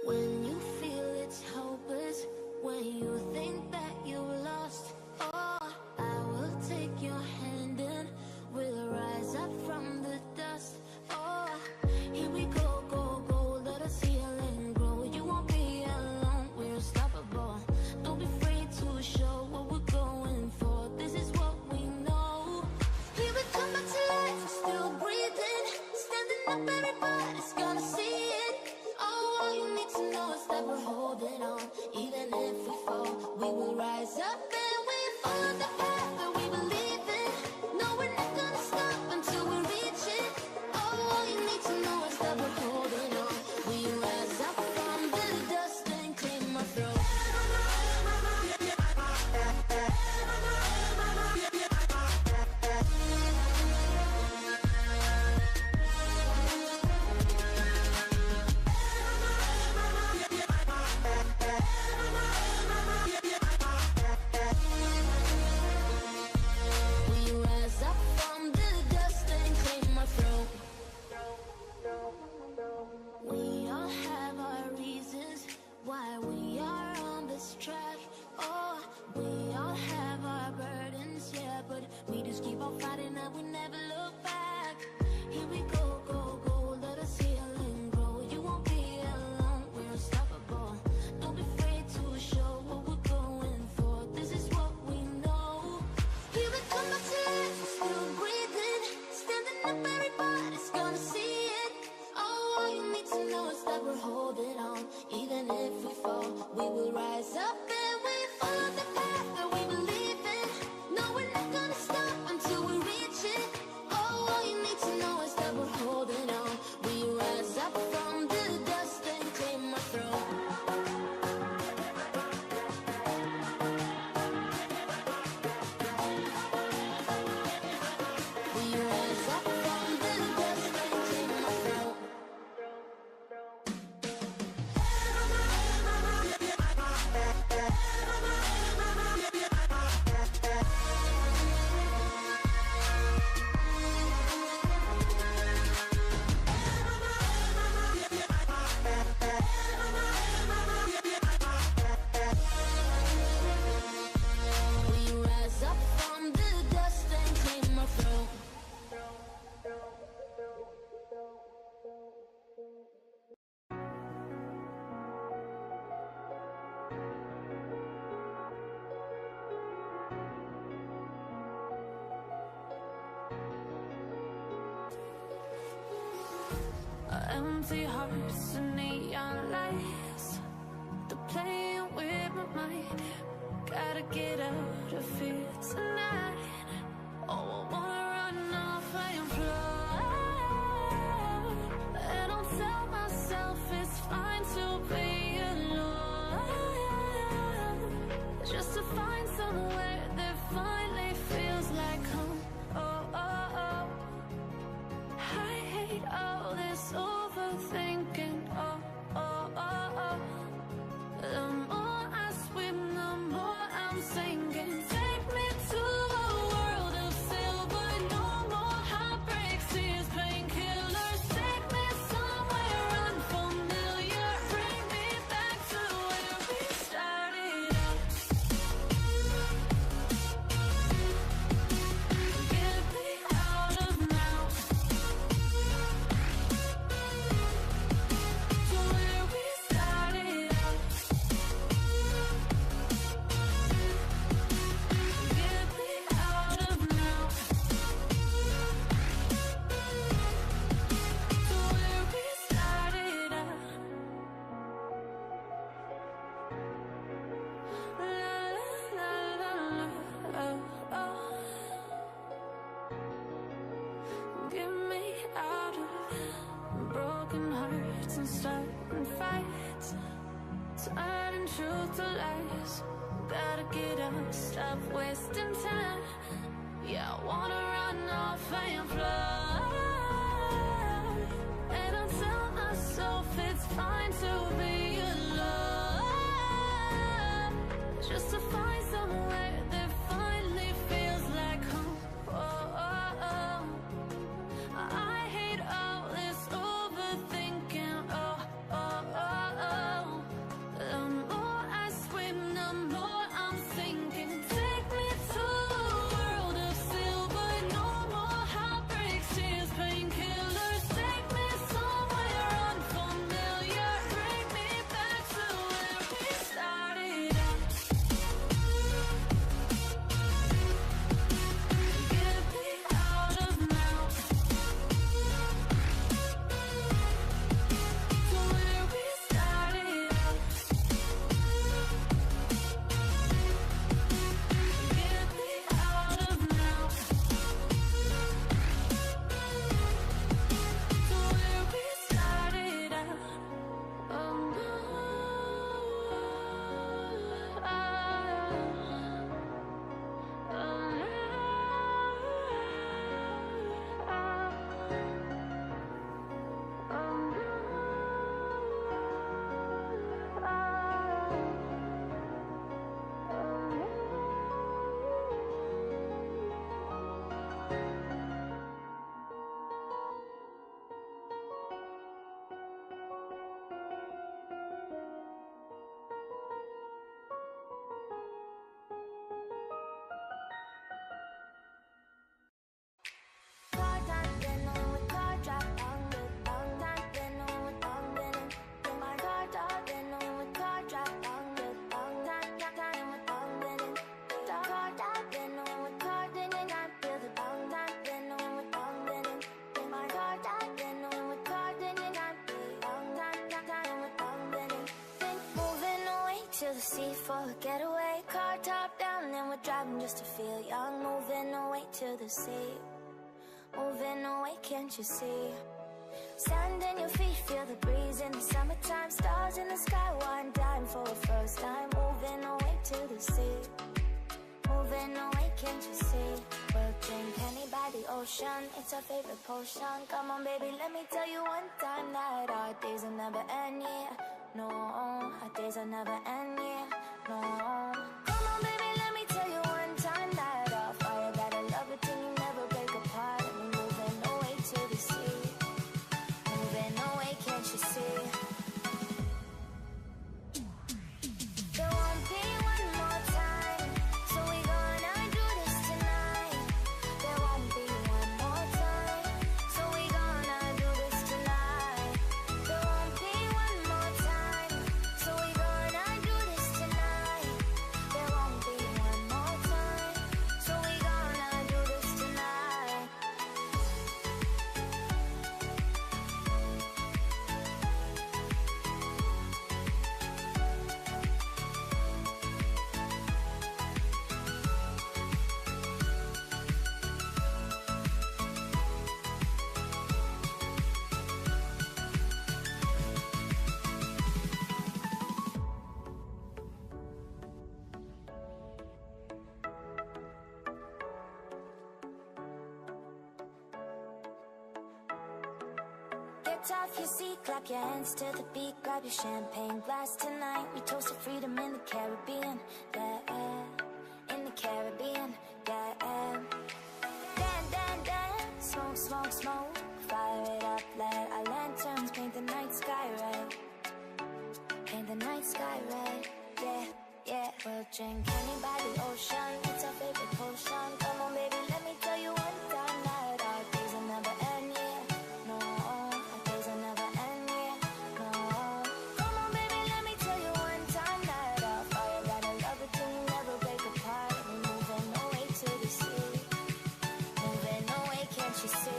When you feel it's hopeless, when you think that you lost, oh, I will take your hand and we'll rise up from the dust. Oh, here we go, go, go, let us heal and grow. You won't be alone, we're unstoppable. Don't be afraid to show what we're going for. This is what we know. Here we come back to life, we're still breathing. Standing up, everybody's gonna see it. Oh, all you need to know is that we're holding on. Even if we fall, we will rise up and we follow the path that we believe in. No, we're not gonna stop until we reach it. Oh, all you need to know is that we're holding on. We rise up from the dust and claim our throne. empty hearts and neon lights. They're playing with my mind. Gotta get out of here tonight. Oh, I wanna run off and fly. And I'll tell myself it's fine to be alone, just to find somewhere that finally feels like home. Oh, oh, oh. I hate all this overthinking. Oh, oh, oh, oh. The more I swim, the more I'm sinking. Take me to a world of silver. No more heartbreaks, tears, painkillers. Take me somewhere unfamiliar. Bring me back to where we started out. Get me out of now. To where we started out. Get me out of now. To where we started out. La la la la, oh, oh. Get me out of broken hearts and starting fights, turning truth to lies. Gotta get up, stop wasting time. Yeah, I wanna run off and fly. And I tell myself it's fine to be alone, just to find somewhere that finally feels like home. Oh, oh, oh. I hate all this overthinking. Oh, oh, oh, oh. The more I swim, the more I'm sinking. Take me to a world of silver. No more heartbreaks, tears, painkillers. Take me somewhere unfamiliar. Bring me back to where we started out. Get me out of now. To where we started out. Get me out of now. To where we started out. Oh no. For a getaway, car top down, and we're driving just to feel young. Moving away to the sea, moving away, can't you see? Sand in your feet, feel the breeze in the summertime. Stars in the sky, one dime for a first time. Moving away to the sea, moving away, can't you see? We'll drink honey by the ocean, it's our favorite potion. Come on baby, let me tell you one time that our days will never end, yeah. No, our days will never end, yeah. No. Come on baby, let me tell you one time that our fire got a love it till you never break apart. And we're moving away to the sea, moving away, can't you see? There won't be one more time, so we gonna do this tonight. There won't be one more time, so we gonna do this tonight. There won't be one more time, so we gonna do this tonight. tough, you see, clap your hands to the beat, grab your champagne glass tonight. We toast to freedom in the Caribbean, yeah, in the Caribbean, yeah. Dance, smoke, smoke, smoke, fire it up, let our lanterns paint the night sky red. Paint the night sky red, yeah, yeah. We'll drink honey by the ocean, it's our favorite potion. Come on baby, let me tell you one time that our days will never end, yeah. No, our days will never end, yeah. No, come on baby, let me tell you one time that our fire got a love it till you never break apart. We're moving away to the sea, moving away, can't you see?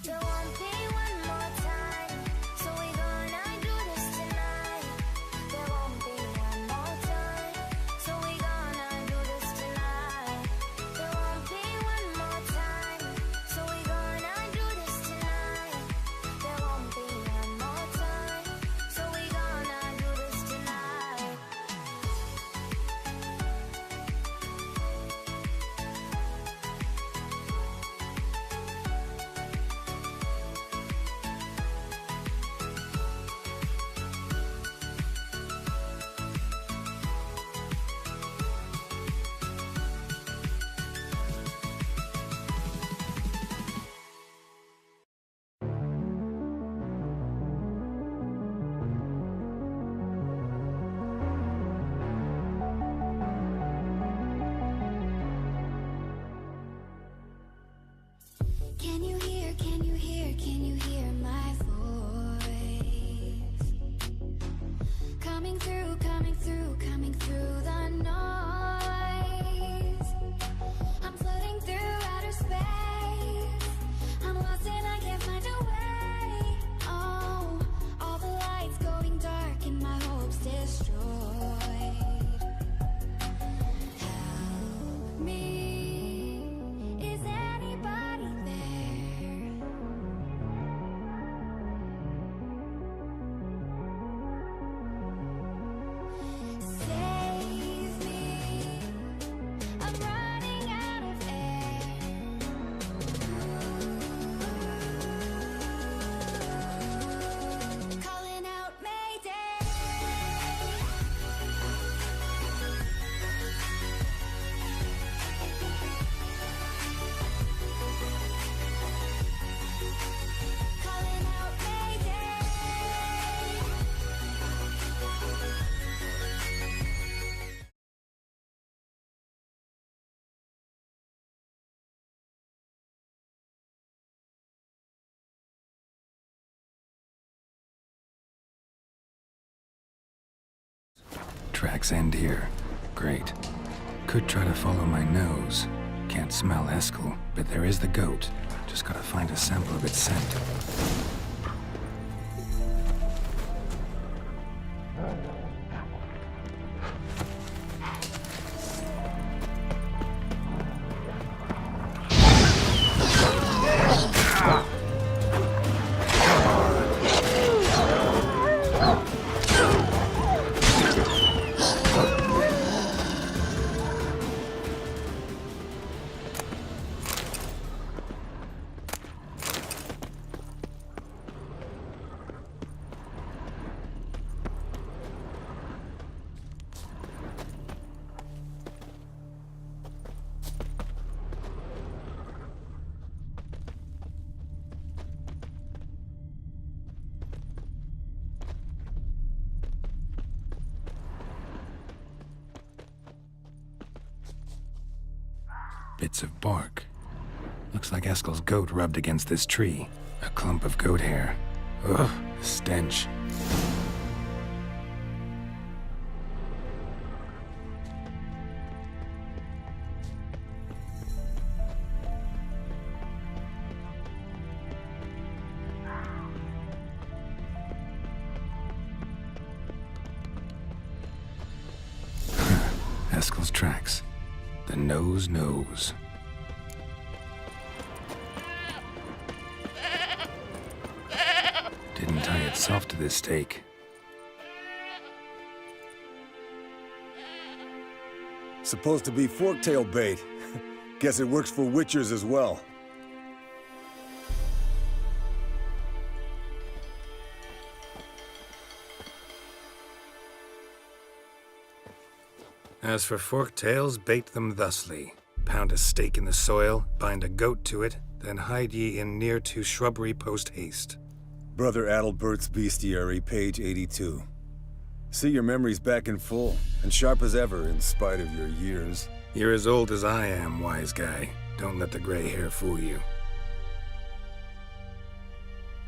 There won't be one more time, so we gonna do this tonight. There won't be one more time, so we gonna do this tonight. There won't be one more time, so we gonna do this tonight. There won't be one more time, so we gonna do this tonight. Can you hear, can you hear, can you hear my voice? Coming through, coming through, coming through the noise. I'm floating through outer space. I'm lost and I can't find a way. Oh, all the lights going dark and my hopes destroyed. Help me, is anybody there? Save me, I'm running out of air. Calling out Mayday. Calling out Mayday. Tracks end here. Great. Could try to follow my nose. Can't smell Eskel, but there is the goat. Just gotta find a sample of its scent. Bits of bark. Looks like Eskel's goat rubbed against this tree. A clump of goat hair. Ugh, stench. Eskel's tracks. The nose knows. Didn't tie itself to this stake. Supposed to be forktail bait. Guess it works for witchers as well. As for forked tails, bait them thusly. Pound a stake in the soil, bind a goat to it, then hide ye in near to shrubbery post haste. Brother Adalbert's Bestiary, page 82. See your memories back in full, and sharp as ever in spite of your years. You're as old as I am, wise guy. Don't let the gray hair fool you.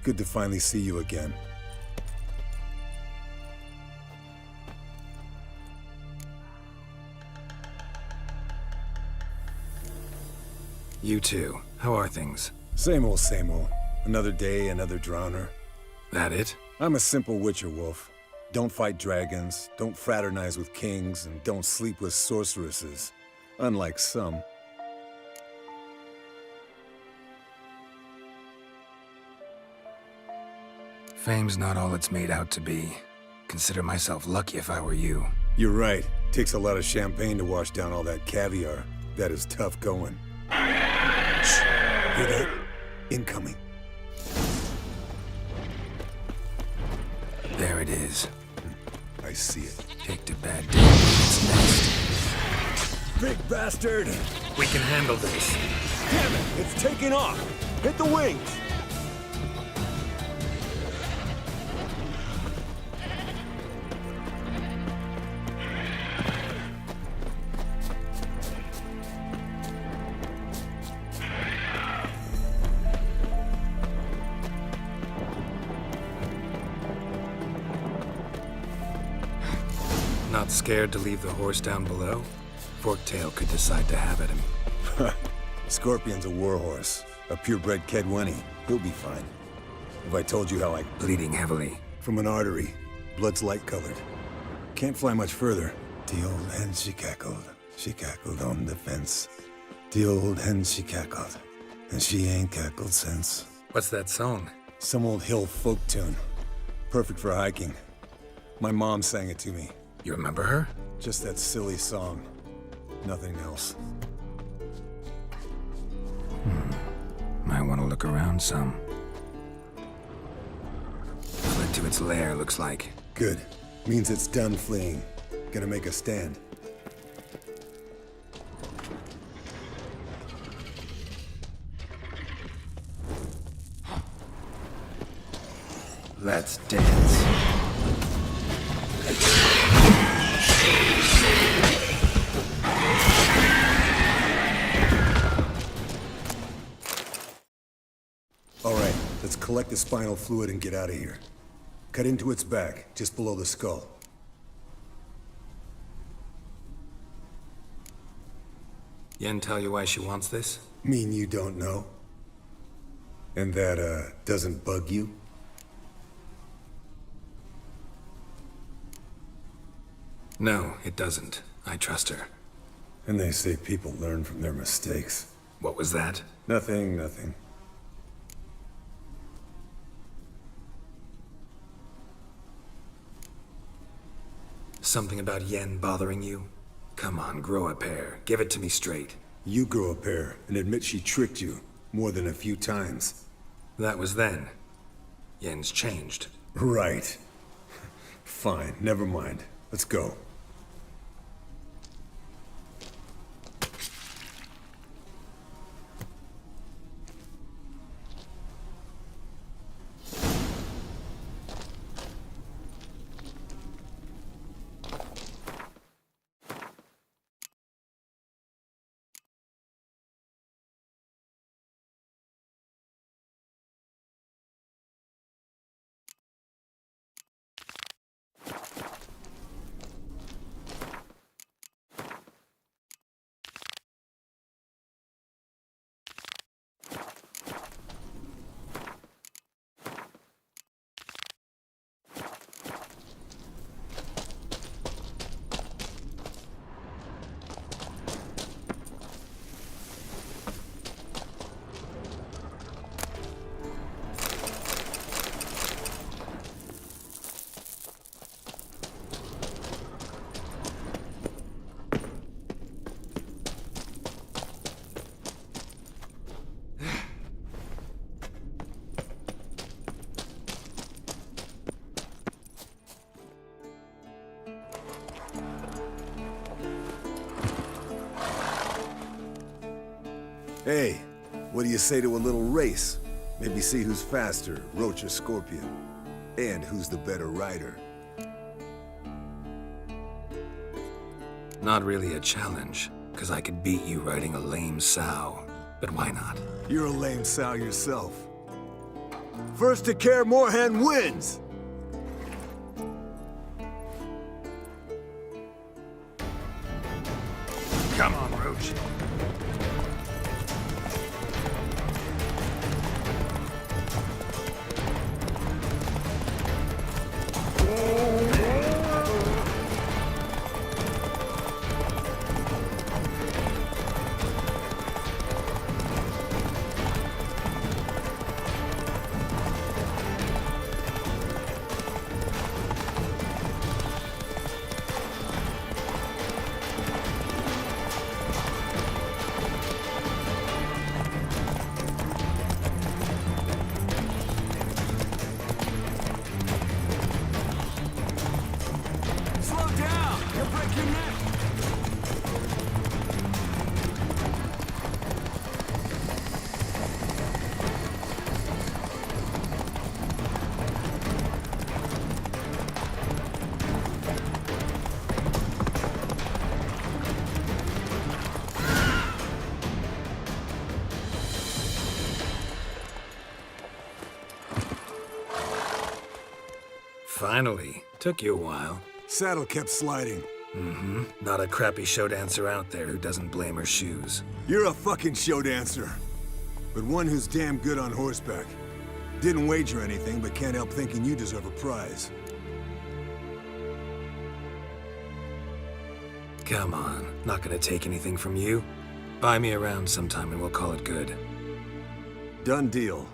Good to finally see you again. You too. How are things? Same old, same old. Another day, another drowner. That it? I'm a simple witcher wolf. Don't fight dragons, don't fraternize with kings, and don't sleep with sorceresses. Unlike some. Fame's not all it's made out to be. Consider myself lucky if I were you. You're right. Takes a lot of champagne to wash down all that caviar. That is tough going. Shh. Hear that? Incoming. There it is. I see it. Kicked a bad day. What's next? Big bastard! We can handle this. Damn it! It's taking off! Hit the wings! Not scared to leave the horse down below? Forktail could decide to have at him. Scorpion's a warhorse. A purebred Kedwenny. He'll be fine. If I told you how I... Bleeding heavily. From an artery. Blood's light-colored. Can't fly much further. The old hen she cackled on the fence. The old hen she cackled. And she ain't cackled since. What's that song? Some old hill folk tune. Perfect for hiking. My mom sang it to me. You remember her? Just that silly song. Nothing else. Might want to look around some. Fled to its lair, looks like. Good. Means it's done fleeing. Gonna make a stand. Let's dance. All right, let's collect the spinal fluid and get out of here. Cut into its back, just below the skull. Yen tell you why she wants this? Mean you don't know? And that, doesn't bug you? No, it doesn't. I trust her. And they say people learn from their mistakes. What was that? Nothing, nothing. Something about Yen bothering you? Come on, grow a pair. Give it to me straight. You grow a pair and admit she tricked you more than a few times. That was then. Yen's changed. Right. Fine, never mind. Let's go. Hey, what do you say to a little race? Maybe see who's faster, Roach or Scorpion. And who's the better rider. Not really a challenge, because I could beat you riding a lame sow. But why not? You're a lame sow yourself. First to Kaer Morhen wins! Come on, Roach. Finally. Took you a while. Saddle kept sliding. Mm-hmm. Not a crappy show dancer out there who doesn't blame her shoes. You're a fucking show dancer. But one who's damn good on horseback. Didn't wager anything, but can't help thinking you deserve a prize. Come on. Not gonna take anything from you. Buy me around sometime and we'll call it good. Done deal.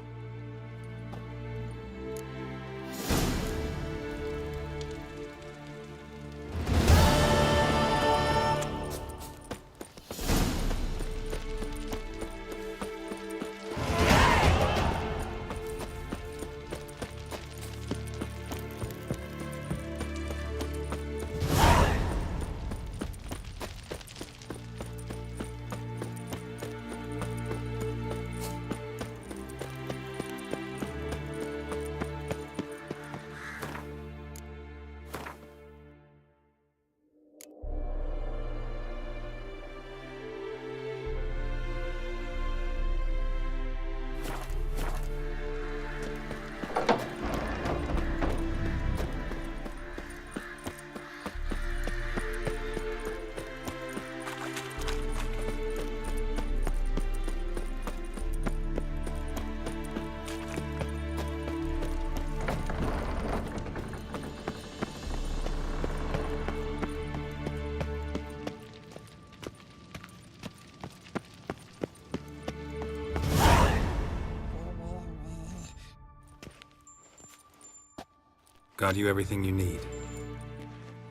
Got you everything you need.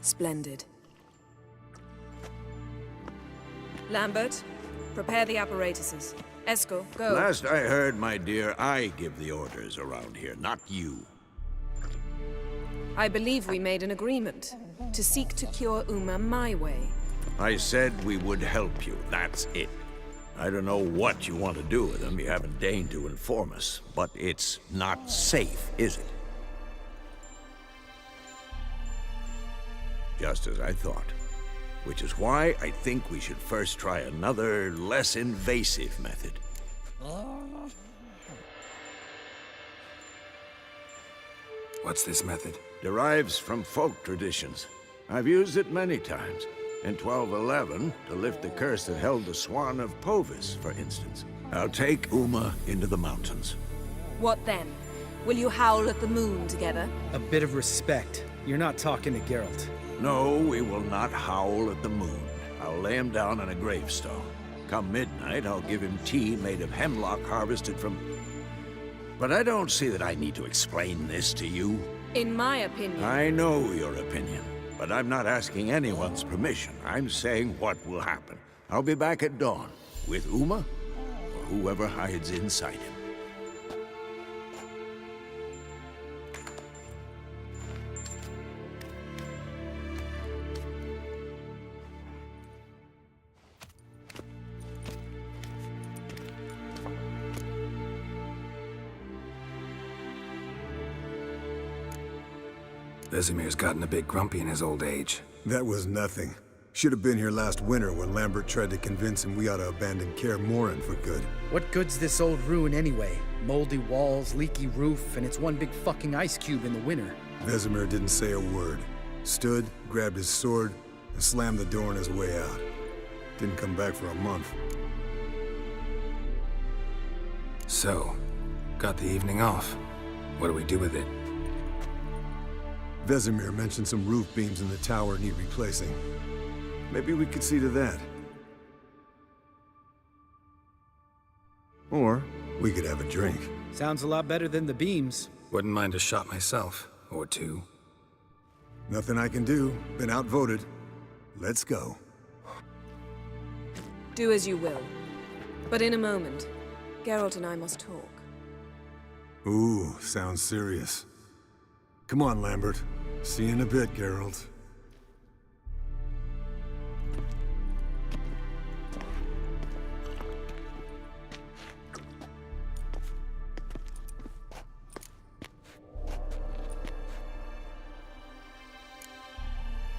Splendid. Lambert, prepare the apparatuses. Esco, go. Last I heard, my dear, I give the orders around here, not you. I believe we made an agreement to seek to cure Uma my way. I said we would help you, that's it. I don't know what you want to do with them, you haven't deigned to inform us, but it's not safe, is it? Just as I thought. Which is why I think we should first try another, less invasive method. What's this method? Derives from folk traditions. I've used it many times. In 1211, to lift the curse that held the Swan of Povis, for instance. I'll take Uma into the mountains. What then? Will you howl at the moon together? A bit of respect. You're not talking to Geralt. No, we will not howl at the moon. I'll lay him down on a gravestone. Come midnight, I'll give him tea made of hemlock harvested from... But I don't see that I need to explain this to you. In my opinion... I know your opinion, but I'm not asking anyone's permission. I'm saying what will happen. I'll be back at dawn, with Uma, or whoever hides inside him. Vesemir's gotten a bit grumpy in his old age. That was nothing. Should have been here last winter when Lambert tried to convince him we ought to abandon Kaer Morhen for good. What good's this old ruin anyway? Moldy walls, leaky roof, and it's one big fucking ice cube in the winter. Vesemir didn't say a word. Stood, grabbed his sword, and slammed the door on his way out. Didn't come back for a month. So, got the evening off. What do we do with it? Vesemir mentioned some roof beams in the tower need replacing. Maybe we could see to that. Or we could have a drink. Sounds a lot better than the beams. Wouldn't mind a shot myself, or two. Nothing I can do. Been outvoted. Let's go. Do as you will. But in a moment, Geralt and I must talk. Ooh, sounds serious. Come on, Lambert. See you in a bit, Geralt.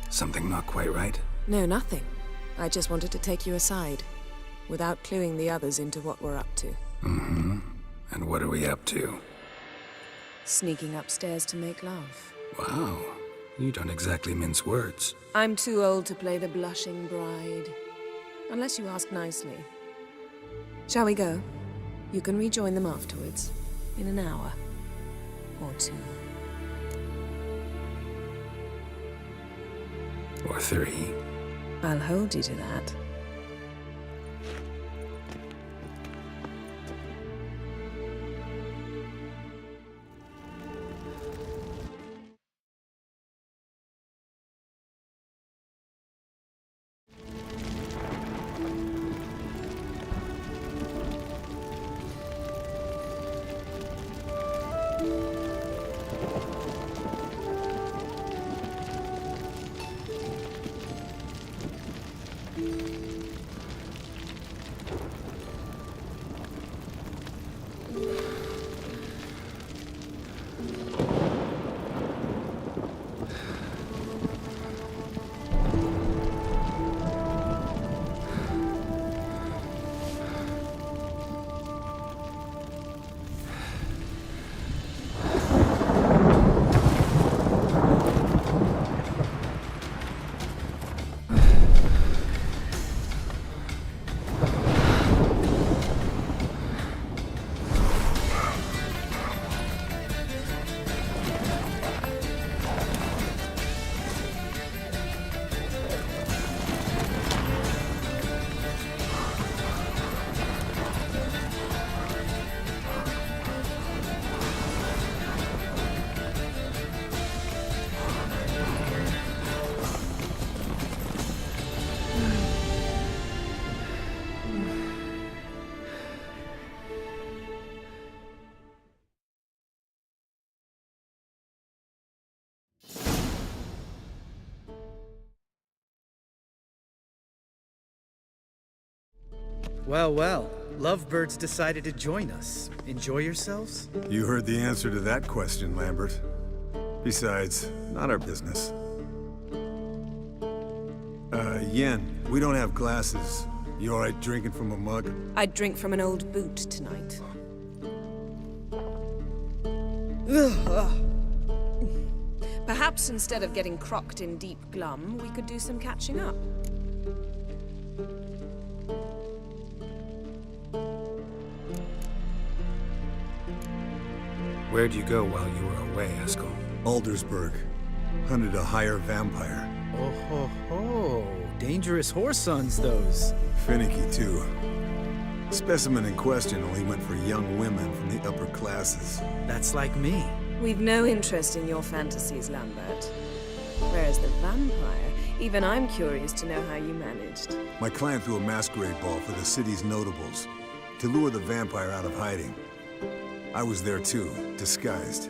Something not quite right? No, nothing. I just wanted to take you aside, without cluing the others into what we're up to. Mm-hmm. And what are we up to? Sneaking upstairs to make love. Wow. You don't exactly mince words. I'm too old to play the blushing bride. Unless you ask nicely. Shall we go? You can rejoin them afterwards. In an hour. Or two. Or three. I'll hold you to that. Well, well. Lovebirds decided to join us. Enjoy yourselves? You heard the answer to that question, Lambert. Besides, not our business. Yen, we don't have glasses. You alright drinking from a mug? I'd drink from an old boot tonight. Perhaps instead of getting crocked in deep glum, we could do some catching up. Where'd you go while you were away, Eskel? Aldersburg. Hunted a higher vampire. Oh ho ho. Dangerous whoresons, those. Finicky, too. Specimen in question only went for young women from the upper classes. That's like me. We've no interest in your fantasies, Lambert. Whereas the vampire, even I'm curious to know how you managed. My client threw a masquerade ball for the city's notables to lure the vampire out of hiding. I was there too, disguised.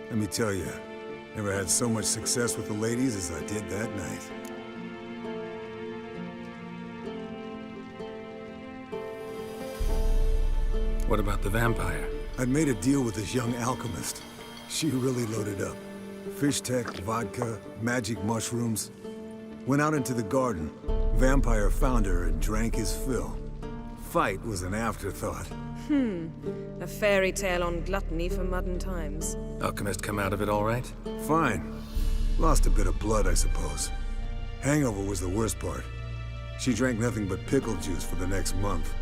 Let me tell you, never had so much success with the ladies as I did that night. What about the vampire? I'd made a deal with this young alchemist. She really loaded up. Fish tech, vodka, magic mushrooms. Went out into the garden. Vampire found her and drank his fill. Fight was an afterthought. A fairy tale on gluttony for modern times. Alchemist come out of it all right? Fine. Lost a bit of blood, I suppose. Hangover was the worst part. She drank nothing but pickle juice for the next month.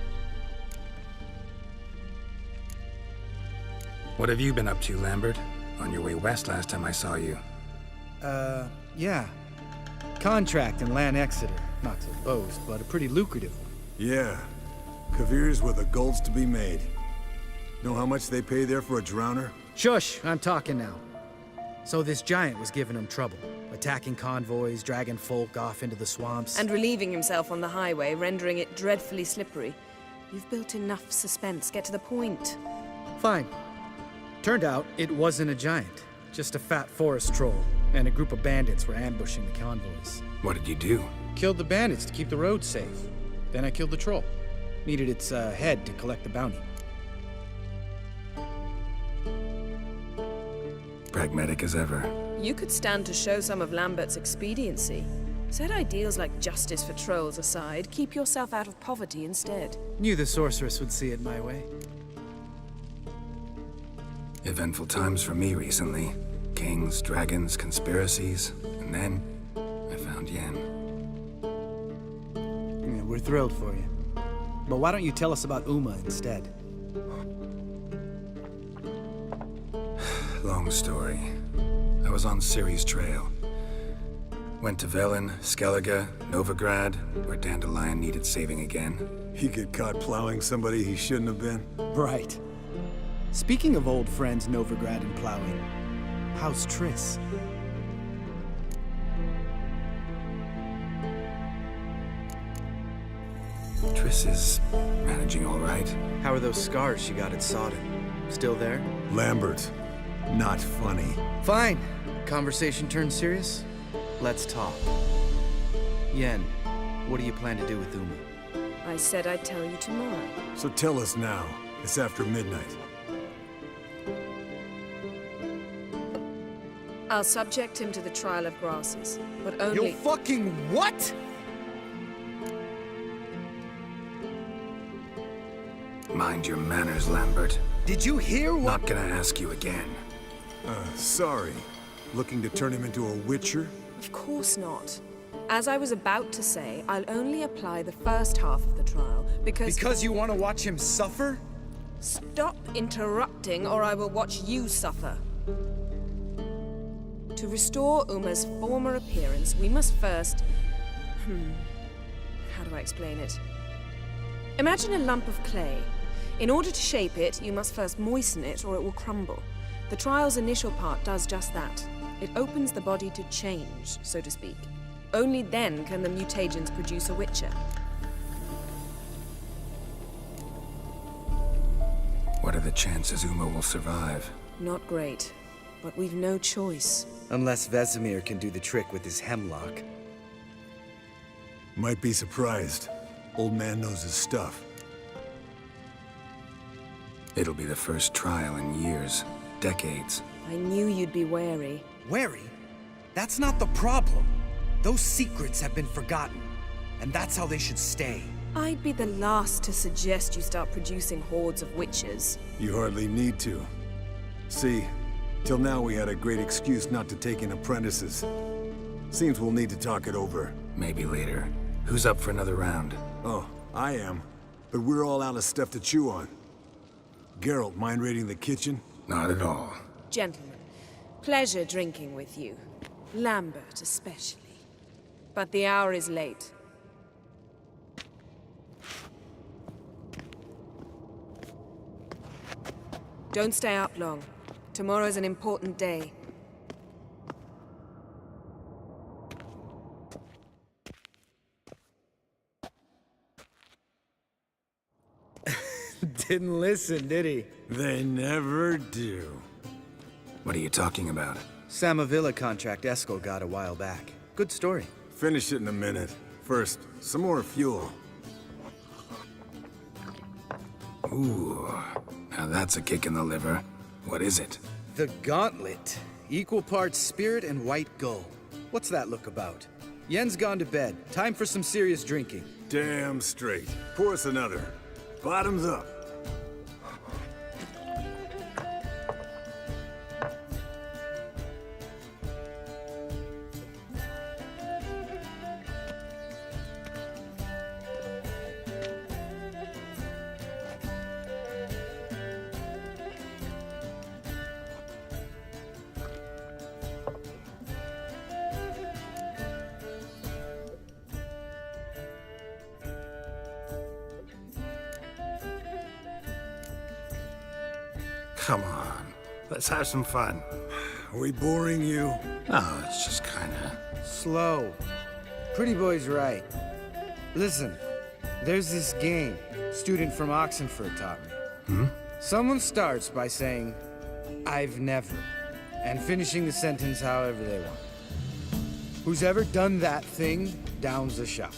What have you been up to, Lambert? On your way west last time I saw you. Yeah. Contract in Lan Exeter. Not to boast, but a pretty lucrative one. Yeah. Kavir's were the gold's to be made. Know how much they pay there for a drowner? Shush, I'm talking now. So this giant was giving him trouble. Attacking convoys, dragging folk off into the swamps. And relieving himself on the highway, rendering it dreadfully slippery. You've built enough suspense. Get to the point. Fine. Turned out it wasn't a giant. Just a fat forest troll. And a group of bandits were ambushing the convoys. What did you do? Killed the bandits to keep the road safe. Then I killed the troll. Needed its head to collect the bounty. Pragmatic as ever. You could stand to show some of Lambert's expediency. Set ideals like justice for trolls aside, keep yourself out of poverty instead. Knew the sorceress would see it my way. Eventful times for me recently. Kings, dragons, conspiracies, and then I found Yen. Yeah, we're thrilled for you. But why don't you tell us about Uma instead? Long story. I was on Ciri's trail. Went to Velen, Skellige, Novigrad, where Dandelion needed saving again. He get caught plowing somebody he shouldn't have been? Right. Speaking of old friends Novigrad and plowing, how's Triss? Triss is managing all right. How are those scars she got at Sodden? Still there? Lambert. Not funny. Fine. Conversation turned serious? Let's talk. Yen, what do you plan to do with Uma? I said I'd tell you tomorrow. So tell us now. It's after midnight. I'll subject him to the trial of grasses, but only— You fucking what?! Mind your manners, Lambert. Did you hear what— Not gonna ask you again. Sorry. Looking to turn him into a witcher? Of course not. As I was about to say, I'll only apply the first half of the trial, because— Because you want to watch him suffer? Stop interrupting, or I will watch you suffer. To restore Uma's former appearance, we must first— how do I explain it? Imagine a lump of clay. In order to shape it, you must first moisten it, or it will crumble. The trial's initial part does just that. It opens the body to change, so to speak. Only then can the mutagens produce a witcher. What are the chances Uma will survive? Not great, but we've no choice. Unless Vesemir can do the trick with his hemlock. Might be surprised. Old man knows his stuff. It'll be the first trial in years, decades. I knew you'd be wary. Wary? That's not the problem. Those secrets have been forgotten, and that's how they should stay. I'd be the last to suggest you start producing hordes of witches. You hardly need to. See, till now we had a great excuse not to take in apprentices. Seems we'll need to talk it over. Maybe later. Who's up for another round? Oh, I am. But we're all out of stuff to chew on. Geralt, mind raiding the kitchen? Not at all. Gentlemen, pleasure drinking with you. Lambert especially. But the hour is late. Don't stay up long. Tomorrow's an important day. Didn't listen, did he? They never do. What are you talking about? Samavilla contract Eskel got a while back. Good story. Finish it in a minute. First, some more fuel. Ooh, now that's a kick in the liver. What is it? The gauntlet. Equal parts spirit and white gull. What's that look about? Yen's gone to bed. Time for some serious drinking. Damn straight. Pour us another. Bottoms up. Come on, let's have some fun. Are we boring you? Oh, it's just kinda... Slow. Pretty boy's right. Listen, there's this game student from Oxenford taught me. Someone starts by saying, I've never, and finishing the sentence however they want. Who's ever done that thing downs the shot.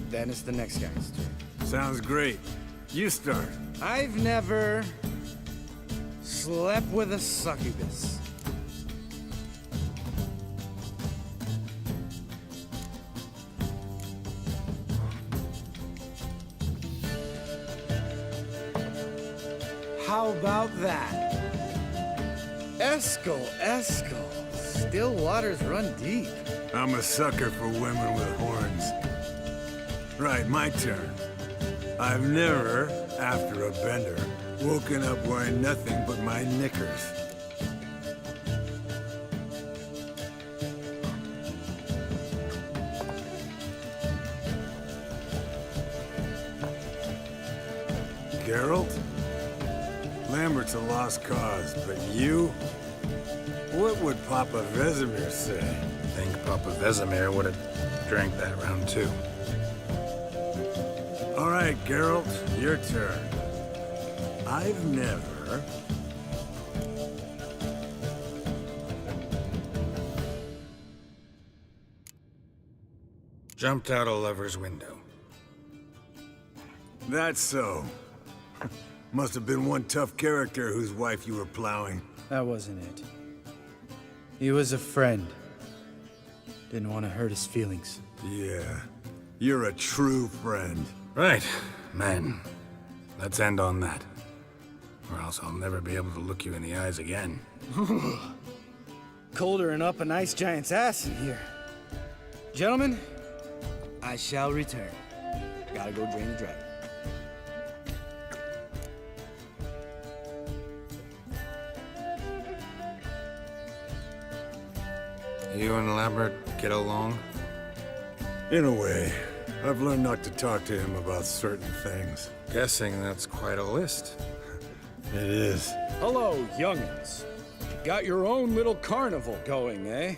Then it's the next guy's turn. Sounds great. You start. I've never slept with a succubus. How about that? Eskel. Still waters run deep. I'm a sucker for women with horns. Right, my turn. I've never, after a bender, woken up wearing nothing but my knickers. Geralt? Lambert's a lost cause, but you? What would Papa Vesemir say? I think Papa Vesemir would have drank that round too. All right, Geralt, your turn. I've never... Jumped out a lover's window. That's so. Must have been one tough character whose wife you were plowing. That wasn't it. He was a friend. Didn't want to hurt his feelings. Yeah. You're a true friend. Right, man. Let's end on that. Or else I'll never be able to look you in the eyes again. Colder and up a nice giant's ass in here. Gentlemen, I shall return. Gotta go drain the dragon. You and Lambert get along? In a way. I've learned not to talk to him about certain things. Guessing that's quite a list. It is. Hello, young'uns. Got your own little carnival going, eh?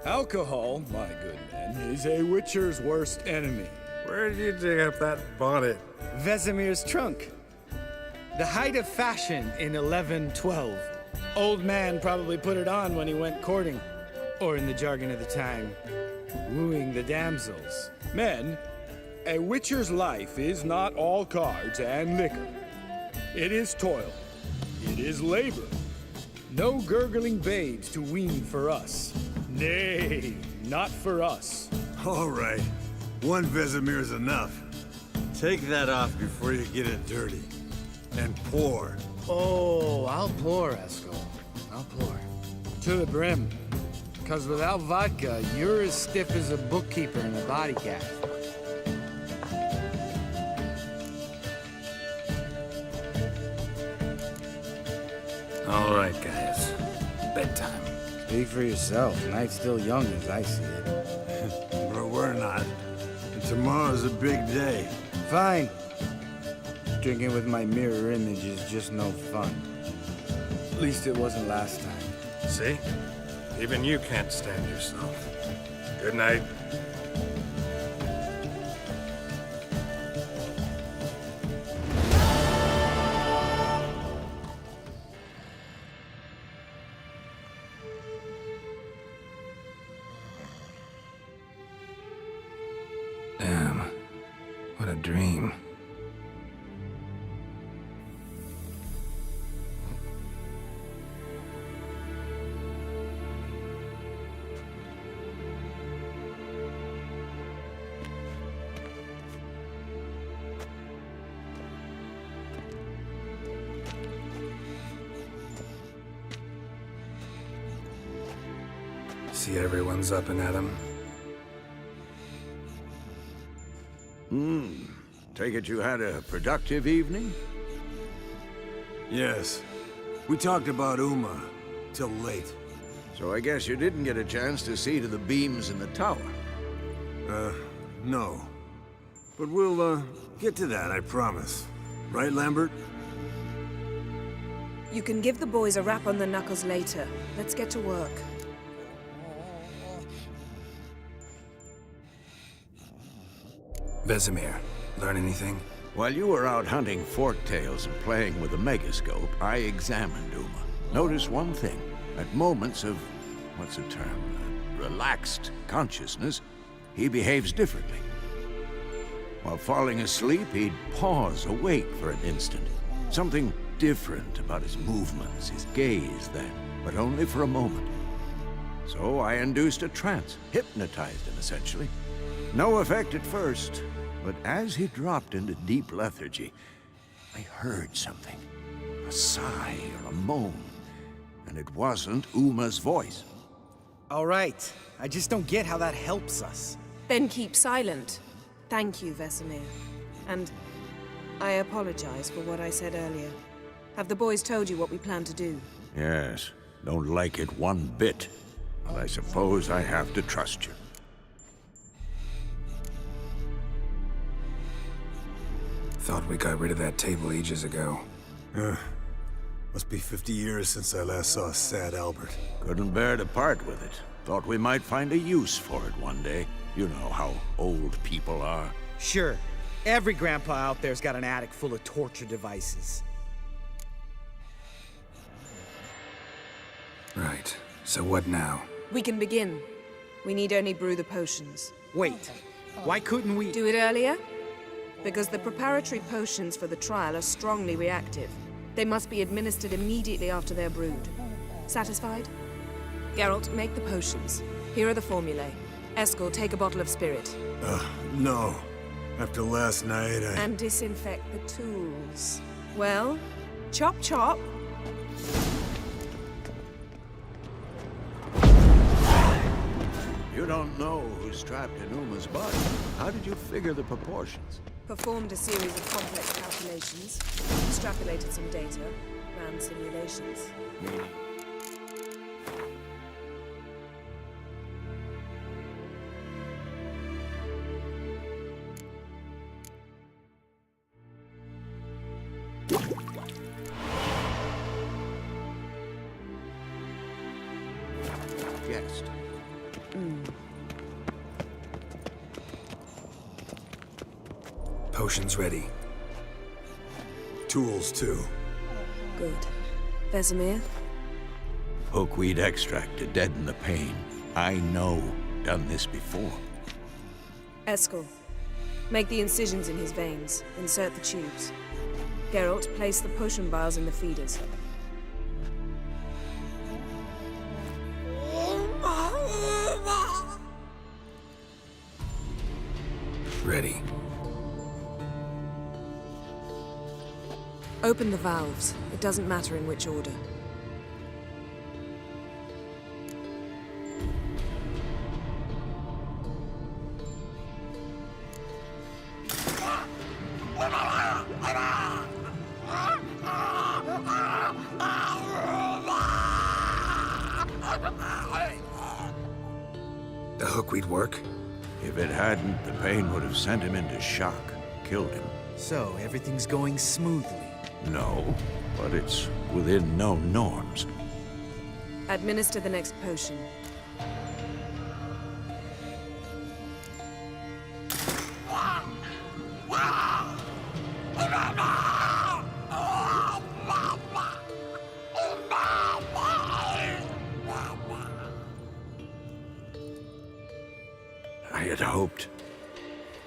Alcohol, my good men, is a witcher's worst enemy. Where did you dig up that bonnet? Vesemir's trunk. The height of fashion in 1112. Old man probably put it on when he went courting. Or in the jargon of the time, wooing the damsels. Men, a witcher's life is not all cards and liquor. It is toil. It is labor. No gurgling babes to wean for us. Nay, not for us. All right. One Vesemir's enough. Take that off before you get it dirty. And pour. Oh, I'll pour, Eskel. I'll pour. To the brim. Because without vodka, you're as stiff as a bookkeeper in a body cast. All right, guys. Bedtime. Speak for yourself. Night's still young as I see it. But we're not. And tomorrow's a big day. Fine. Drinking with my mirror image is just no fun. At least it wasn't last time. See? Even you can't stand yourself. Good night. Damn. What a dream. See everyone's up and at 'em. Take it you had a productive evening? Yes. We talked about Uma till late. So I guess you didn't get a chance to see to the beams in the tower. No. But we'll, get to that, I promise. Right, Lambert? You can give the boys a rap on the knuckles later. Let's get to work. Vesemir, learn anything? While you were out hunting forktails and playing with a megascope, I examined Uma. Noticed one thing. At moments of, what's the term, relaxed consciousness, he behaves differently. While falling asleep, he'd pause, awake for an instant. Something different about his movements, his gaze then, but only for a moment. So I induced a trance, hypnotized him essentially. No effect at first, but as he dropped into deep lethargy, I heard something. A sigh or a moan. And it wasn't Uma's voice. All right. I just don't get how that helps us. Then keep silent. Thank you, Vesemir. And I apologize for what I said earlier. Have the boys told you what we plan to do? Yes, don't like it one bit. But I suppose I have to trust you. Thought we got rid of that table ages ago. Must be 50 years since I last saw sad Albert. Couldn't bear to part with it. Thought we might find a use for it one day. You know how old people are. Sure. Every grandpa out there's got an attic full of torture devices. Right. So what now? We can begin. We need only brew the potions. Wait. Why couldn't we... Do it earlier? Because the preparatory potions for the trial are strongly reactive. They must be administered immediately after they're brewed. Satisfied? Geralt, make the potions. Here are the formulae. Eskel, take a bottle of spirit. No. After last night, And disinfect the tools. Well, chop chop. You don't know who's trapped in Uma's body. How did you figure the proportions? Performed a series of complex calculations. Extrapolated some data. Ran simulations. Meaning? Guessed. Potions ready. Tools, too. Good. Vesemir? Hookweed extract to deaden the pain. I know. Done this before. Eskel, make the incisions in his veins. Insert the tubes. Geralt, place the potion vials in the feeders. Ready. Open the valves. It doesn't matter in which order. The hookweed work? If it hadn't, the pain would have sent him into shock, killed him. So, everything's going smoothly. No, but it's within known norms. Administer the next potion.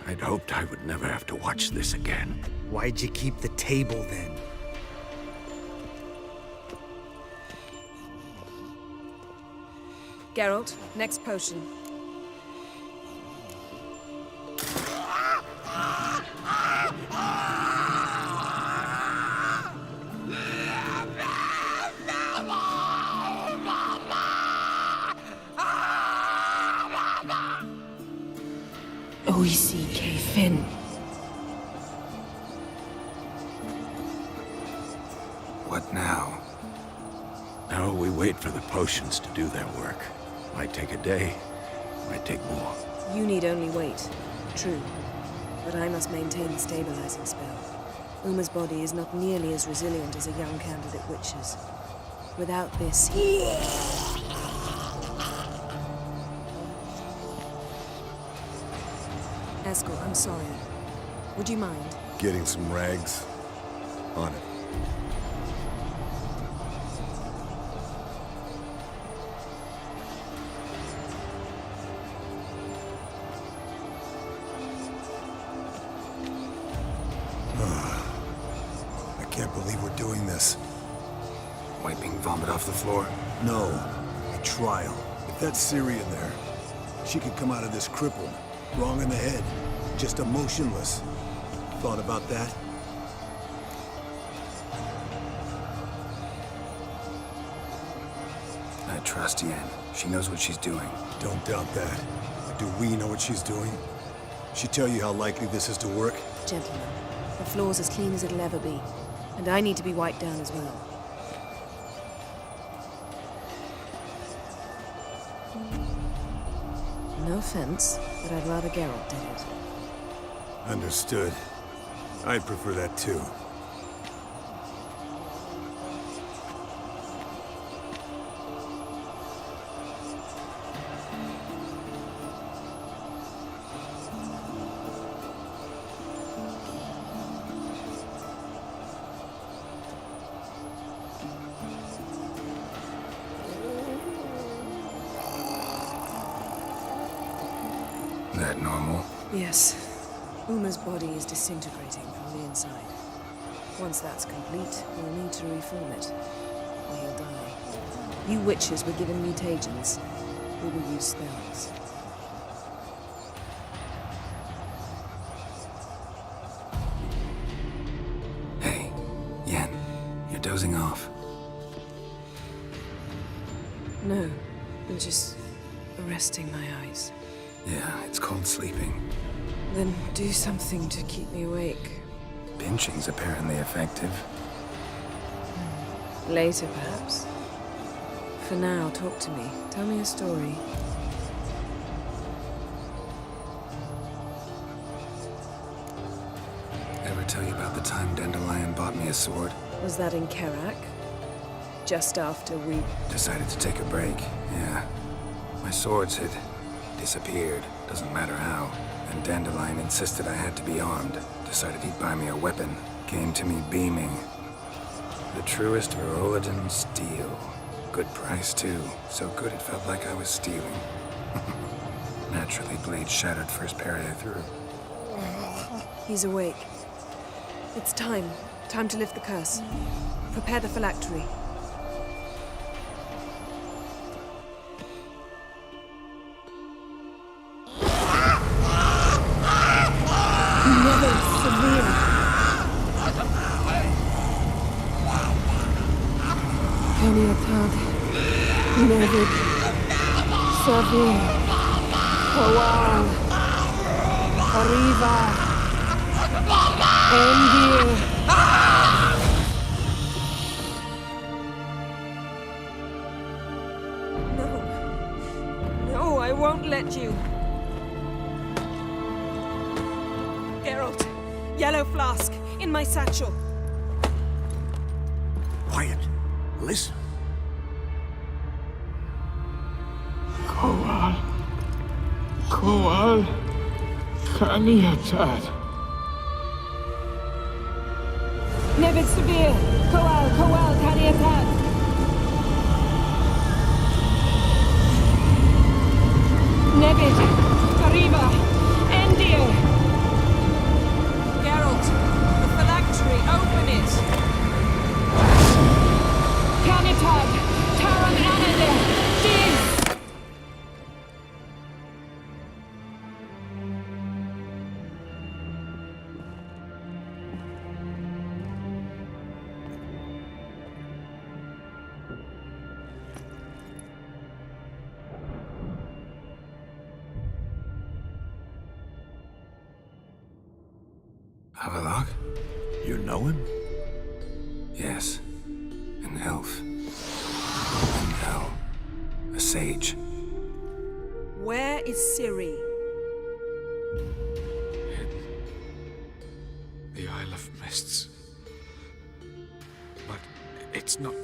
I'd hoped I would never have to watch this again. Why'd you keep the table then? Geralt, next potion. OG.LK Finn. What now? Now we wait for the potions to do their work. Might take a day, might take more. You need only wait. True. But I must maintain the stabilizing spell. Uma's body is not nearly as resilient as a young candidate witch's. Without this... Eskel, I'm sorry. Would you mind? Getting some rags. On it. I can't believe we're doing this. Wiping vomit off the floor? No. A trial. If that's Ciri in there, she could come out of this crippled. Wrong in the head. Just emotionless. Thought about that? I trust Yen. She knows what she's doing. Don't doubt that. But do we know what she's doing? She tell you how likely this is to work? Gentlemen, the floor's as clean as it'll ever be. And I need to be wiped down as well. No offense, but I'd rather Geralt did it. Understood. I'd prefer that too. That normal? Yes. Uma's body is disintegrating from the inside. Once that's complete, we'll need to reform it. Or he'll die. You witches were given mutagens. We will use spells. Hey, Yen, you're dozing off. No, I'm just resting my eyes. Yeah, it's called sleeping. Then do something to keep me awake. Pinching's apparently effective. Later, perhaps. For now, talk to me. Tell me a story. Ever tell you about the time Dandelion bought me a sword? Was that in Kerak? Just after we... Decided to take a break, yeah. My swords had disappeared, doesn't matter how. And Dandelion insisted I had to be armed. Decided he'd buy me a weapon. Came to me beaming. The truest Verolidan steel. Good price, too. So good it felt like I was stealing. Naturally, blade shattered first parry I threw. He's awake. It's time. Time to lift the curse. Prepare the phylactery. Never severe. Kaniatad. Never severe. Kowal. Arriva. Endir. No, I won't let you. Geralt, yellow flask, in my satchel. Quiet. Listen. Kowal. Kowal. Kaniatad. Nevid Severe. Kowal, Kaniatad. Nevid. Arriva. Endir. Geralt, the phylactery, open it. Kanitad. Taran Anadir. Diz. Avalok? You know him? Yes. An elf. An hell. A sage. Where is Ciri? The Isle of Mists. But it's not...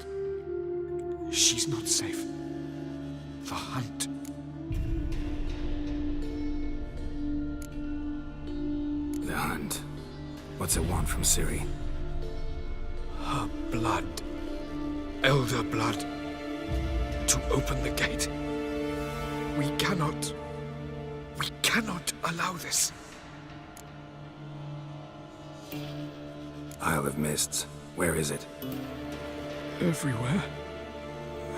She's not safe. The hunt. The hunt. What's it want from Ciri? Her blood. Elder blood. To open the gate. We cannot allow this. Isle of Mists. Where is it? Everywhere.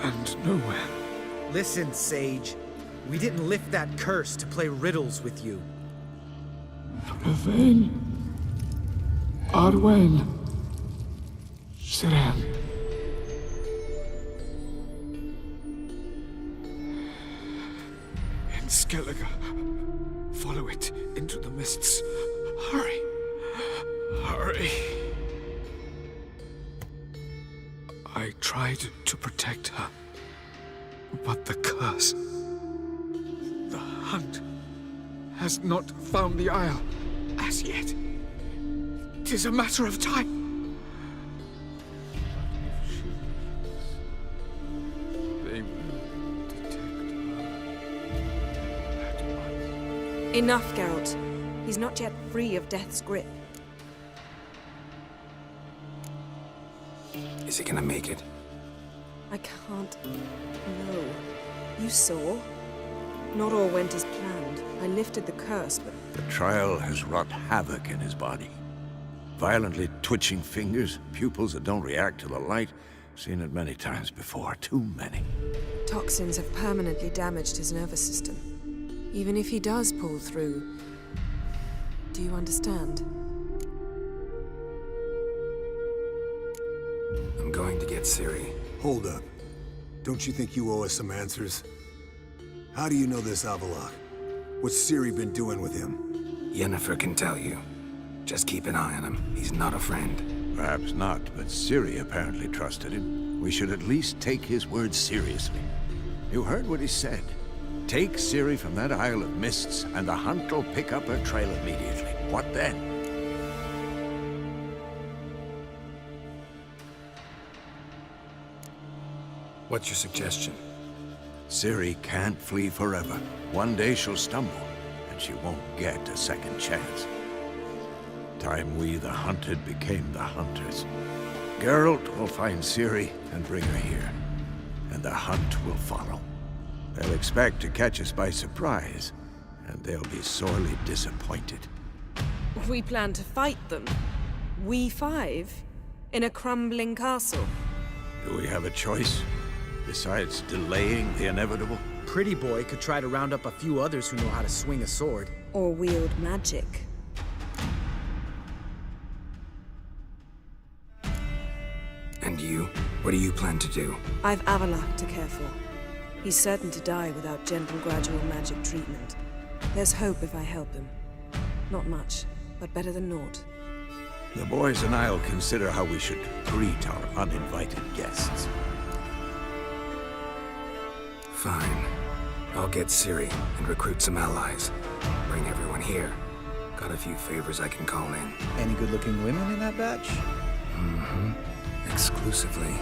And nowhere. Listen, Sage. We didn't lift that curse to play riddles with you. Yvain. Arwen. Siren. In Skellige. Follow it into the mists. Hurry. Hurry. I tried to protect her. But the curse... The hunt... has not found the Isle as yet. 'Tis a matter of time. They will detect her at once. Enough, Geralt. He's not yet free of death's grip. Is he gonna make it? I can't... No. You saw? Not all went as planned. I lifted the curse, but... The trial has wrought havoc in his body. Violently twitching fingers, pupils that don't react to the light. Seen it many times before, too many. Toxins have permanently damaged his nervous system. Even if he does pull through... Do you understand? I'm going to get Ciri. Hold up. Don't you think you owe us some answers? How do you know this Avalok? What's Ciri been doing with him? Yennefer can tell you. Just keep an eye on him. He's not a friend. Perhaps not, but Ciri apparently trusted him. We should at least take his words seriously. You heard what he said. Take Ciri from that Isle of Mists, and the hunt will pick up her trail immediately. What then? What's your suggestion? Ciri can't flee forever. One day she'll stumble, and she won't get a second chance. Time we, the hunted, became the hunters. Geralt will find Ciri and bring her here, and the hunt will follow. They'll expect to catch us by surprise, and they'll be sorely disappointed. We plan to fight them. We five? In a crumbling castle? Do we have a choice? Besides delaying the inevitable? Pretty Boy could try to round up a few others who know how to swing a sword. Or wield magic. And you? What do you plan to do? I've Avalok to care for. He's certain to die without gentle, gradual magic treatment. There's hope if I help him. Not much, but better than naught. The boys and I'll consider how we should greet our uninvited guests. Fine. I'll get Ciri and recruit some allies. Bring everyone here. Got a few favors I can call in. Any good-looking women in that batch? Mm-hmm. Exclusively.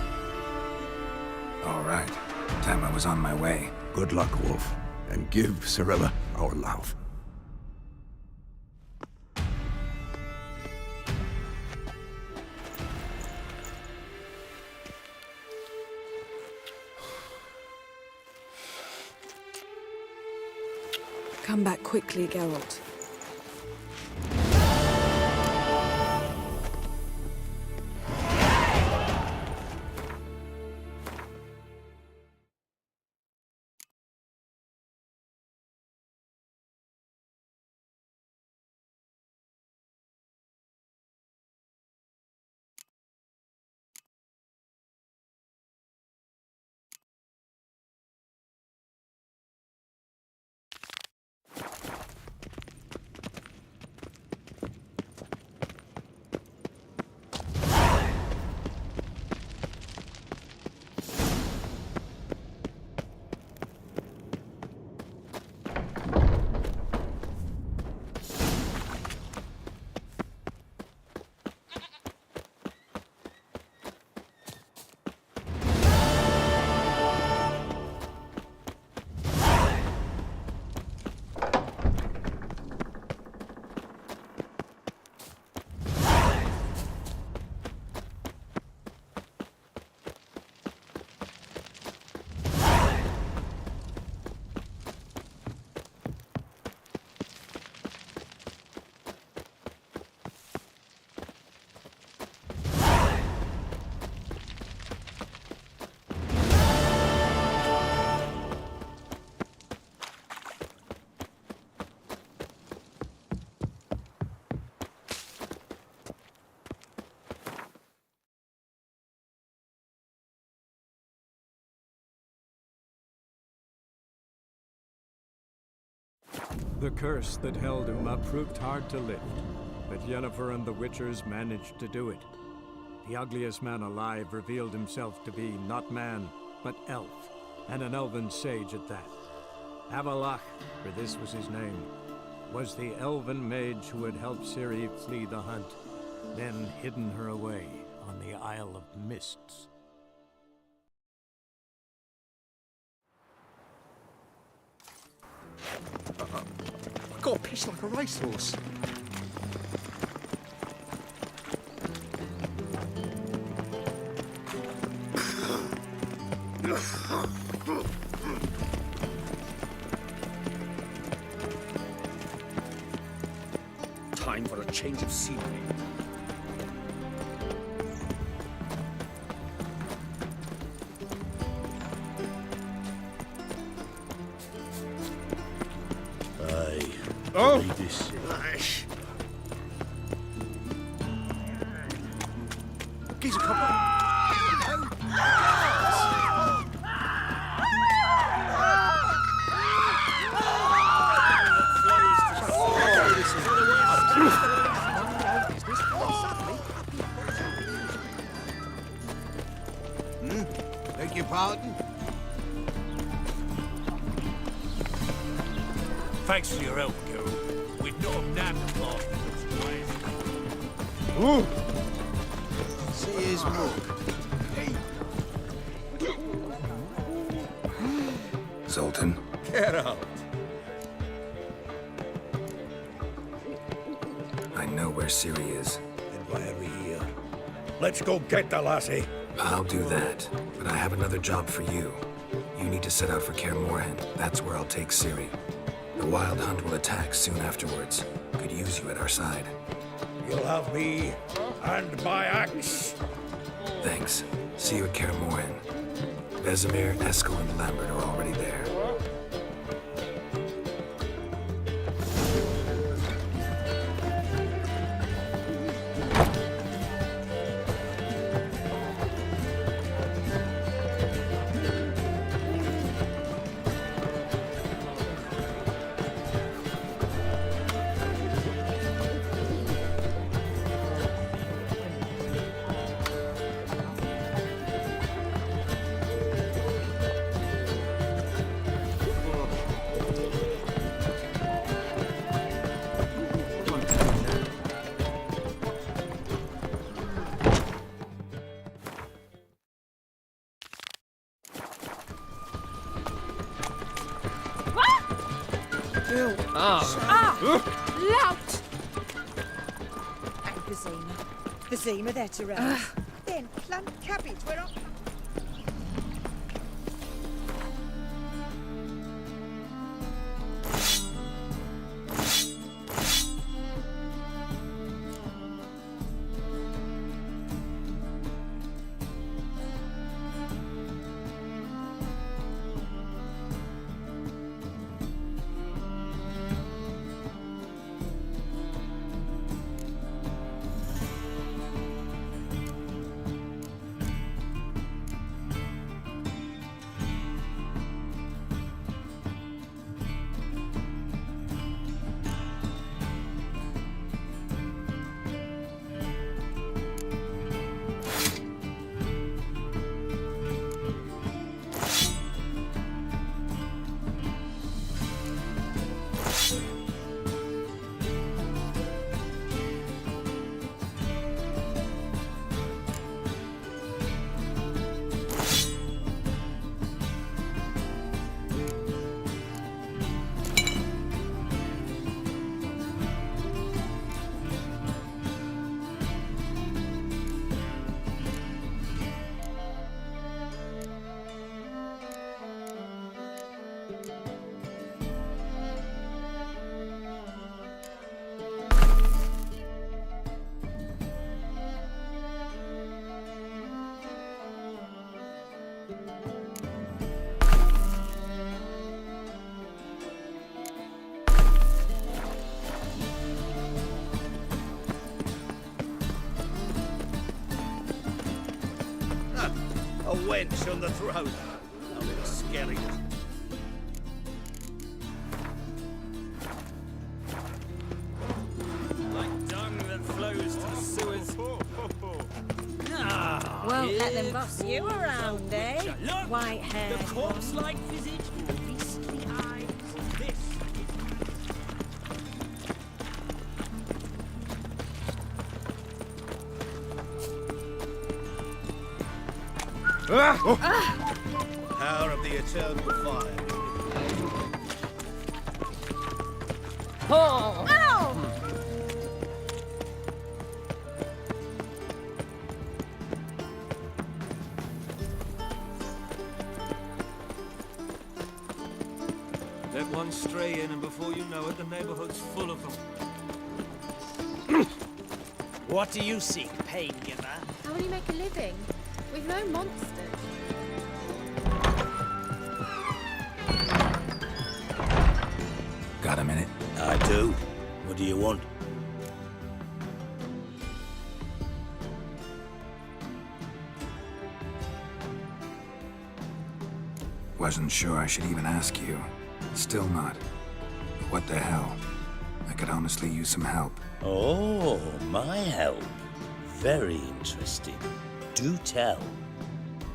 All right. Time I was on my way. Good luck, Wolf. And give Cirilla our love. Come back quickly, Geralt. The curse that held Uma proved hard to lift, but Yennefer and the Witchers managed to do it. The ugliest man alive revealed himself to be not man, but elf, and an elven sage at that. Avalach, for this was his name, was the elven mage who had helped Ciri flee the hunt, then hidden her away on the Isle of Mists. I got pissed like a racehorse. Time for a change of scenery. Aye. Oh! Read this. Gives a couple. Beg your pardon? Thanks for your help, Carol. We'd not have nabbed the bastard. Ooh! See his mug. Zoltan? Get out. I know where Ciri is. Then why are we here? Let's go get the lassie. I'll do that, but I have another job for you. You need to set out for Kaer Morhen. That's where I'll take Ciri. The Wild Hunt will attack soon afterwards. Could use you at our side. You'll have me and my axe. Thanks. See you at Kaer Morhen. Vesemir, Eskel, and Lambert are already there. Lout! And Vizima there to rest. Then plum cabbage, we're off. A wench on the throat. A little skeleton. Won't let them boss you around, eh? White hair. The corpse-like visage, beastly eyes. This Power of the eternal fire. Oh! Ow! let one stray in, and before you know it, the neighborhood's full of them. What do you seek, pain giver? How will you make a living? We've no monsters. Got a minute? I do. What do you want? Wasn't sure I should even ask you. Still not. But what the hell? I could honestly use some help. Oh, my help. Very interesting. Do tell.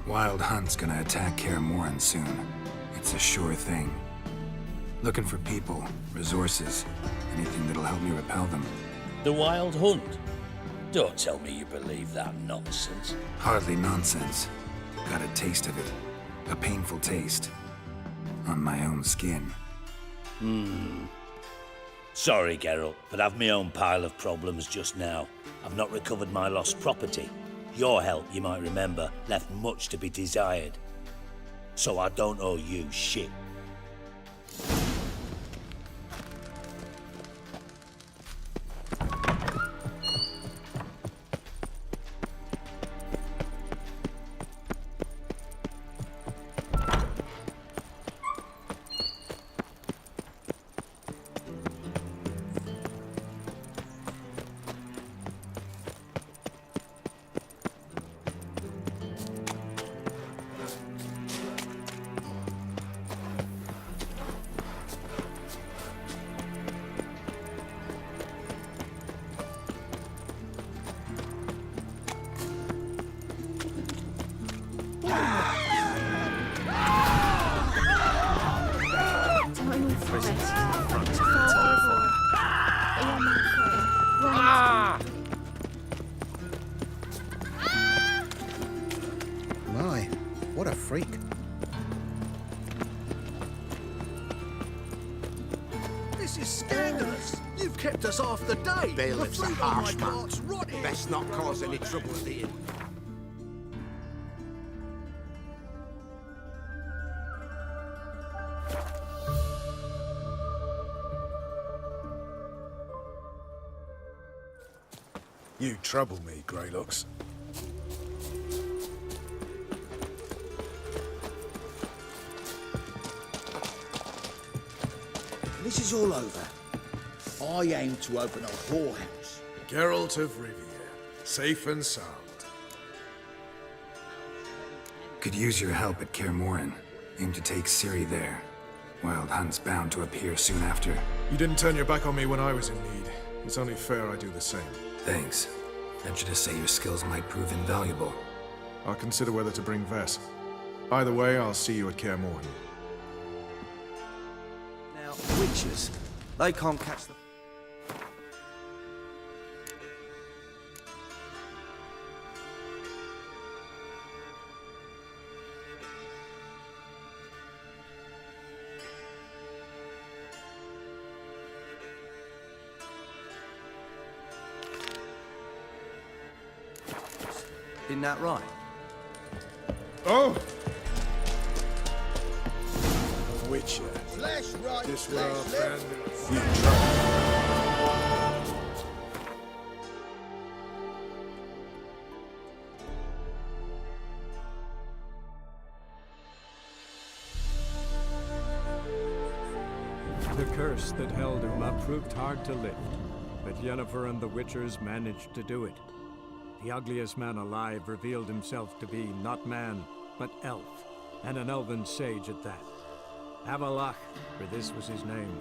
Wild Hunt's gonna attack Kaer Morhen soon. It's a sure thing. Looking for people, resources, anything that'll help me repel them. The Wild Hunt? Don't tell me you believe that nonsense. Hardly nonsense. Got a taste of it. A painful taste. On my own skin. Sorry, Geralt, but I've my own pile of problems just now. I've not recovered my lost property. Your help, you might remember, left much to be desired. So I don't owe you shit. My, what a freak. This is scandalous. You've kept us half the day. Bailiff's a The fruit harsh on my man. cart's rotting. Best not cause any trouble at the inn. You trouble me, Greylocks. This is all over. I aim to open a whorehouse. Geralt of Rivia, safe and sound. Could use your help at Kaer Morhen. Aim to take Ciri there. Wild Hunt's bound to appear soon after. You didn't turn your back on me when I was in need. It's only fair I do the same. Thanks. Venture to say your skills might prove invaluable. I'll consider whether to bring Vess. Either way, I'll see you at Kaer Morhen. Now, witches, they can't catch them. Isn't that right? Oh! A Witcher. Flesh right, This flesh will left. offend you trouble. The curse that held Uma proved hard to lift, but Yennefer and the Witchers managed to do it. The ugliest man alive revealed himself to be not man, but elf, and an elven sage at that. Avalach, for this was his name,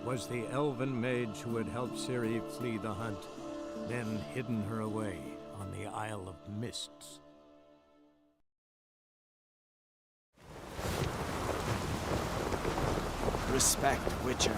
was the elven mage who had helped Ciri flee the hunt, then hidden her away on the Isle of Mists. Respect, Witcher.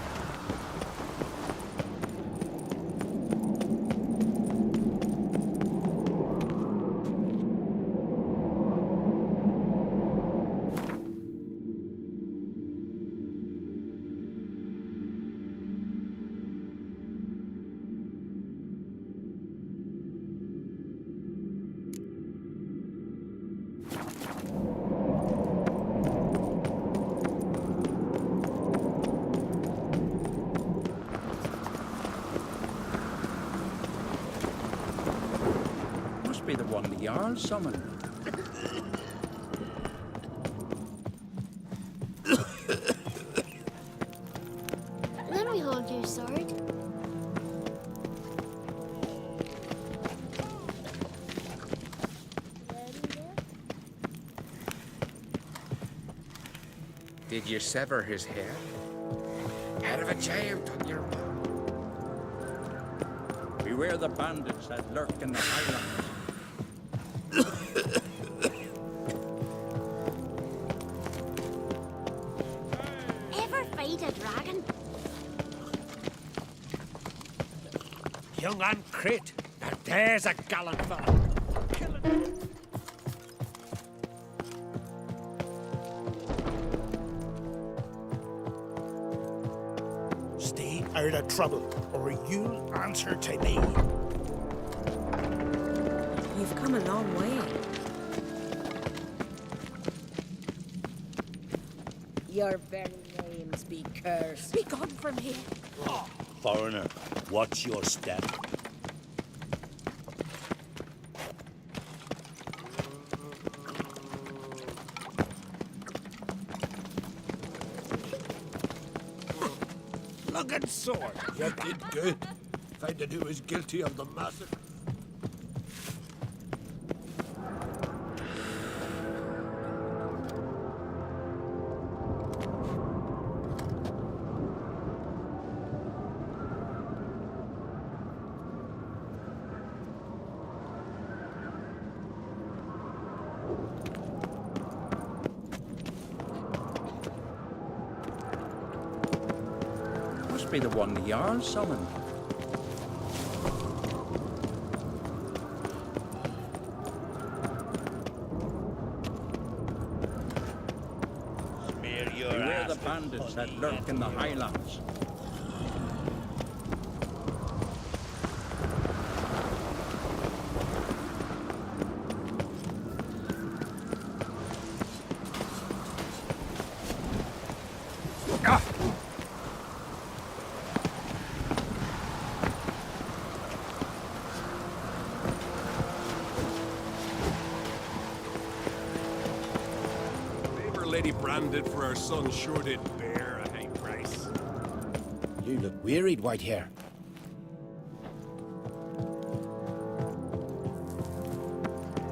Must be the one the Jarl summoned. Let me hold your sword. Did you sever his head? Head of a giant on your back. Beware the bandits that lurk in the highlands. Ever fight a dragon? Young uncrit, now there's a gallant fella. Kill him. Stay out of trouble, or you'll answer to me. You've come a long way. Your very names be cursed. Be gone from here. Foreigner, watch your step. Lugged sword. You did good. Finding who was guilty of the massacre. Must be the one the Jarl summoned. Beware the bandits that lurk in the highlands. Lady branded for our son sure did bear a high price. You look wearied, Whitehair.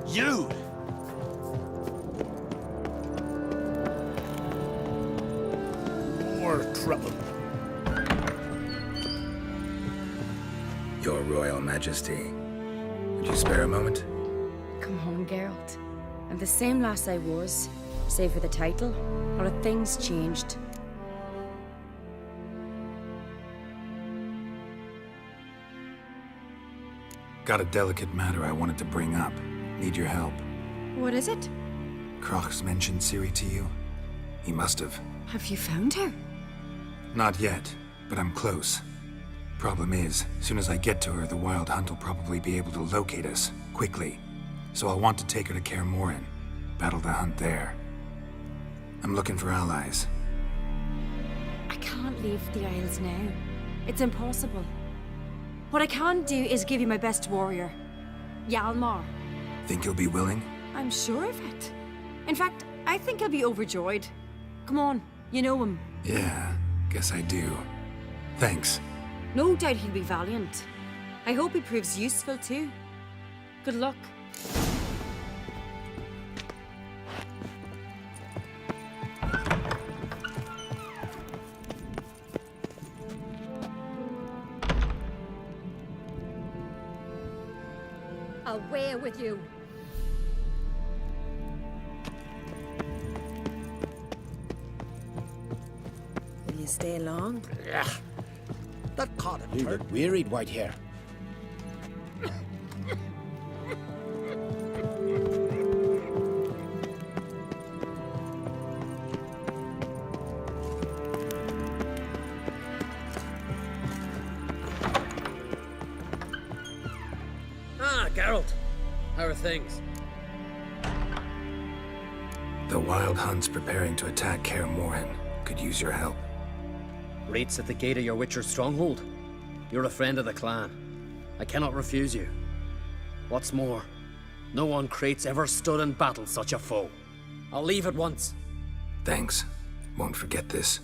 You! More trouble. Your Royal Majesty. Would you spare a moment? Come on, Geralt. I'm the same lass I was, save for the title, or have things changed? Got a delicate matter I wanted to bring up. Need your help. What is it? Croc's mentioned Ciri to you? He must have. Have you found her? Not yet, but I'm close. Problem is, soon as I get to her, the Wild Hunt will probably be able to locate us, quickly. So I'll want to take her to Kaer Morhen, battle the hunt there. I'm looking for allies. I can't leave the Isles now. It's impossible. What I can do is give you my best warrior, Hjalmar. Think you'll be willing? I'm sure of it. In fact, I think he'll be overjoyed. Come on, you know him. Yeah, guess I do. Thanks. No doubt he'll be valiant. I hope he proves useful too. Good luck. Away with you. Will you stay long. Yeah. That caught it. You look wearied, white hair. Ah, Geralt. How are things? The Wild Hunt's preparing to attack Kaer Morhen. Could use your help. Rates at the gate of your Witcher's stronghold. You're a friend of the clan. I cannot refuse you. What's more, no one Crate's ever stood and battled such a foe. I'll leave at once. Thanks. Won't forget this.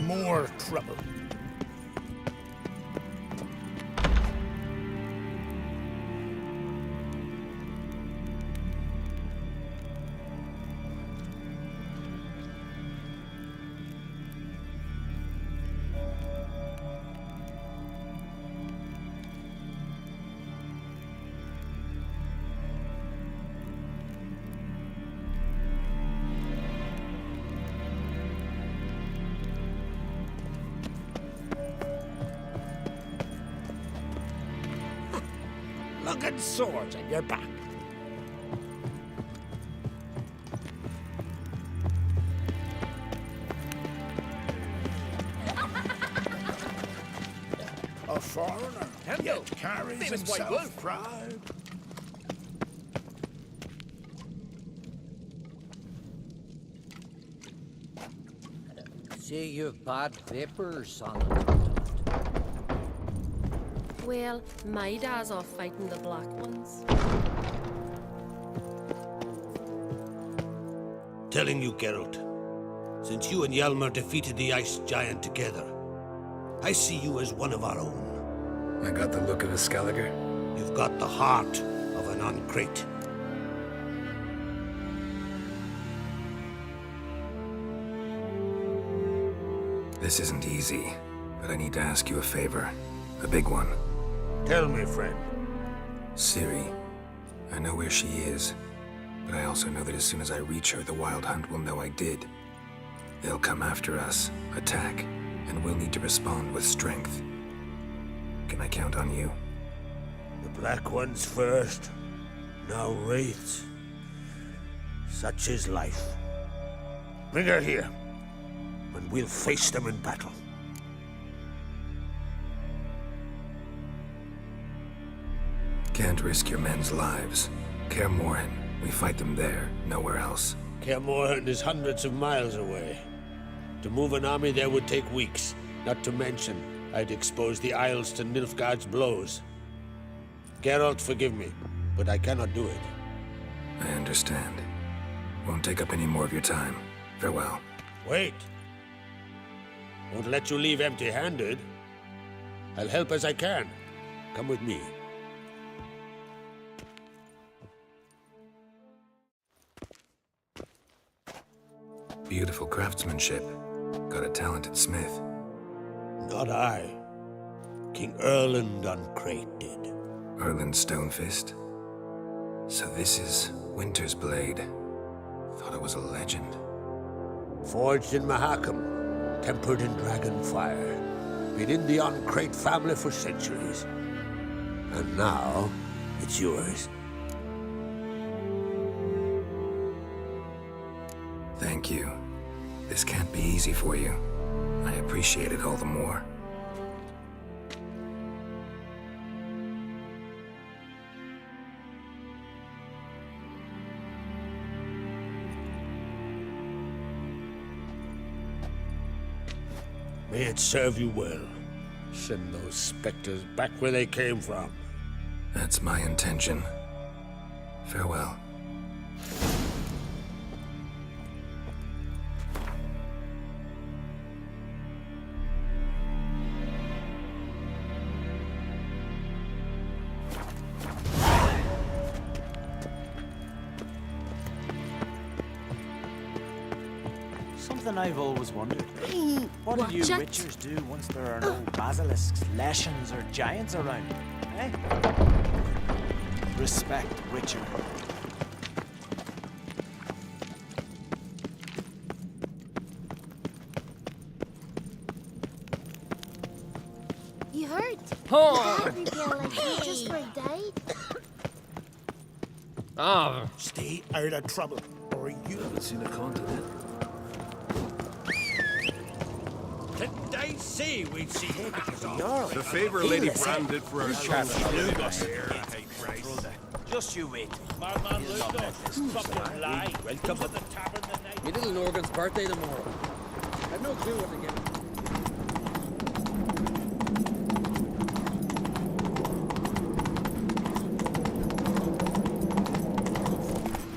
More trouble. Looking swords at your back. A foreigner, yet carries himself proud. Say you've bad vapors on the Well, my dad's off fighting the black ones. Telling you, Geralt, since you and Hjalmar defeated the ice giant together, I see you as one of our own. I got the look of a Skelliger. You've got the heart of an Uncrate. This isn't easy, but I need to ask you a favor. A big one. Tell me, friend. Ciri. I know where she is, but I also know that as soon as I reach her, the Wild Hunt will know I did. They'll come after us, attack, and we'll need to respond with strength. Can I count on you? The Black Ones first, now Wraiths. Such is life. Bring her here, and we'll face them in battle. Can't risk your men's lives. Kaer Morhen, we fight them there, nowhere else. Kaer Morhen is hundreds of miles away. To move an army there would take weeks, not to mention I'd expose the Isles to Nilfgaard's blows. Geralt, forgive me, but I cannot do it. I understand. Won't take up any more of your time. Farewell. Wait. Won't let you leave empty-handed. I'll help as I can. Come with me. Beautiful craftsmanship. Got a talented smith. Not I. King Erland Uncrate did. Erland Stonefist? So this is Winter's Blade. Thought it was a legend. Forged in Mahakam, tempered in dragon fire. Been in the Uncrate family for centuries. And now, it's yours. Thank you. This can't be easy for you. I appreciate it all the more. May it serve you well. Send those specters back where they came from. That's my intention. Farewell. Something I've always wondered. What do you Watch it. witchers do once there are no basilisks, leshens, or giants around? Eh? Respect, witcher. You heard? Oh. Dad revealed like just for a day. Ah, Stay out of trouble, or you haven't seen a continent. Didn't I say we'd see pictures of? The favor Lady Bram did for our son. Just you wait. Madman Ludo, fucking lie. Welcome to the tavern tonight. my little Norgan's birthday tomorrow. I've no clue what to get.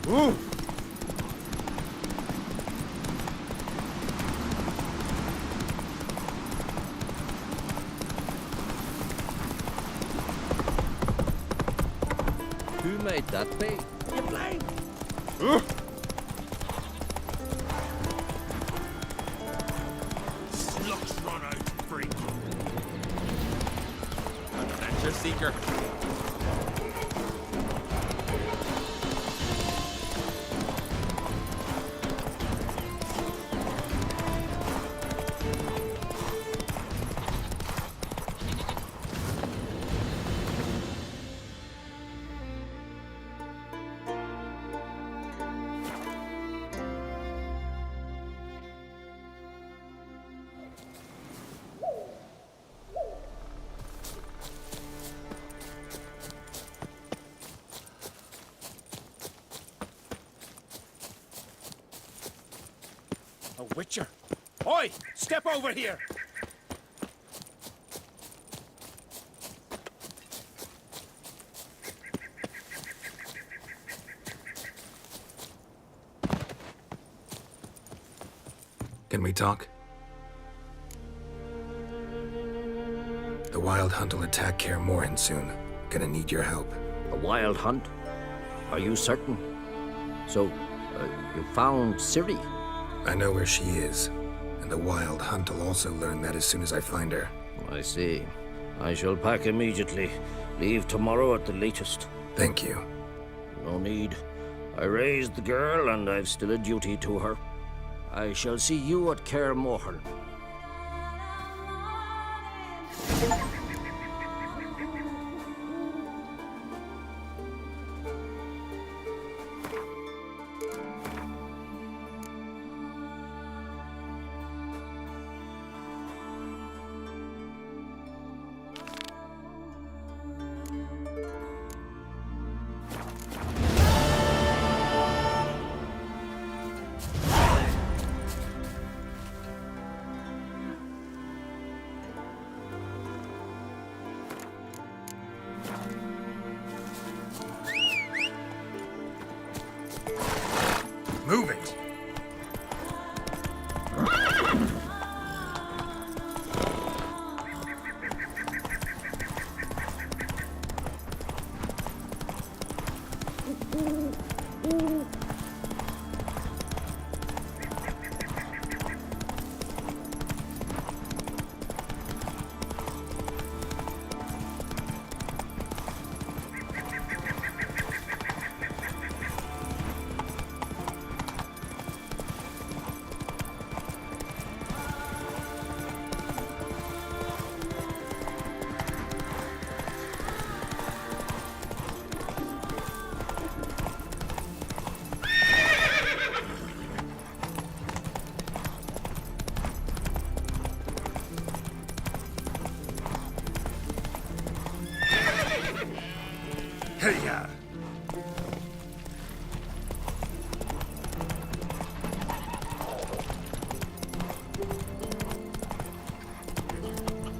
Ooh. Who made that bait? You blind? Slugs run out, freak. Adventure seeker. A witcher? Oi! Step over here! Can we talk? The Wild Hunt will attack Kaer Morhen soon. Gonna need your help. A wild hunt? Are you certain? So, you found Ciri? I know where she is, and the Wild Hunt will also learn that as soon as I find her. I see. I shall pack immediately. Leave tomorrow at the latest. Thank you. No need. I raised the girl, and I've still a duty to her. I shall see you at Kaer Morhen. Move it! Hey-ya!